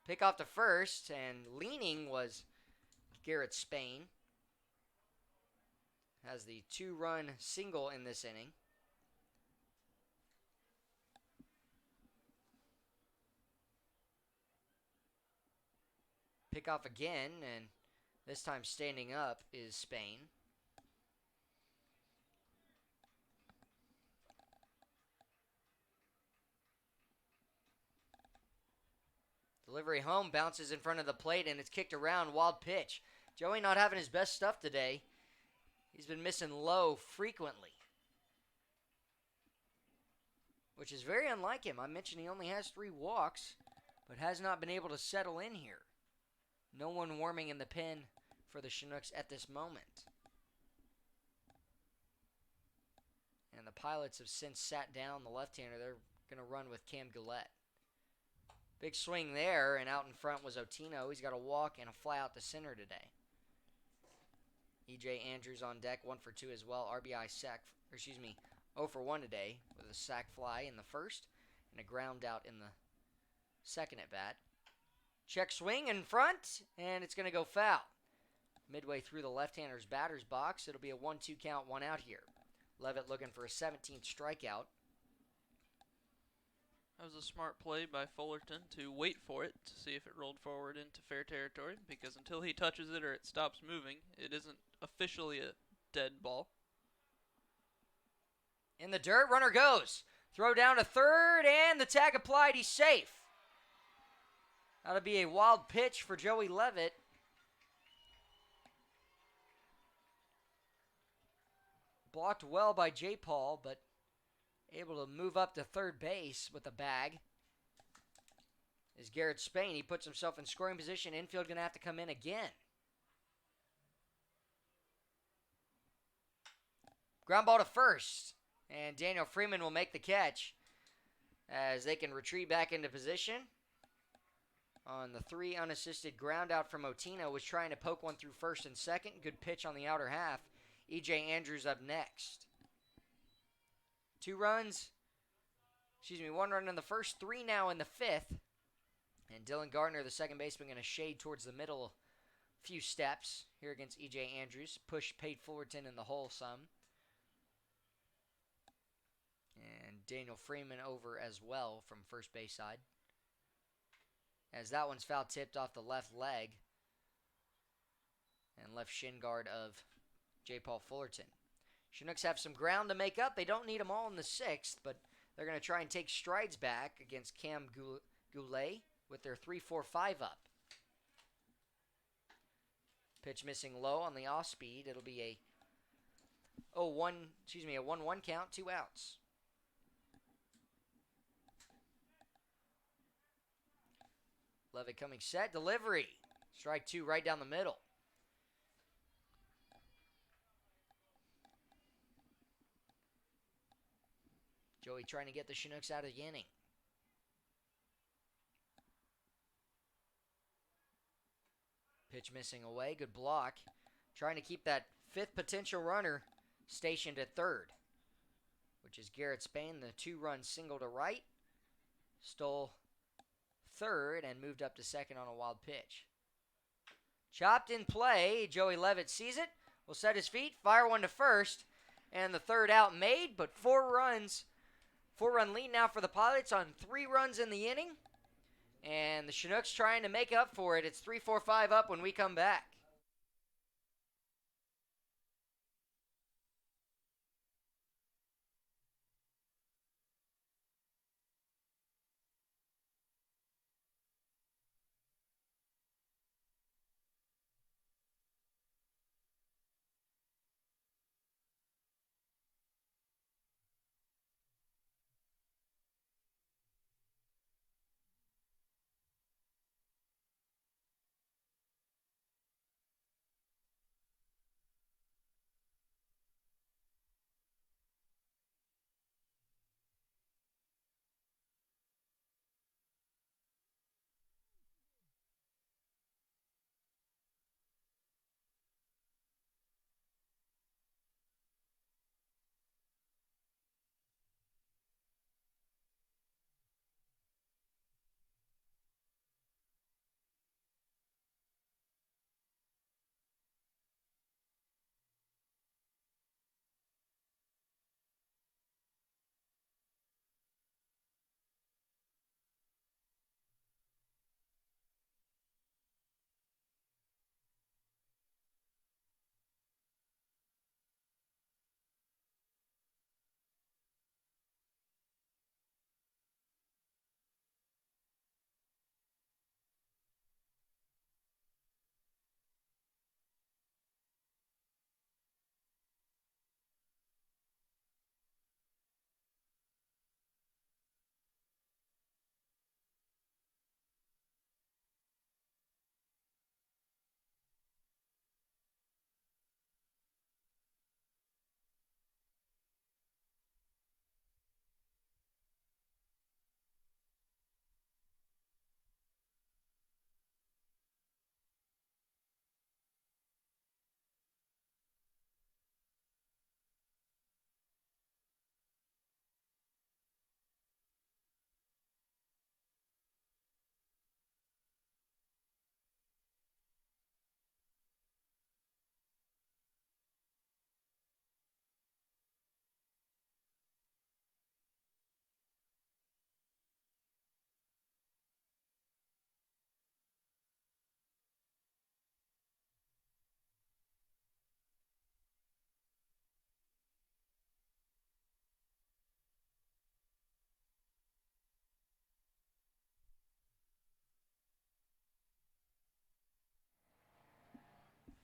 Pick off to first, and leaning was Garrett Spain. Has the 2-run single in this inning. Pick off again, and this time standing up is Spain. Delivery home, bounces in front of the plate, and it's kicked around. Wild pitch. Joey not having his best stuff today. He's been missing low frequently, which is very unlike him. I mentioned he only has 3 walks, but has not been able to settle in here. No one warming in the pen for the Chinooks at this moment. And the Pilots have since sat down the left-hander. They're going to run with Cam Gillette. Big swing there, and out in front was Otino. He's got a walk and a fly out to center today. E.J. Andrews on deck, 1 for 2 as well. RBI sack, 0 for 1 today with a sack fly in the first and a ground out in the second at bat. Check swing in front, and it's going to go foul. Midway through the left-hander's batter's box, it'll be a 1-2 count, 1 out here. Levitt looking for a 17th strikeout.
That was a smart play by Fullerton to wait for it to see if it rolled forward into fair territory, because until he touches it or it stops moving, it isn't officially a dead ball.
In the dirt, runner goes. Throw down to third, and the tag applied. He's safe. That'll be a wild pitch for Joey Levitt. Blocked well by J. Paul, but able to move up to third base with a bag is Garrett Spain. He puts himself in scoring position. Infield going to have to come in again. Ground ball to first. And Daniel Freeman will make the catch as they can retreat back into position. On the 3 unassisted ground out from Otino, was trying to poke one through first and second. Good pitch on the outer half. E.J. Andrews up next. 1 run in the first, 3 now in the 5th. And Dylan Gardner, the second baseman, going to shade towards the middle few steps here against E.J. Andrews. Push Pate Fullerton in the hole some. And Daniel Freeman over as well from first base side. As that one's foul tipped off the left leg and left shin guard of J. Paul Fullerton. Chinooks have some ground to make up. They don't need them all in the 6th, but they're going to try and take strides back against Cam Goulet with their 3-4-5 up. Pitch missing low on the off speed. It'll be a 1-1 count, 2 outs. Levitt coming set, delivery. Strike 2 right down the middle. Joey trying to get the Chinooks out of the inning. Pitch missing away, good block. Trying to keep that 5th potential runner stationed at 3rd, which is Garrett Spain, the 2-run single to right. Stole 3rd and moved up to 2nd on a wild pitch. Chopped in play. Joey Levitt sees it, will set his feet, fire one to first, and the 3rd out made, but 4-run lead now for the Pilots on 3 runs in the inning. And the Chinooks trying to make up for it. It's 3-4-5 up when we come back.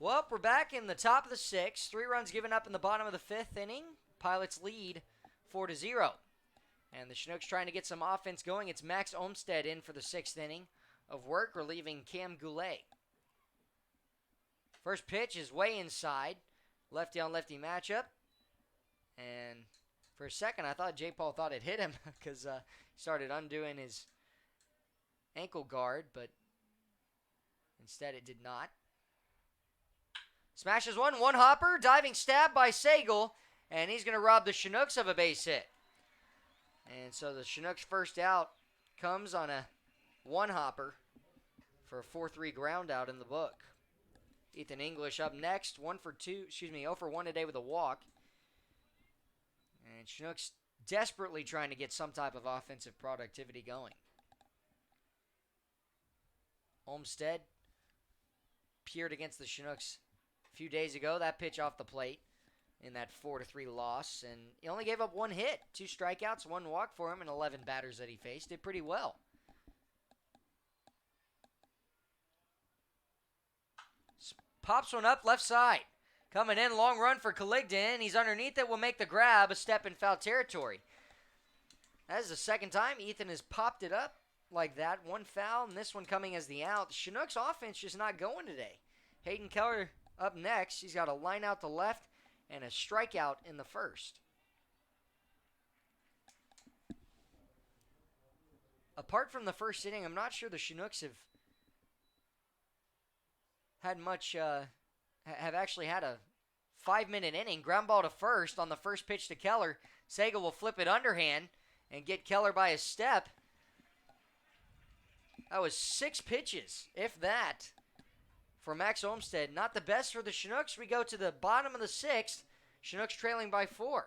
Well, we're back in the top of the 6th. 3 runs given up in the bottom of the 5th inning. Pilots lead 4-0. And the Chinooks trying to get some offense going. It's Max Olmstead in for the 6th inning of work, relieving Cam Goulet. First pitch is way inside. Lefty on lefty matchup. And for a second, I thought J. Paul thought it hit him because he started undoing his ankle guard, but instead it did not. Smashes one hopper, diving stab by Sagal, and he's going to rob the Chinooks of a base hit. And so the Chinooks first out comes on a one hopper for a 4-3 ground out in the book. Ethan English up next, 0 for 1 today with a walk. And Chinooks desperately trying to get some type of offensive productivity going. Olmsted appeared against the Chinooks a few days ago. That pitch off the plate in that 4-3 loss. And he only gave up one hit, 2 strikeouts, 1 walk for him, and 11 batters that he faced. Did pretty well. Pops one up left side. Coming in, long run for Caligden. He's underneath it, will make the grab, a step in foul territory. That is the second time Ethan has popped it up like that. 1 foul, and this one coming as the out. The Chinooks offense just not going today. Hayden Keller up next. He's got a line out to left and a strikeout in the first. Apart from the first inning, I'm not sure the Chinooks have had much, have actually had a 5-minute inning. Ground ball to first on the first pitch to Keller. Sagal will flip it underhand and get Keller by a step. That was 6 pitches, if that, for Max Olmsted. Not the best for the Chinooks. We go to the bottom of the 6th. Chinooks trailing by 4.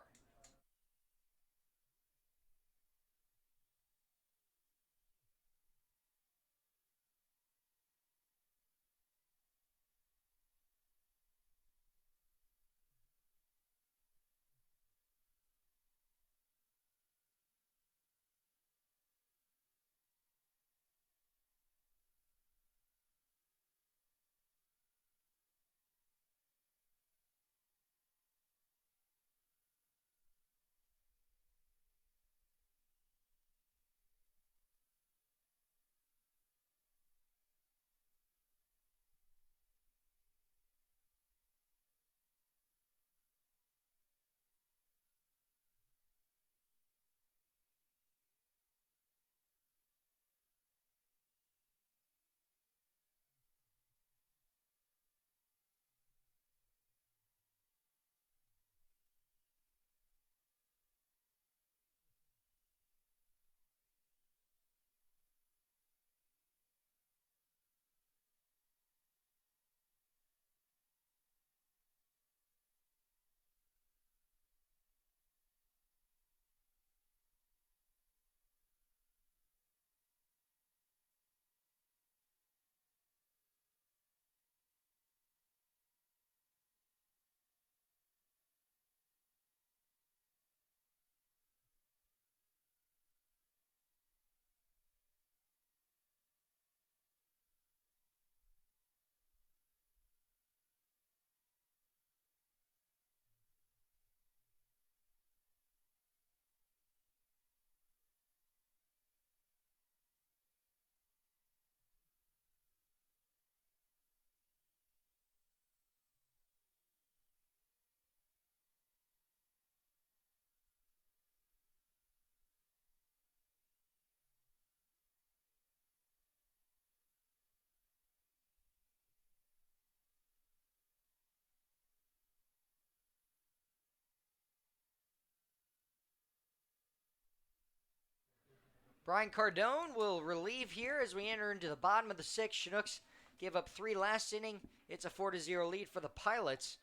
Brian Cardone will relieve here as we enter into the bottom of the 6th. Chinooks give up 3 last inning. It's a 4-0 lead for the Pilots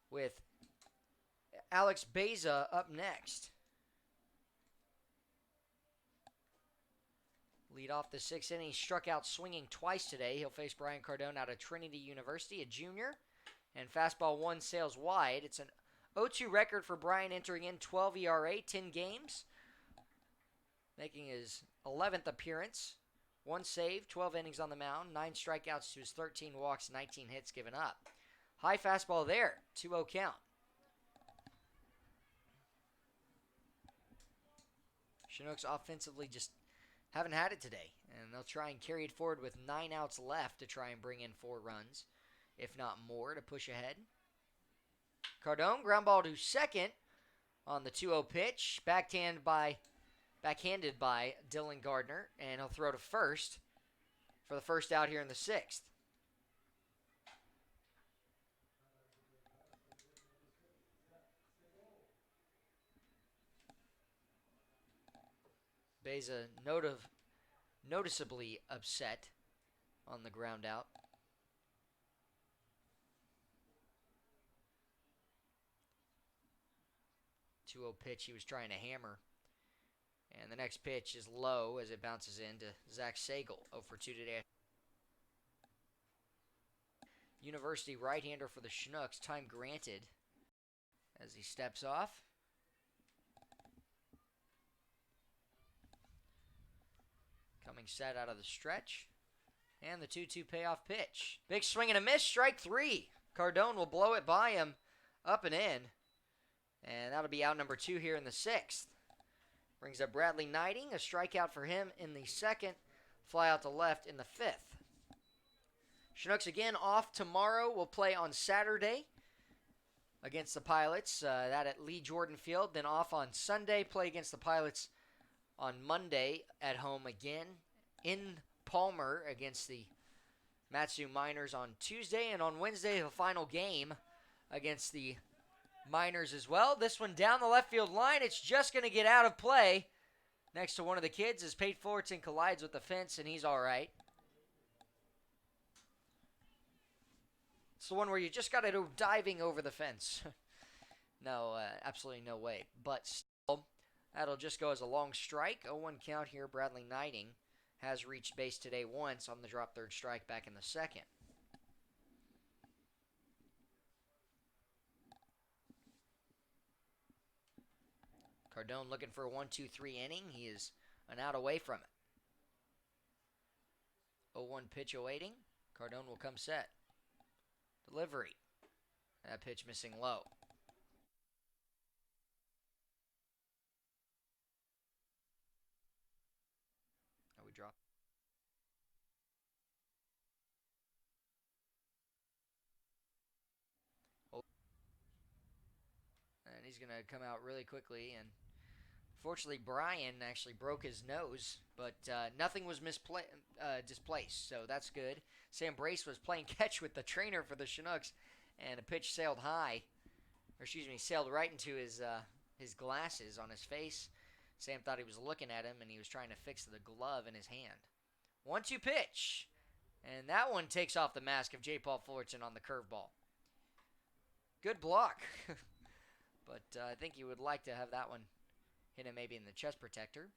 with Alex Beza up next. Lead off the 6th inning. He struck out swinging twice today. He'll face Brian Cardone out of Trinity University, a junior. And fastball 1 sails wide. It's an 0-2 record for Brian entering in 12 ERA, 10 games. Making his 11th appearance. 1 save, 12 innings on the mound, 9 strikeouts to his 13 walks, 19 hits given up. High fastball there, 2-0 count. Chinooks offensively just haven't had it today, and they'll try and carry it forward with 9 outs left to try and bring in 4 runs, if not more, to push ahead. Cardone, ground ball to second on the 2-0 pitch, backhanded by Dylan Gardner, and he'll throw to first for the first out here in the 6th. Beza noticeably upset on the ground out. 2-0 pitch he was trying to hammer. And the next pitch is low as it bounces into Zach Sagal. 0 for 2 today. University right-hander for the Chinooks. Time granted as he steps off. Coming set out of the stretch. And the 2-2 payoff pitch. Big swing and a miss. Strike 3. Cardone will blow it by him. Up and in. And that'll be out number 2 here in the 6th. Brings up Bradley Knighting. A strikeout for him in the 2nd. Fly out to left in the 5th. Chinooks again off tomorrow. Will play on Saturday against the Pilots. That at Lee Jordan Field. Then off on Sunday. Play against the Pilots on Monday at home again. In Palmer against the Matsu Miners on Tuesday. And on Wednesday, the final game against the Miners as well. This one down the left field line. It's just going to get out of play. Next to one of the kids as Pate Fullerton collides with the fence, and he's all right. It's the one where you just got to go diving over the fence. No, absolutely no way. But still, that'll just go as a long strike. 0-1 count here. Bradley Knighting has reached base today once on the drop third strike back in the 2nd. Cardone looking for a 1-2-3 inning. He is an out away from it. 0-1 pitch awaiting. Cardone will come set. Delivery. That pitch missing low. Now we drop. And he's going to come out really quickly. And fortunately, Brian actually broke his nose, but nothing was displaced, so that's good. Sam Brace was playing catch with the trainer for the Chinooks, and a pitch sailed sailed right into his glasses on his face. Sam thought he was looking at him, and he was trying to fix the glove in his hand. 1-2 pitch, and that one takes off the mask of J. Paul Fullerton on the curveball. Good block, but I think you would like to have that one hit him maybe in the chest protector.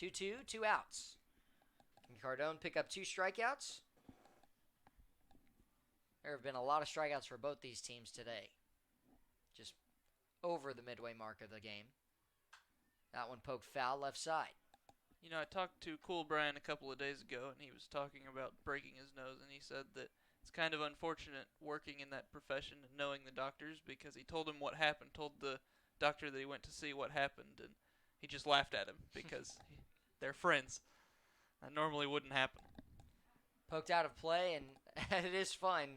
2-2, 2 outs. Can Cardone pick up 2 strikeouts? There have been a lot of strikeouts for both these teams today. Just over the midway mark of the game. That one poked foul left side.
You know, I talked to Cool Brian a couple of days ago, and he was talking about breaking his nose, and he said that it's kind of unfortunate working in that profession and knowing the doctors, because he told him what happened, told the doctor that he went to see what happened, and he just laughed at him because they're friends. That normally wouldn't happen.
Poked out of play, and it is fun,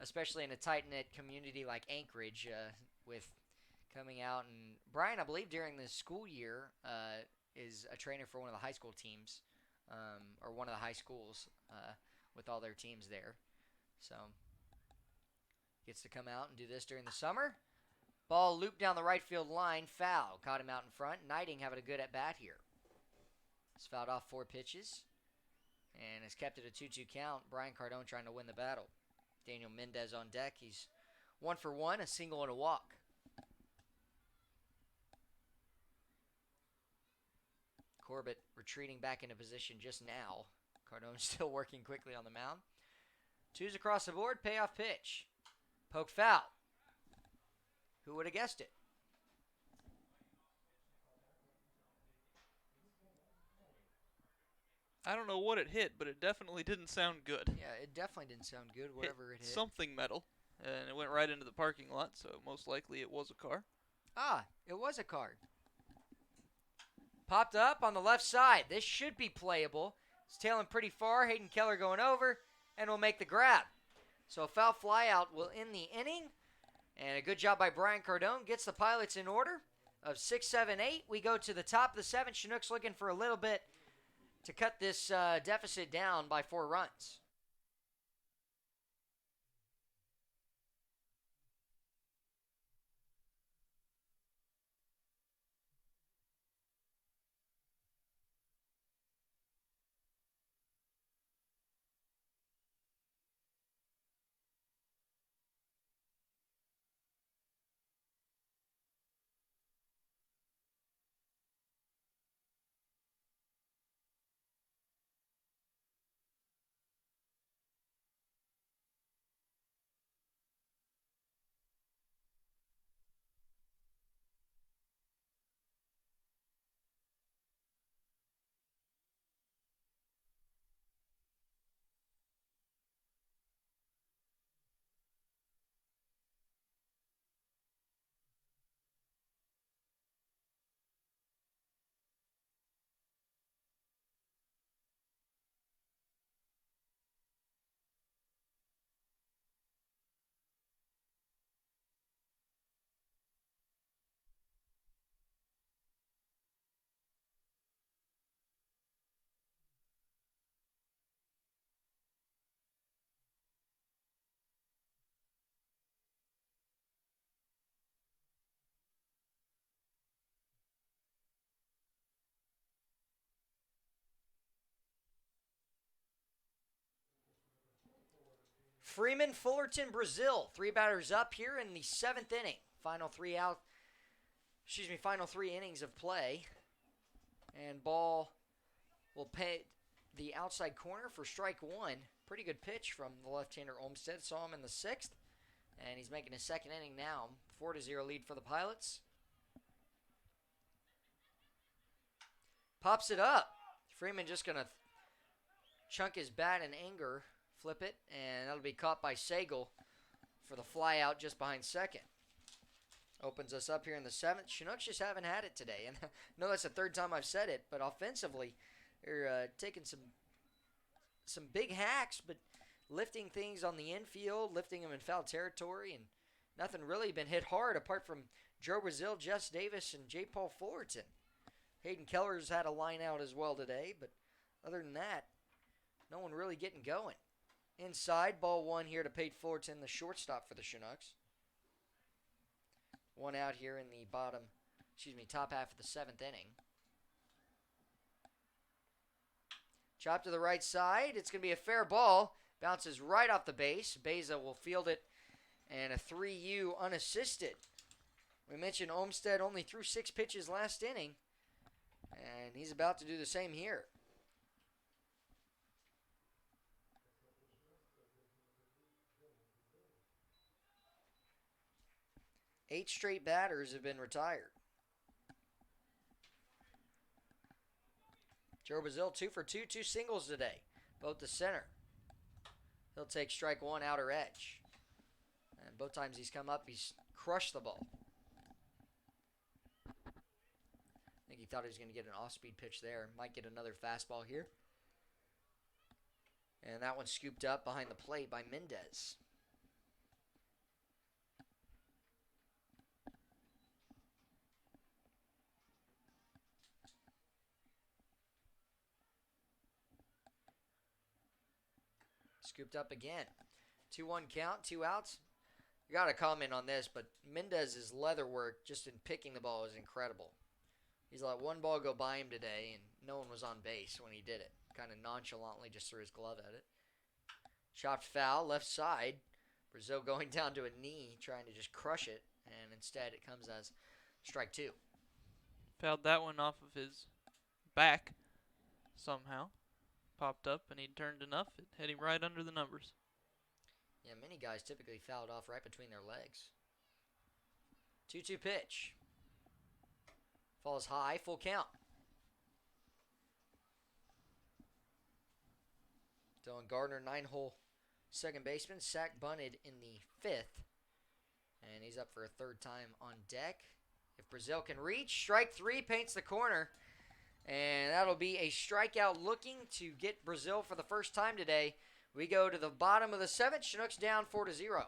especially in a tight-knit community like Anchorage, with coming out. And Brian, I believe during the school year, is a trainer for one of the high school teams, or one of the high schools with all their teams there. So gets to come out and do this during the summer. Ball looped down the right field line, foul. Caught him out in front. Knighting having a good at-bat here. He's fouled off 4 pitches and has kept it a 2-2 count. Brian Cardone trying to win the battle. Daniel Mendez on deck. He's 1 for 1, a single and a walk. Corbett retreating back into position just now. Cardone still working quickly on the mound. 2s across the board, payoff pitch. Poke foul. Who would have guessed it?
I don't know what it hit, but it definitely didn't sound good.
Yeah, it definitely didn't sound good, whatever it hit.
Something metal, and it went right into the parking lot, so most likely it was a car.
Ah, it was a car. Popped up on the left side. This should be playable. It's tailing pretty far. Hayden Keller going over, and will make the grab. So a foul fly out will end the inning. And a good job by Brian Cardone. Gets the Pilots in order of 6, 7, 8. We go to the top of the 7th. Chinooks looking for a little bit to cut this deficit down by 4 runs. Freeman, Fullerton, Brazil. 3 batters up here in the 7th inning. Final 3 innings of play. And ball will pay the outside corner for strike 1. Pretty good pitch from the left-hander Olmsted. Saw him in the 6th. And he's making his 2nd inning now. 4-0 lead for the Pilots. Pops it up. Freeman just going to chunk his bat in anger. Flip it. And that'll be caught by Sagal for the fly out just behind second. Opens us up here in the 7th. Chinooks just haven't had it today. And I know that's the 3rd time I've said it, but offensively, they're taking some big hacks, but lifting things on the infield, lifting them in foul territory, and nothing really been hit hard apart from Joe Brazil, Jess Davis, and J. Paul Fullerton. Hayden Keller's had a line out as well today, but other than that, no one really getting going. Inside, ball 1 here to Pate Fullerton, the shortstop for the Chinooks. 1 out here in the top half of the 7th inning. Chop to the right side. It's going to be a fair ball. Bounces right off the base. Beza will field it, and a 3-U unassisted. We mentioned Olmsted only threw 6 pitches last inning, and he's about to do the same here. 8 straight batters have been retired. Joe Brazil 2 for 2, 2 singles today, both to center. He'll take strike 1 outer edge. And both times he's come up, he's crushed the ball. I think he thought he was going to get an off-speed pitch there. Might get another fastball here. And that one's scooped up behind the plate by Mendez. Scooped up again. 2-1 count, 2 outs. You got to comment on this, but Mendez's leather work just in picking the ball is incredible. He's let 1 ball go by him today, and no one was on base when he did it. Kind of nonchalantly just threw his glove at it. Chopped foul, left side. Brazil going down to a knee, trying to just crush it, and instead it comes as strike 2.
Fouled that one off of his back somehow. Popped up, and he turned enough. It hit him right under the numbers.
Yeah, many guys typically fouled off right between their legs. 2-2 pitch. Falls high, full count. Dylan Gardner, 9-hole second baseman, sack bunted in the 5th. And he's up for a 3rd time on deck. If Brazil can reach, strike 3 paints the corner. And that'll be a strikeout looking to get Brazil for the first time today. We go to the bottom of the 7th. Chinooks down 4-0.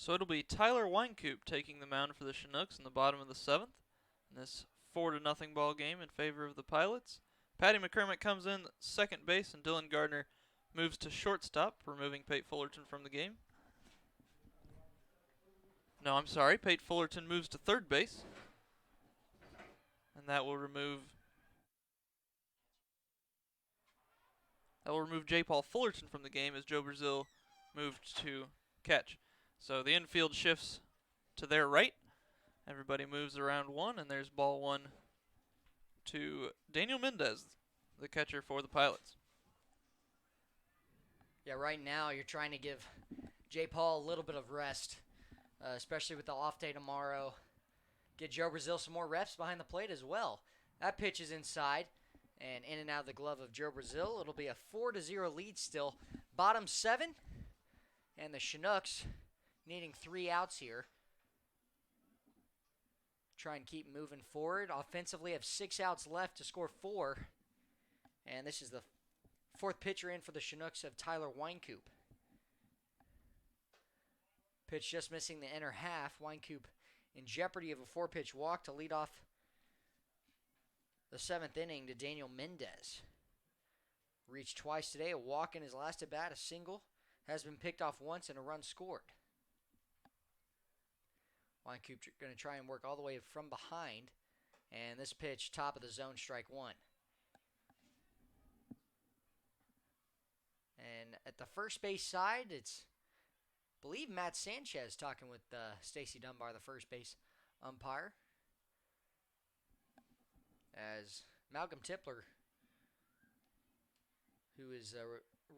So it'll be Tyler Winecoop taking the mound for the Chinooks in the bottom of the 7th. In this 4-0 ball game in favor of the Pilots. Patty McCormick comes in second base, and Dylan Gardner moves to shortstop, removing Pate Fullerton from the game. No, I'm sorry. Pate Fullerton moves to third base. And that will remove J. Paul Fullerton from the game as Joe Brazil moved to catch. So the infield shifts to their right. Everybody moves around one, and there's ball 1 to Daniel Mendez, the catcher for the Pilots.
Yeah, right now you're trying to give J. Paul a little bit of rest, especially with the off day tomorrow. Get Joe Brazil some more reps behind the plate as well. That pitch is inside and in and out of the glove of Joe Brazil. It'll be a 4-0 lead still. Bottom 7, and the Chinooks needing 3 outs here. Try and keep moving forward. Offensively, have 6 outs left to score 4. And this is the 4th pitcher in for the Chinooks of Tyler Winecoop. Pitch just missing the inner half. Winecoop in jeopardy of a 4-pitch walk to lead off the 7th inning to Daniel Mendez. Reached twice today, a walk in his last at bat, a single. Has been picked off once and a run scored. Winecoop going to try and work all the way from behind. And this pitch, top of the zone, strike 1. And at the first base side, it's, I believe, Matt Sanchez talking with Stacy Dunbar, the first base umpire. As Malcolm Tipler, who is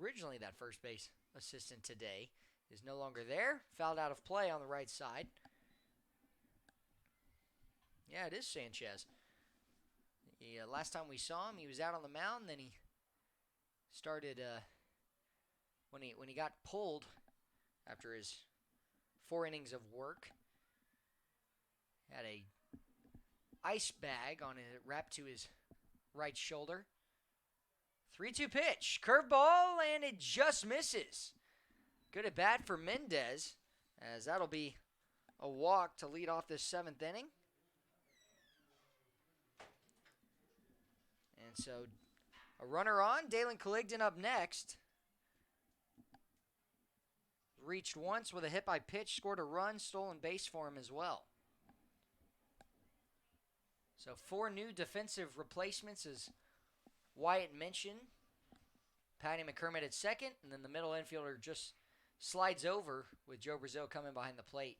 originally that first base assistant today, is no longer there. Fouled out of play on the right side. Yeah, it is Sanchez. Last time we saw him, he was out on the mound. Then he started when he got pulled after his 4 innings of work. Had a ice bag on it wrapped to his right shoulder. 3-2 pitch, curveball, and it just misses. Good at bat for Mendez, as that'll be a walk to lead off this 7th inning. And so a runner on, Dalen Caligden up next. Reached once with a hit by pitch, scored a run, stolen base for him as well. So 4 new defensive replacements, as Wyatt mentioned. Patty McCormick at second, and then the middle infielder just slides over with Joe Brazil coming behind the plate.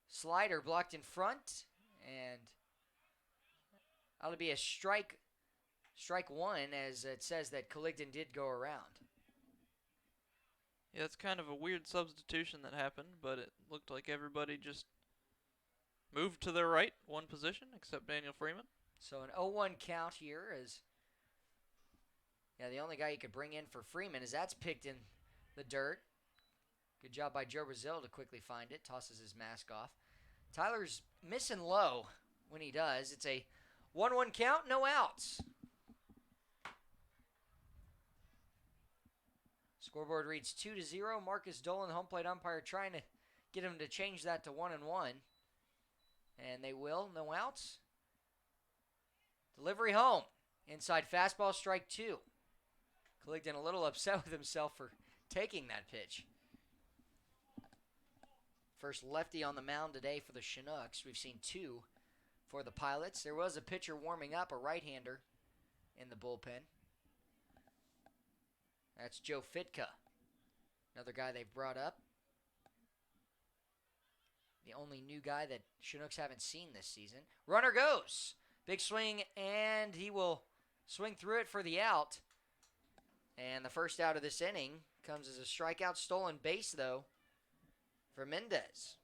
Slider blocked in front, and that'll be a strike 1, as it says that Caligden did go around.
Yeah, it's kind of a weird substitution that happened, but it looked like everybody just moved to their right, one position, except Daniel Freeman.
So an 0-1 count here is, the only guy you could bring in for Freeman is that's picked in the dirt. Good job by Joe Brazil to quickly find it, tosses his mask off. Tyler's missing low when he does. It's a 1-1 count, no outs. Scoreboard reads 2-0. Marcus Dolan, home plate umpire, trying to get him to change that to 1-1. And they will. No outs. Delivery home. Inside fastball, strike 2. Caligden a little upset with himself for taking that pitch. First lefty on the mound today for the Chinooks. We've seen 2 for the Pilots. There was a pitcher warming up, a right-hander in the bullpen. That's Joe Fitka, another guy they've brought up. The only new guy that Chinooks haven't seen this season. Runner goes. Big swing, and he will swing through it for the out. And the first out of this inning comes as a strikeout, stolen base, though, for Mendez.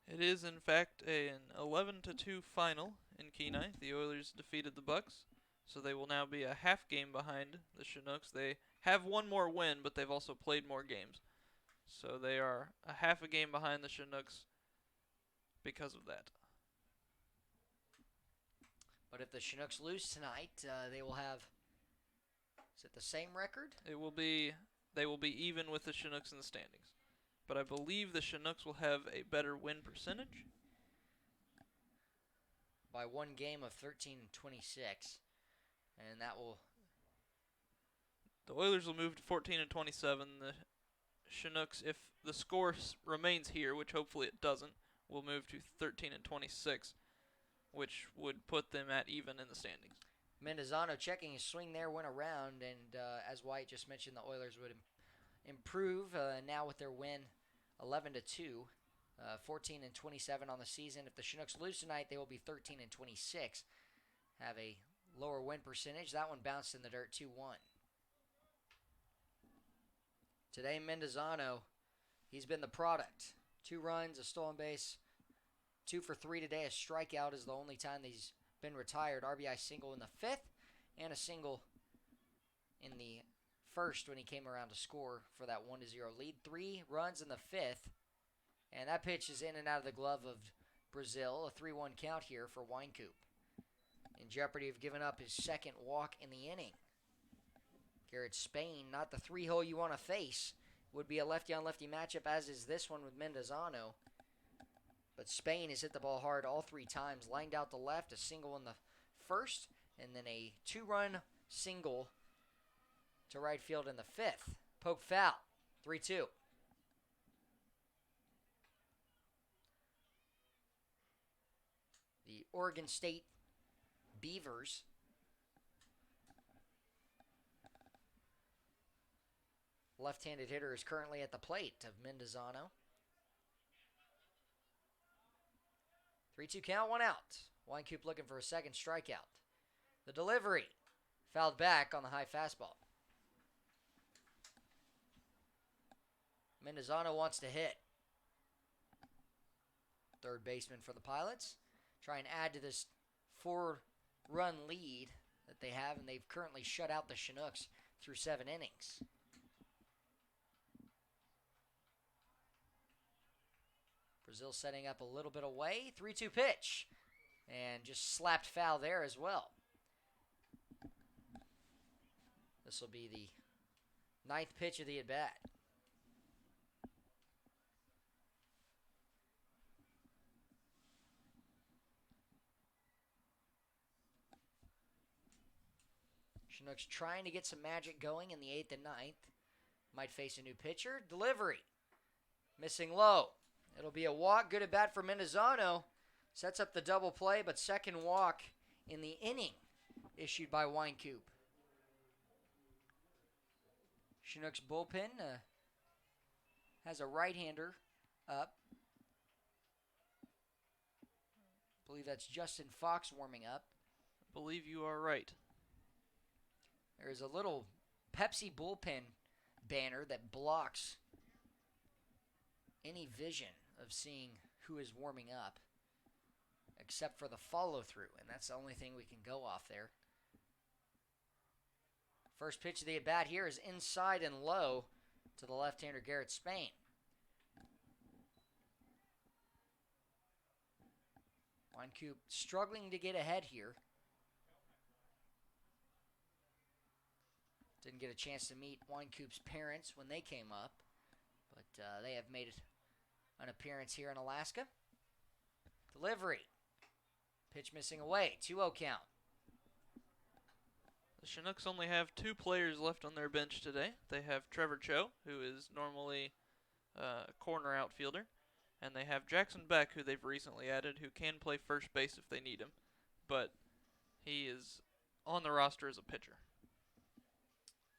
It is, in fact, an 11-2 final in Kenai. The Oilers defeated the Bucks, so they will now be a half game behind the Chinooks. They have one more win, but they've also played more games. So they are a half a game behind the Chinooks because of that.
But if the Chinooks lose tonight, they will have Is it the same record?
They will be even with the Chinooks in the standings. But I believe the Chinooks will have a better win percentage.
By one game of 13-26. And that will...
The Oilers will move to 14-27. The Chinooks, if the score remains here, which hopefully it doesn't, will move to 13-26, which would put them at even in the standings.
Mendozano checking his swing there, went around, and as White just mentioned, the Oilers would improve now with their win 11-2, 14-27 on the season. If the Chinooks lose tonight, they will be 13-26, have a lower win percentage. That one bounced in the dirt 2-1. Today, Mendozano, he's been the product. 2 runs, a stolen base, 2 for 3 today. A strikeout is the only time he's been retired. RBI single in the 5th and a single in the 1st when he came around to score for that 1-0 lead. 3 runs in the 5th, and that pitch is in and out of the glove of Brazil. A 3-1 count here for Winecoop. In jeopardy of giving up his second walk in the inning. Garrett Spain, not the 3-hole you want to face. Would be a lefty-on-lefty matchup, as is this one with Mendozano. But Spain has hit the ball hard all 3 times. Lined out to left, a single in the 1st, and then a 2-run single to right field in the 5th. Poke foul, 3-2. The Oregon State Beavers left-handed hitter is currently at the plate of Mendozano. 3-2 count, 1 out. Winecoop looking for a second strikeout. The delivery fouled back on the high fastball. Mendozano wants to hit. Third baseman for the Pilots. Try and add to this 4-run lead that they have, and they've currently shut out the Chinooks through 7 innings. Brazil setting up a little bit away. 3-2 pitch. And just slapped foul there as well. This will be the 9th pitch of the at-bat. Chinooks trying to get some magic going in the 8th and 9th. Might face a new pitcher. Delivery. Missing low. It'll be a walk. Good at bat for Mendozano. Sets up the double play, but second walk in the inning issued by Winecoop. Chinooks bullpen has a right-hander up. I believe that's Justin Fox warming up.
I believe you are right.
There's a little Pepsi bullpen banner that blocks any vision of seeing who is warming up, except for the follow-through, and that's the only thing we can go off there. First pitch of the at-bat here is inside and low to the left-hander Garrett Spain. Winecoop struggling to get ahead here. Didn't get a chance to meet Winecoop's parents when they came up, but they have made an appearance here in Alaska. Delivery. Pitch missing away. 2-0 count.
The Chinooks only have 2 players left on their bench today. They have Trevor Cho, who is normally a corner outfielder, and they have Jackson Beck, who they've recently added, who can play first base if they need him, but he is on the roster as a pitcher.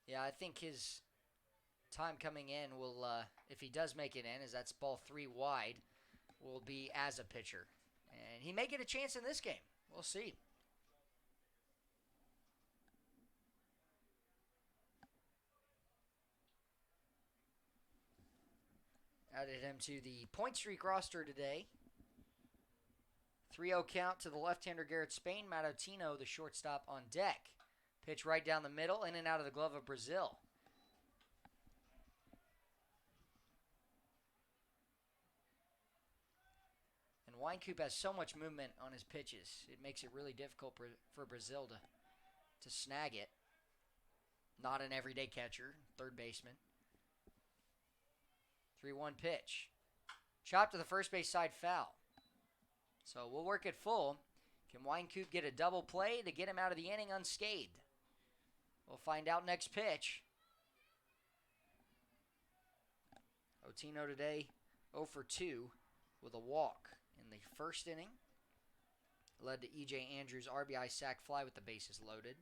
Yeah, I think his time coming in will, if he does make it in, as that's ball 3 wide, will be as a pitcher. And he may get a chance in this game. We'll see. Added him to the point streak roster today. 3-0 count to the left-hander Garrett Spain. Matutino, the shortstop, on deck. Pitch right down the middle, in and out of the glove of Brazil. And Winecoop has so much movement on his pitches. It makes it really difficult for Brazil to snag it. Not an everyday catcher, third baseman. 3-1 pitch. Chop to the first base side, foul. So we'll work it full. Can Wynkoop get a double play to get him out of the inning unscathed? We'll find out next pitch. Otino today 0 for 2 with a walk in the first inning. Led to E.J. Andrews' RBI sac fly with the bases loaded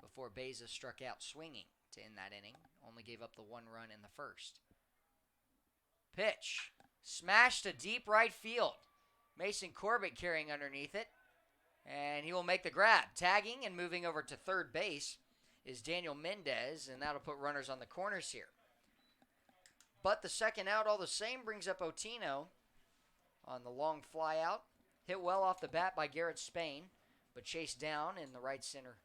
before Beza struck out swinging to end that inning. Only gave up the 1 run in the first. Pitch. Smashed to deep right field. Mason Corbett carrying underneath it. And he will make the grab. Tagging and moving over to third base is Daniel Mendez, and that'll put runners on the corners here. But the second out all the same brings up Otino on the long fly out. Hit well off the bat by Garrett Spain, but chased down in the right center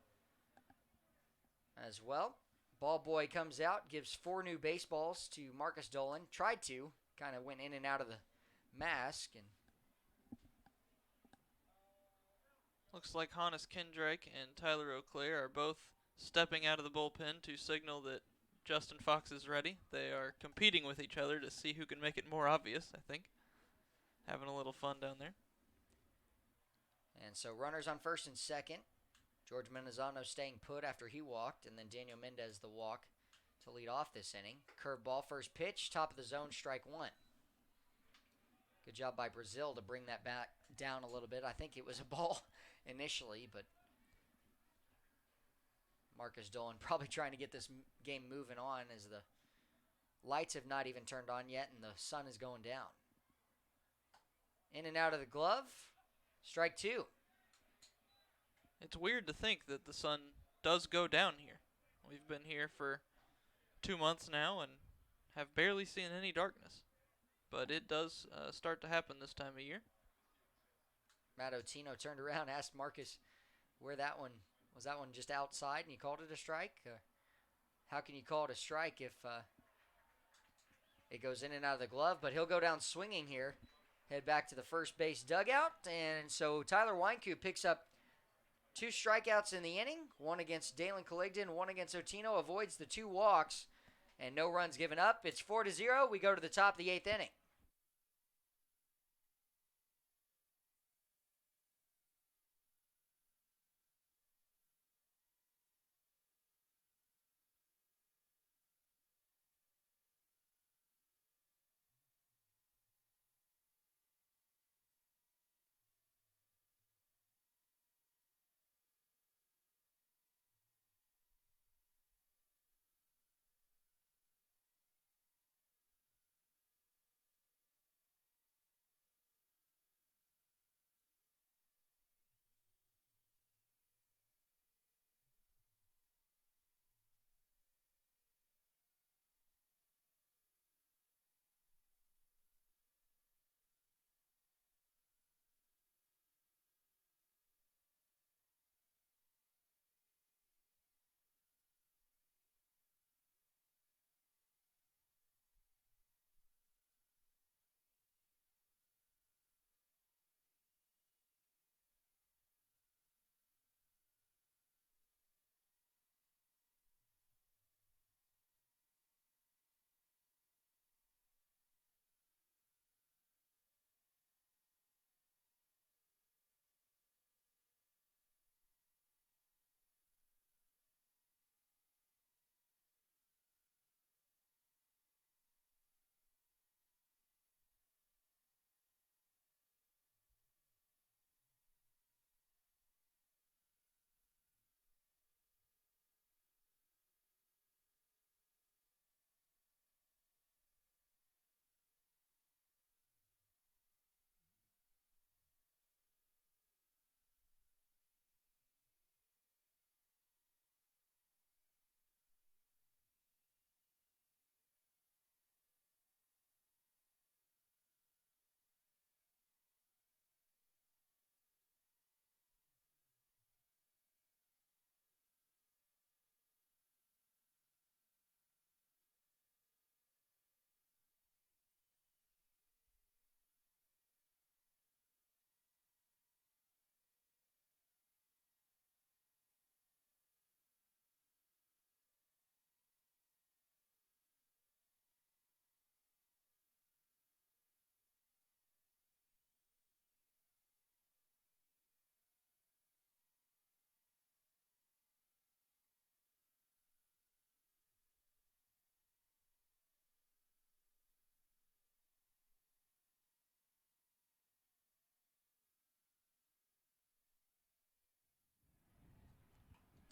as well. Ball boy comes out, gives 4 new baseballs to Marcus Dolan. Tried to, kind of went in and out of the mask. And
looks like Hannes Kendrick and Tyler Auclair are both stepping out of the bullpen to signal that Justin Fox is ready. They are competing with each other to see who can make it more obvious, I think. Having a little fun down there.
And so runners on first and second. George Menazano staying put after he walked, and then Daniel Mendez the walk to lead off this inning. Curveball first pitch, top of the zone, strike 1. Good job by Brazil to bring that back down a little bit. I think it was a ball initially, but Marcus Dolan probably trying to get this game moving on as the lights have not even turned on yet and the sun is going down. In and out of the glove, strike 2.
It's weird to think that the sun does go down here. We've been here for 2 months now and have barely seen any darkness. But it does start to happen this time of year.
Matt Otino turned around, asked Marcus where that one was. That one just outside, and he called it a strike. How can you call it a strike if it goes in and out of the glove? But he'll go down swinging here, head back to the first base dugout, and so Tyler Wynkoop picks up 2 strikeouts in the inning, 1 against Dalen Colligdon, 1 against Otino, avoids the 2 walks, and no runs given up. It's 4-0. We go to the top of the 8th inning.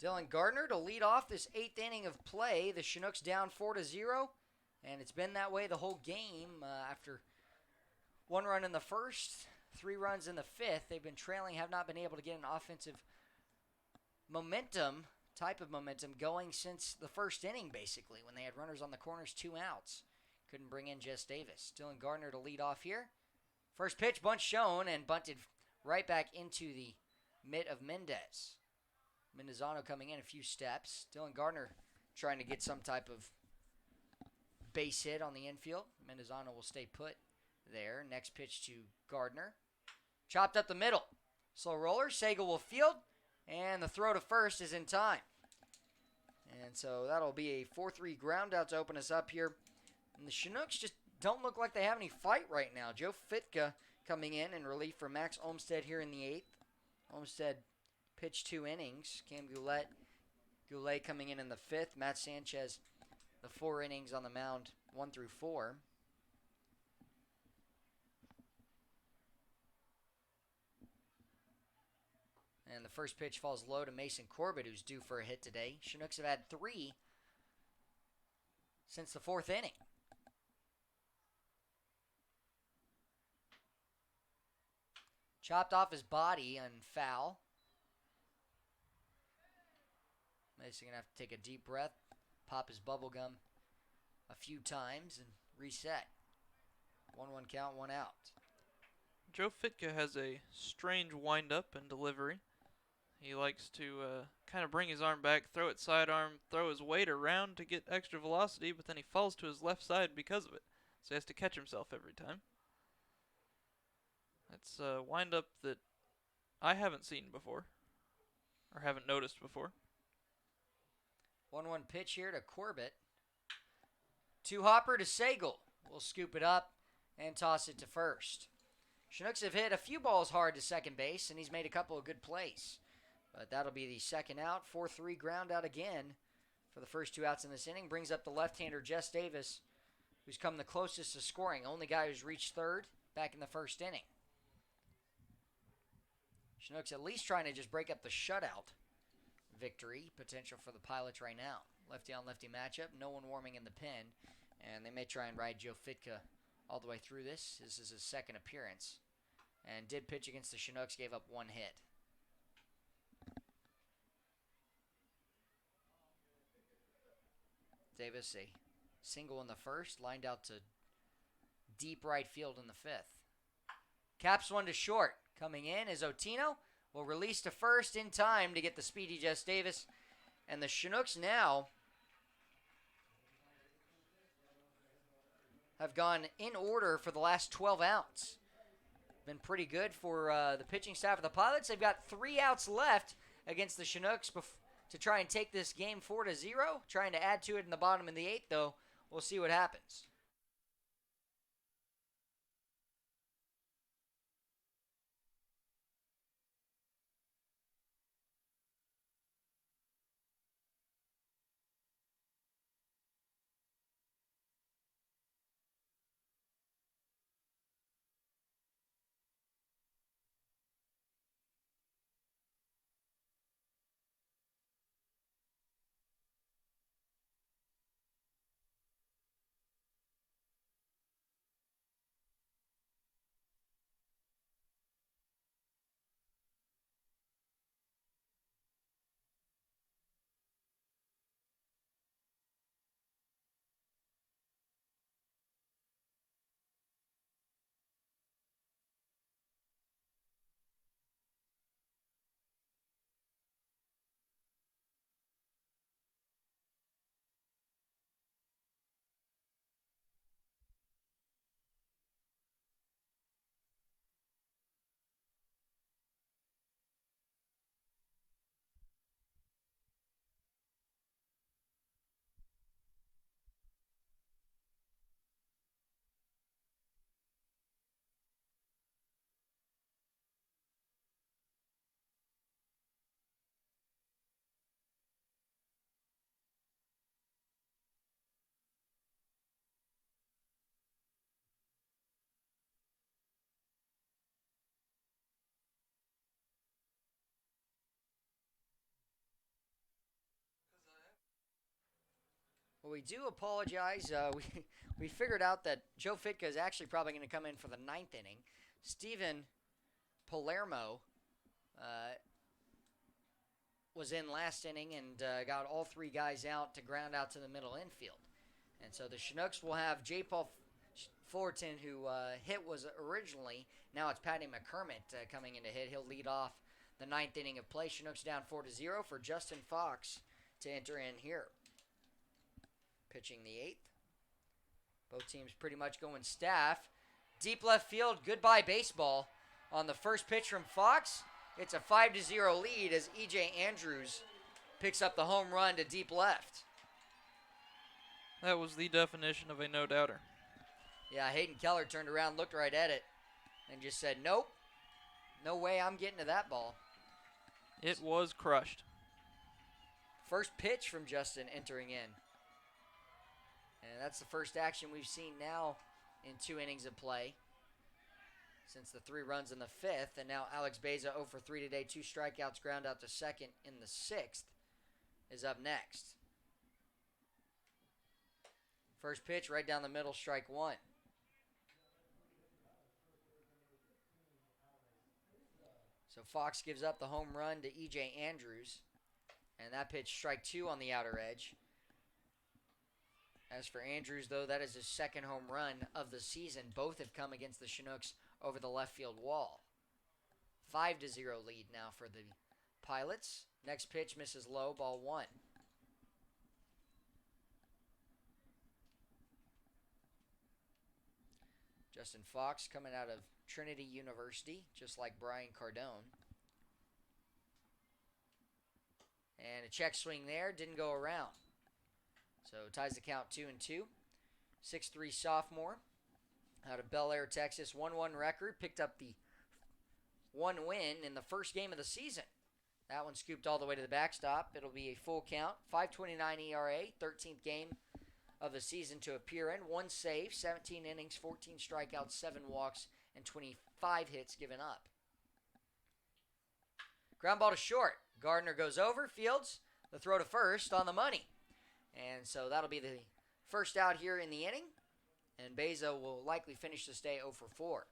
Dylan Gardner to lead off this 8th inning of play. The Chinooks down 4-0, and it's been that way the whole game. After 1 run in the first, 3 runs in the 5th, they've been trailing, have not been able to get an offensive type of momentum going since the first inning, basically, when they had runners on the corners, 2 outs. Couldn't bring in Jess Davis. Dylan Gardner to lead off here. First pitch, bunt shown, and bunted right back into the mitt of Mendez. Mendezano coming in a few steps. Dylan Gardner trying to get some type of base hit on the infield. Mendezano will stay put there. Next pitch to Gardner. Chopped up the middle. Slow roller. Sagal will field. And the throw to first is in time. And so that'll be a 4-3 ground out to open us up here. And the Chinooks just don't look like they have any fight right now. Joe Fitka coming in relief for Max Olmstead here in the 8th. Olmstead pitched 2 innings. Cam Goulet coming in the 5th. Matt Sanchez, the 4 innings on the mound, 1 through 4. And the first pitch falls low to Mason Corbett, who's due for a hit today. Chinooks have had 3 since the 4th inning. Chopped off his body and foul. Mason going to have to take a deep breath, pop his bubble gum a few times, and reset. 1-1 count, 1 out.
Joe Fitka has a strange wind-up and delivery. He likes to kind of bring his arm back, throw it sidearm, throw his weight around to get extra velocity, but then he falls to his left side because of it. So he has to catch himself every time. That's a wind-up that I haven't seen before, or haven't noticed before.
1-1 pitch here to Corbett. 2-hopper to Sagal. We'll scoop it up and toss it to first. Chinooks have hit a few balls hard to second base, and he's made a couple of good plays. But that'll be the second out. 4-3 ground out again for the first 2 outs in this inning. Brings up the left-hander Jess Davis, who's come the closest to scoring. Only guy who's reached third back in the first inning. Chinooks at least trying to just break up the shutout victory potential for the Pilots right now. Lefty on lefty matchup. No one warming in the pen. And they may try and ride Joe Fitka all the way through this. This is his 2nd appearance. And did pitch against the Chinooks. Gave up 1 hit. Davis, a single in the first, lined out to deep right field in the 5th. Caps 1 to short. Coming in is Otino. Will release to first in time to get the speedy Jess Davis. And the Chinooks now have gone in order for the last 12 outs. Been pretty good for the pitching staff of the Pilots. They've got 3 outs left against the Chinooks to try and take this game 4-0. Trying to add to it in the bottom of the 8th, though. We'll see what happens. We do apologize. We figured out that Joe Fitka is actually probably going to come in for the ninth inning. Steven Palermo was in last inning and got all three guys out to ground out to the middle infield. And so the Chinooks will have J. Paul Fullerton, who hit was originally. Now it's Patty McCormick coming in to hit. He'll lead off the ninth inning of play. Chinooks down 4-0 for Justin Fox to enter in here. Pitching the eighth. Both teams pretty much going staff. Deep left field, goodbye baseball. On the first pitch from Fox, it's a 5-0 lead as E.J. Andrews picks up the home run to deep left.
That was the definition of a no-doubter.
Yeah, Hayden Keller turned around, looked right at it, and just said, nope, no way I'm getting to that ball.
It was crushed.
First pitch from Justin entering in. And that's the first action we've seen now in 2 innings of play since the 3 runs in the 5th. And now Alex Beza 0 for 3 today. 2 strikeouts, ground out to second in the 6th is up next. First pitch right down the middle, strike 1. So Fox gives up the home run to E.J. Andrews. And that pitch, strike 2 on the outer edge. As for Andrews, though, that is his second home run of the season. Both have come against the Chinooks over the left field wall. 5-0 lead now for the Pilots. Next pitch misses low, ball 1. Justin Fox coming out of Trinity University, just like Brian Cardone. And a check swing there, didn't go around. So ties the count 2-2. 6'3" sophomore out of Bel Air, Texas. 1-1 record. Picked up the 1 win in the first game of the season. That one scooped all the way to the backstop. It'll be a full count. 5.29 ERA. 13th game of the season to appear in. 1 save, 17 innings, 14 strikeouts, 7 walks, and 25 hits given up. Ground ball to short. Gardner goes over. Fields the throw to first on the money. And so that'll be the first out here in the inning. And Beza will likely finish this day 0 for 4.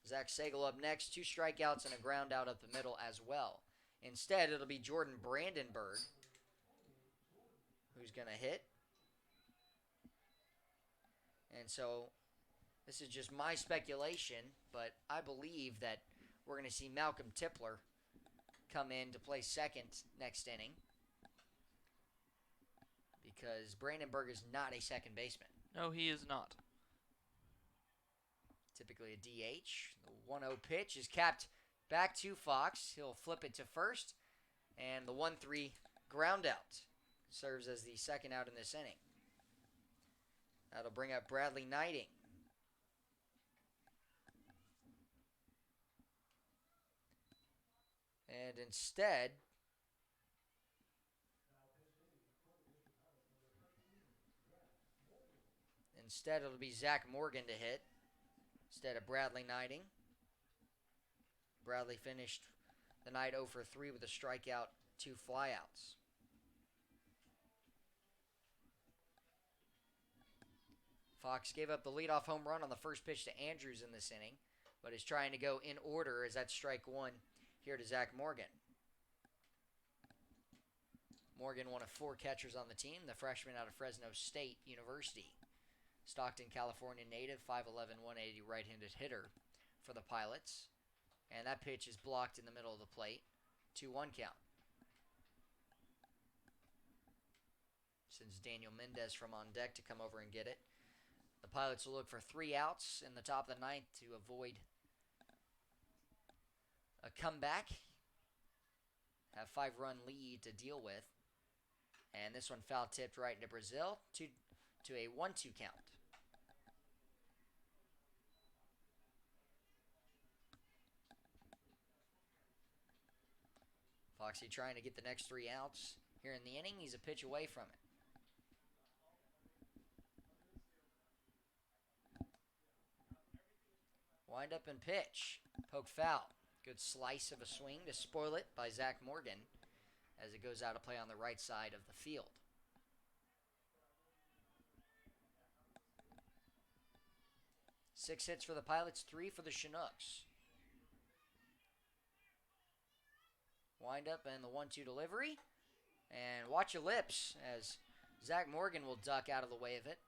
Zach Sagel up next. 2 strikeouts and a ground out up the middle as well. Instead, it'll be Jordan Brandenburg who's going to hit. And so this is just my speculation, but I believe that we're going to see Malcolm Tipler come in to play second next inning, because Brandenburg is not a second baseman.
No, he is not.
Typically a DH. The 1-0 pitch is capped back to Fox. He'll flip it to first, and the 1-3 ground out serves as the second out in this inning. That'll bring up Bradley Knighting. And instead, it'll be Zach Morgan to hit instead of Bradley Knighting. Bradley finished the night 0 for 3 with a strikeout, 2 flyouts. Fox gave up the leadoff home run on the first pitch to Andrews in this inning, but is trying to go in order as that's strike 1 here to Zach Morgan. Morgan, one of 4 catchers on the team, the freshman out of Fresno State University. Stockton, California native, 5'11", 180 right-handed hitter for the Pilots. And that pitch is blocked in the middle of the plate. 2-1 count. Sends Daniel Mendez from on deck to come over and get it. The Pilots will look for 3 outs in the top of the 9th to avoid a comeback. Have 5-run lead to deal with. And this one foul tipped right into Brazil to a 1-2 count. Foxy trying to get the next 3 outs here in the inning. He's a pitch away from it. Wind up and pitch. Poke foul. Good slice of a swing to spoil it by Zach Morgan. as it goes out of play on the right side of the field. Six hits for the Pilots, 3 for the Chinooks. Wind up and the 1-2 delivery. And watch your lips as Zach Morgan will duck out of the way of it.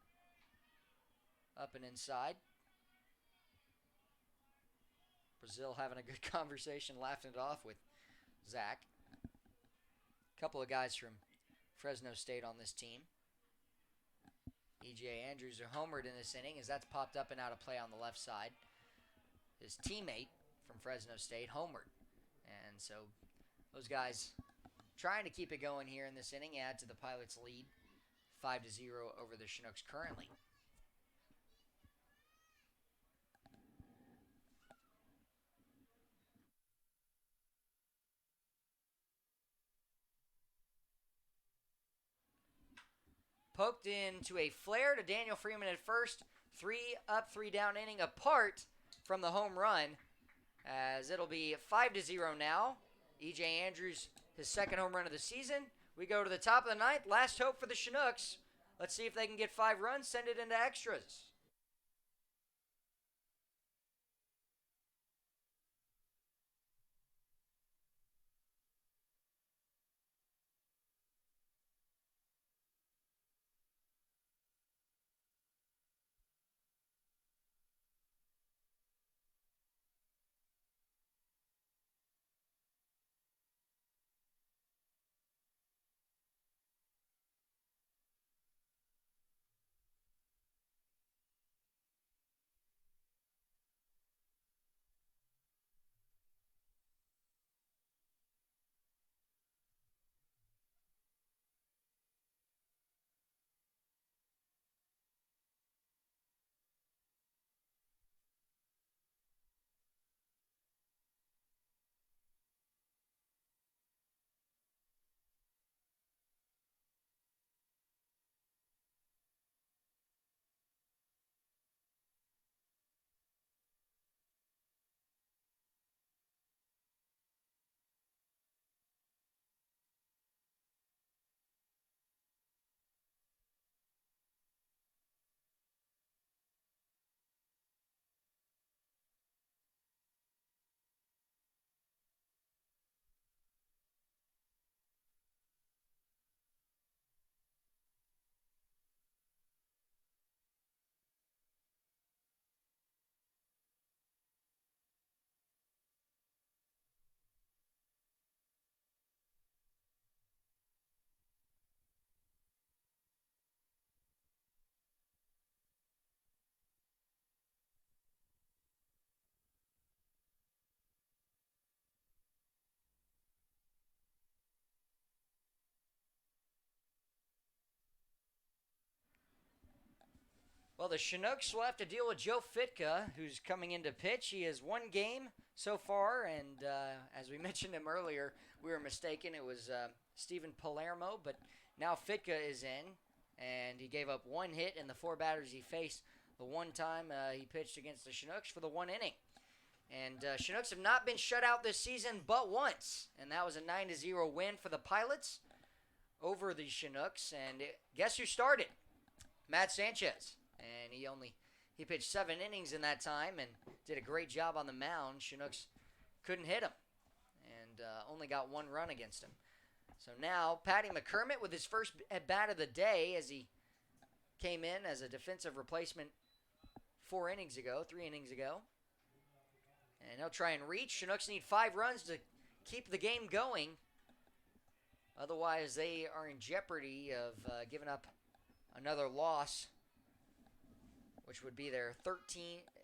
Up and inside. Brazil having a good conversation, laughing it off with Zach. A couple of guys from Fresno State on this team. E.J. Andrews are homered in this inning as that's popped up and out of play on the left side. His teammate from Fresno State homered. And so those guys trying to keep it going here in this inning, add to the Pilots' lead, 5-0 over the Chinooks currently. Poked into a flare to Daniel Freeman at first. 3 up, 3 down inning apart from the home run, as it'll be 5-0 now. E.J. Andrews, his second home run of the season. We go to the top of the ninth. Last hope for the Chinooks. Let's see if they can get 5 runs, send it into extras. Well, the Chinooks will have to deal with Joe Fitka, who's coming into pitch. He has 1 game so far, and as we mentioned him earlier, we were mistaken. It was Steven Palermo, but now Fitka is in, and he gave up 1 hit in the 4 batters he faced the one time he pitched against the Chinooks for the 1 inning. And Chinooks have not been shut out this season but once, and that was a 9-0 win for the Pilots over the Chinooks. And guess who started? Matt Sanchez. And he pitched 7 innings in that time and did a great job on the mound. Chinooks couldn't hit him and only got 1 run against him. So now Patty McCormick with his first at bat of the day, as he came in as a defensive replacement 3 innings ago. And he'll try and reach. Chinooks need 5 runs to keep the game going. Otherwise, they are in jeopardy of giving up another loss, which would be their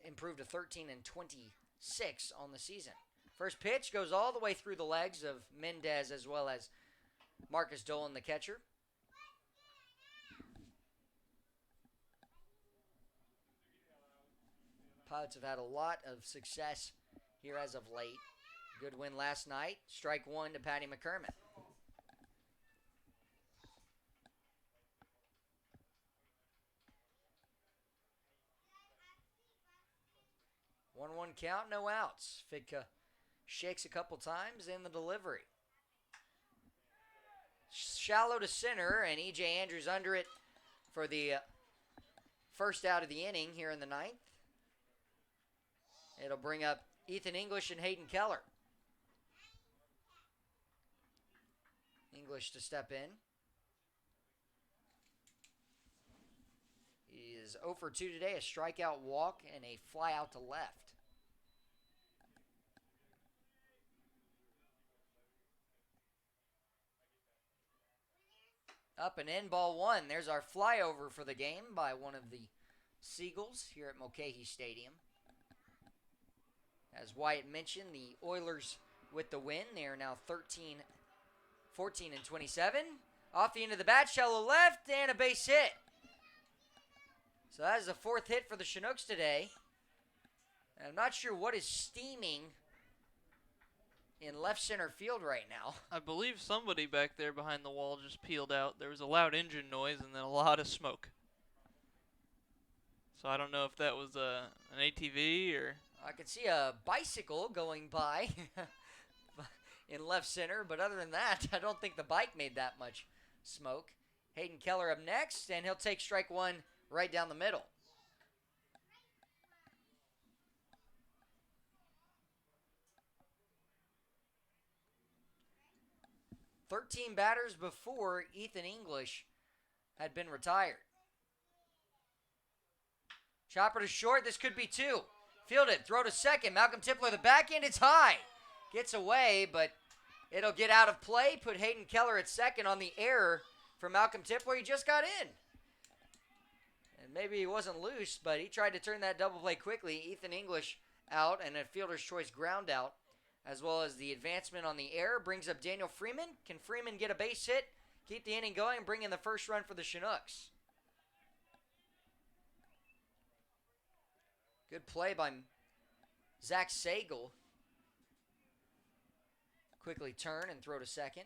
improved to 13-26 on the season. First pitch goes all the way through the legs of Mendez as well as Marcus Dolan, the catcher. Pilots have had a lot of success here as of late. Good win last night. Strike 1 to Patty McCormick. 1-1 count, no outs. Fitka shakes a couple times in the delivery. Shallow to center, and E.J. Andrews under it for the first out of the inning here in the ninth. It'll bring up Ethan English and Hayden Keller. English to step in. He is 0 for 2 today, a strikeout, walk, and a fly out to left. Up and in, ball one. There's our flyover for the game by one of the Seagulls here at Mulcahy Stadium. As Wyatt mentioned, the Oilers with the win. They are now 14 and 27. Off the end of the bat, shallow left, and a base hit. So that is the fourth hit for the Chinooks today. And I'm not sure what is steaming in left center field right now.
I believe somebody back there behind the wall just peeled out. There was a loud engine noise and then a lot of smoke. So I don't know if that was an ATV or...
I could see a bicycle going by in left center, but other than that, I don't think the bike made that much smoke. Hayden Keller up next, and he'll take strike one right down the middle. "13 batters before Ethan English had been retired. Chopper to short. This could be two. Fielded. Throw to second. Malcolm Tipler, the backhand. It's high. Gets away, but it'll get out of play. Put Hayden Keller at second on the error for Malcolm Tipler. He just got in. And maybe he wasn't loose, but he tried to turn that double play quickly. Ethan English out, and a fielder's choice ground out, as well as the advancement on the error, brings up Daniel Freeman. Can Freeman get a base hit, keep the inning going, and bring in the first run for the Chinooks? Good play by Zach Sagal. Quickly turn and throw to second.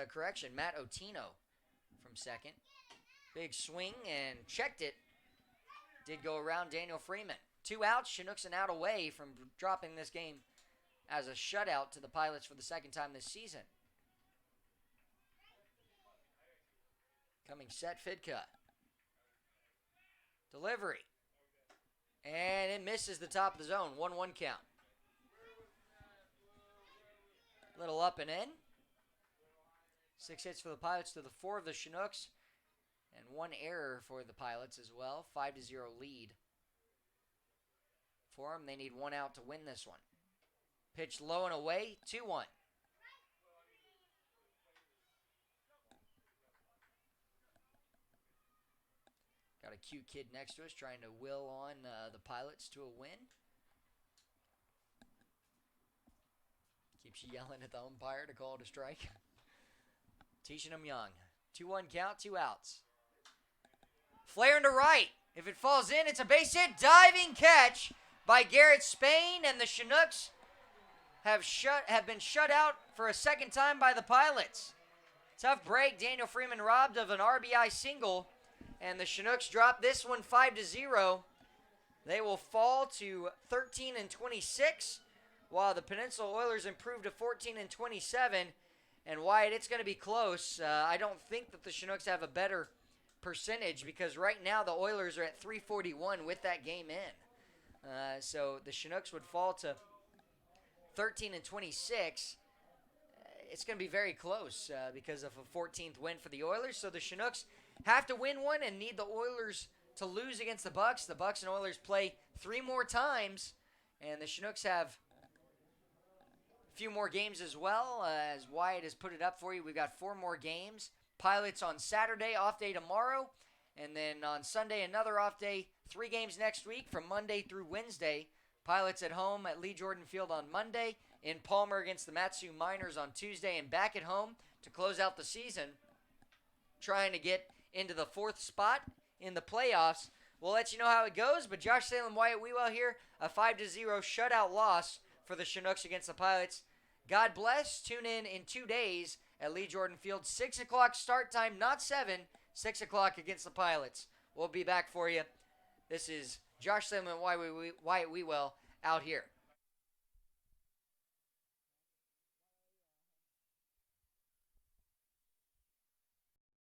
Correction, Matt Otino from second. Big swing and checked it. Did go around Daniel Freeman. 2 outs, Chinooks an out away from dropping this game as a shutout to the Pilots for the second time this season. Coming set, Fidka. Delivery. And it misses the top of the zone. 1-1 count. Little up and in. 6 hits for the Pilots to the 4 of the Chinooks. And 1 error for the Pilots as well. 5-0 lead. For them, they need 1 out to win this one. Pitch low and away, 2-1. Got a cute kid next to us trying to will on the Pilots to a win. Keeps yelling at the umpire to call it a strike. Teaching him young. 2-1 count, 2 outs. Flaring to right. If it falls in, it's a base hit. Diving catch by Garrett Spain, and the Chinooks have been shut out for a second time by the Pilots. Tough break. Daniel Freeman robbed of an RBI single, and the Chinooks drop this one 5-0. They will fall to 13 and 26, while the Peninsula Oilers improve to 14 and 27. And Wyatt, it's going to be close. I don't think that the Chinooks have a better percentage, because right now the Oilers are at 341 with that game in. So the Chinooks would fall to 13 and 26. It's going to be very close because of a 14th win for the Oilers. So the Chinooks have to win one and need the Oilers to lose against the Bucks. The Bucks and Oilers play 3 more times, and the Chinooks have a few more games as well. As Wyatt has put it up for you, we've got 4 more games. Pilots on Saturday, off day tomorrow, and then on Sunday another off day. 3 games next week from Monday through Wednesday. Pilots at home at Lee Jordan Field on Monday, in Palmer against the Matsu Miners on Tuesday, and back at home to close out the season, trying to get into the 4th spot in the playoffs. We'll let you know how it goes, but Josh Salem, Wyatt Wewell here, a 5-0 shutout loss for the Chinooks against the Pilots. God bless. Tune in 2 days at Lee Jordan Field. 6 o'clock start time, not 7. 6 o'clock against the Pilots. We'll be back for you. This is Josh Salem and Wyatt Wewell out here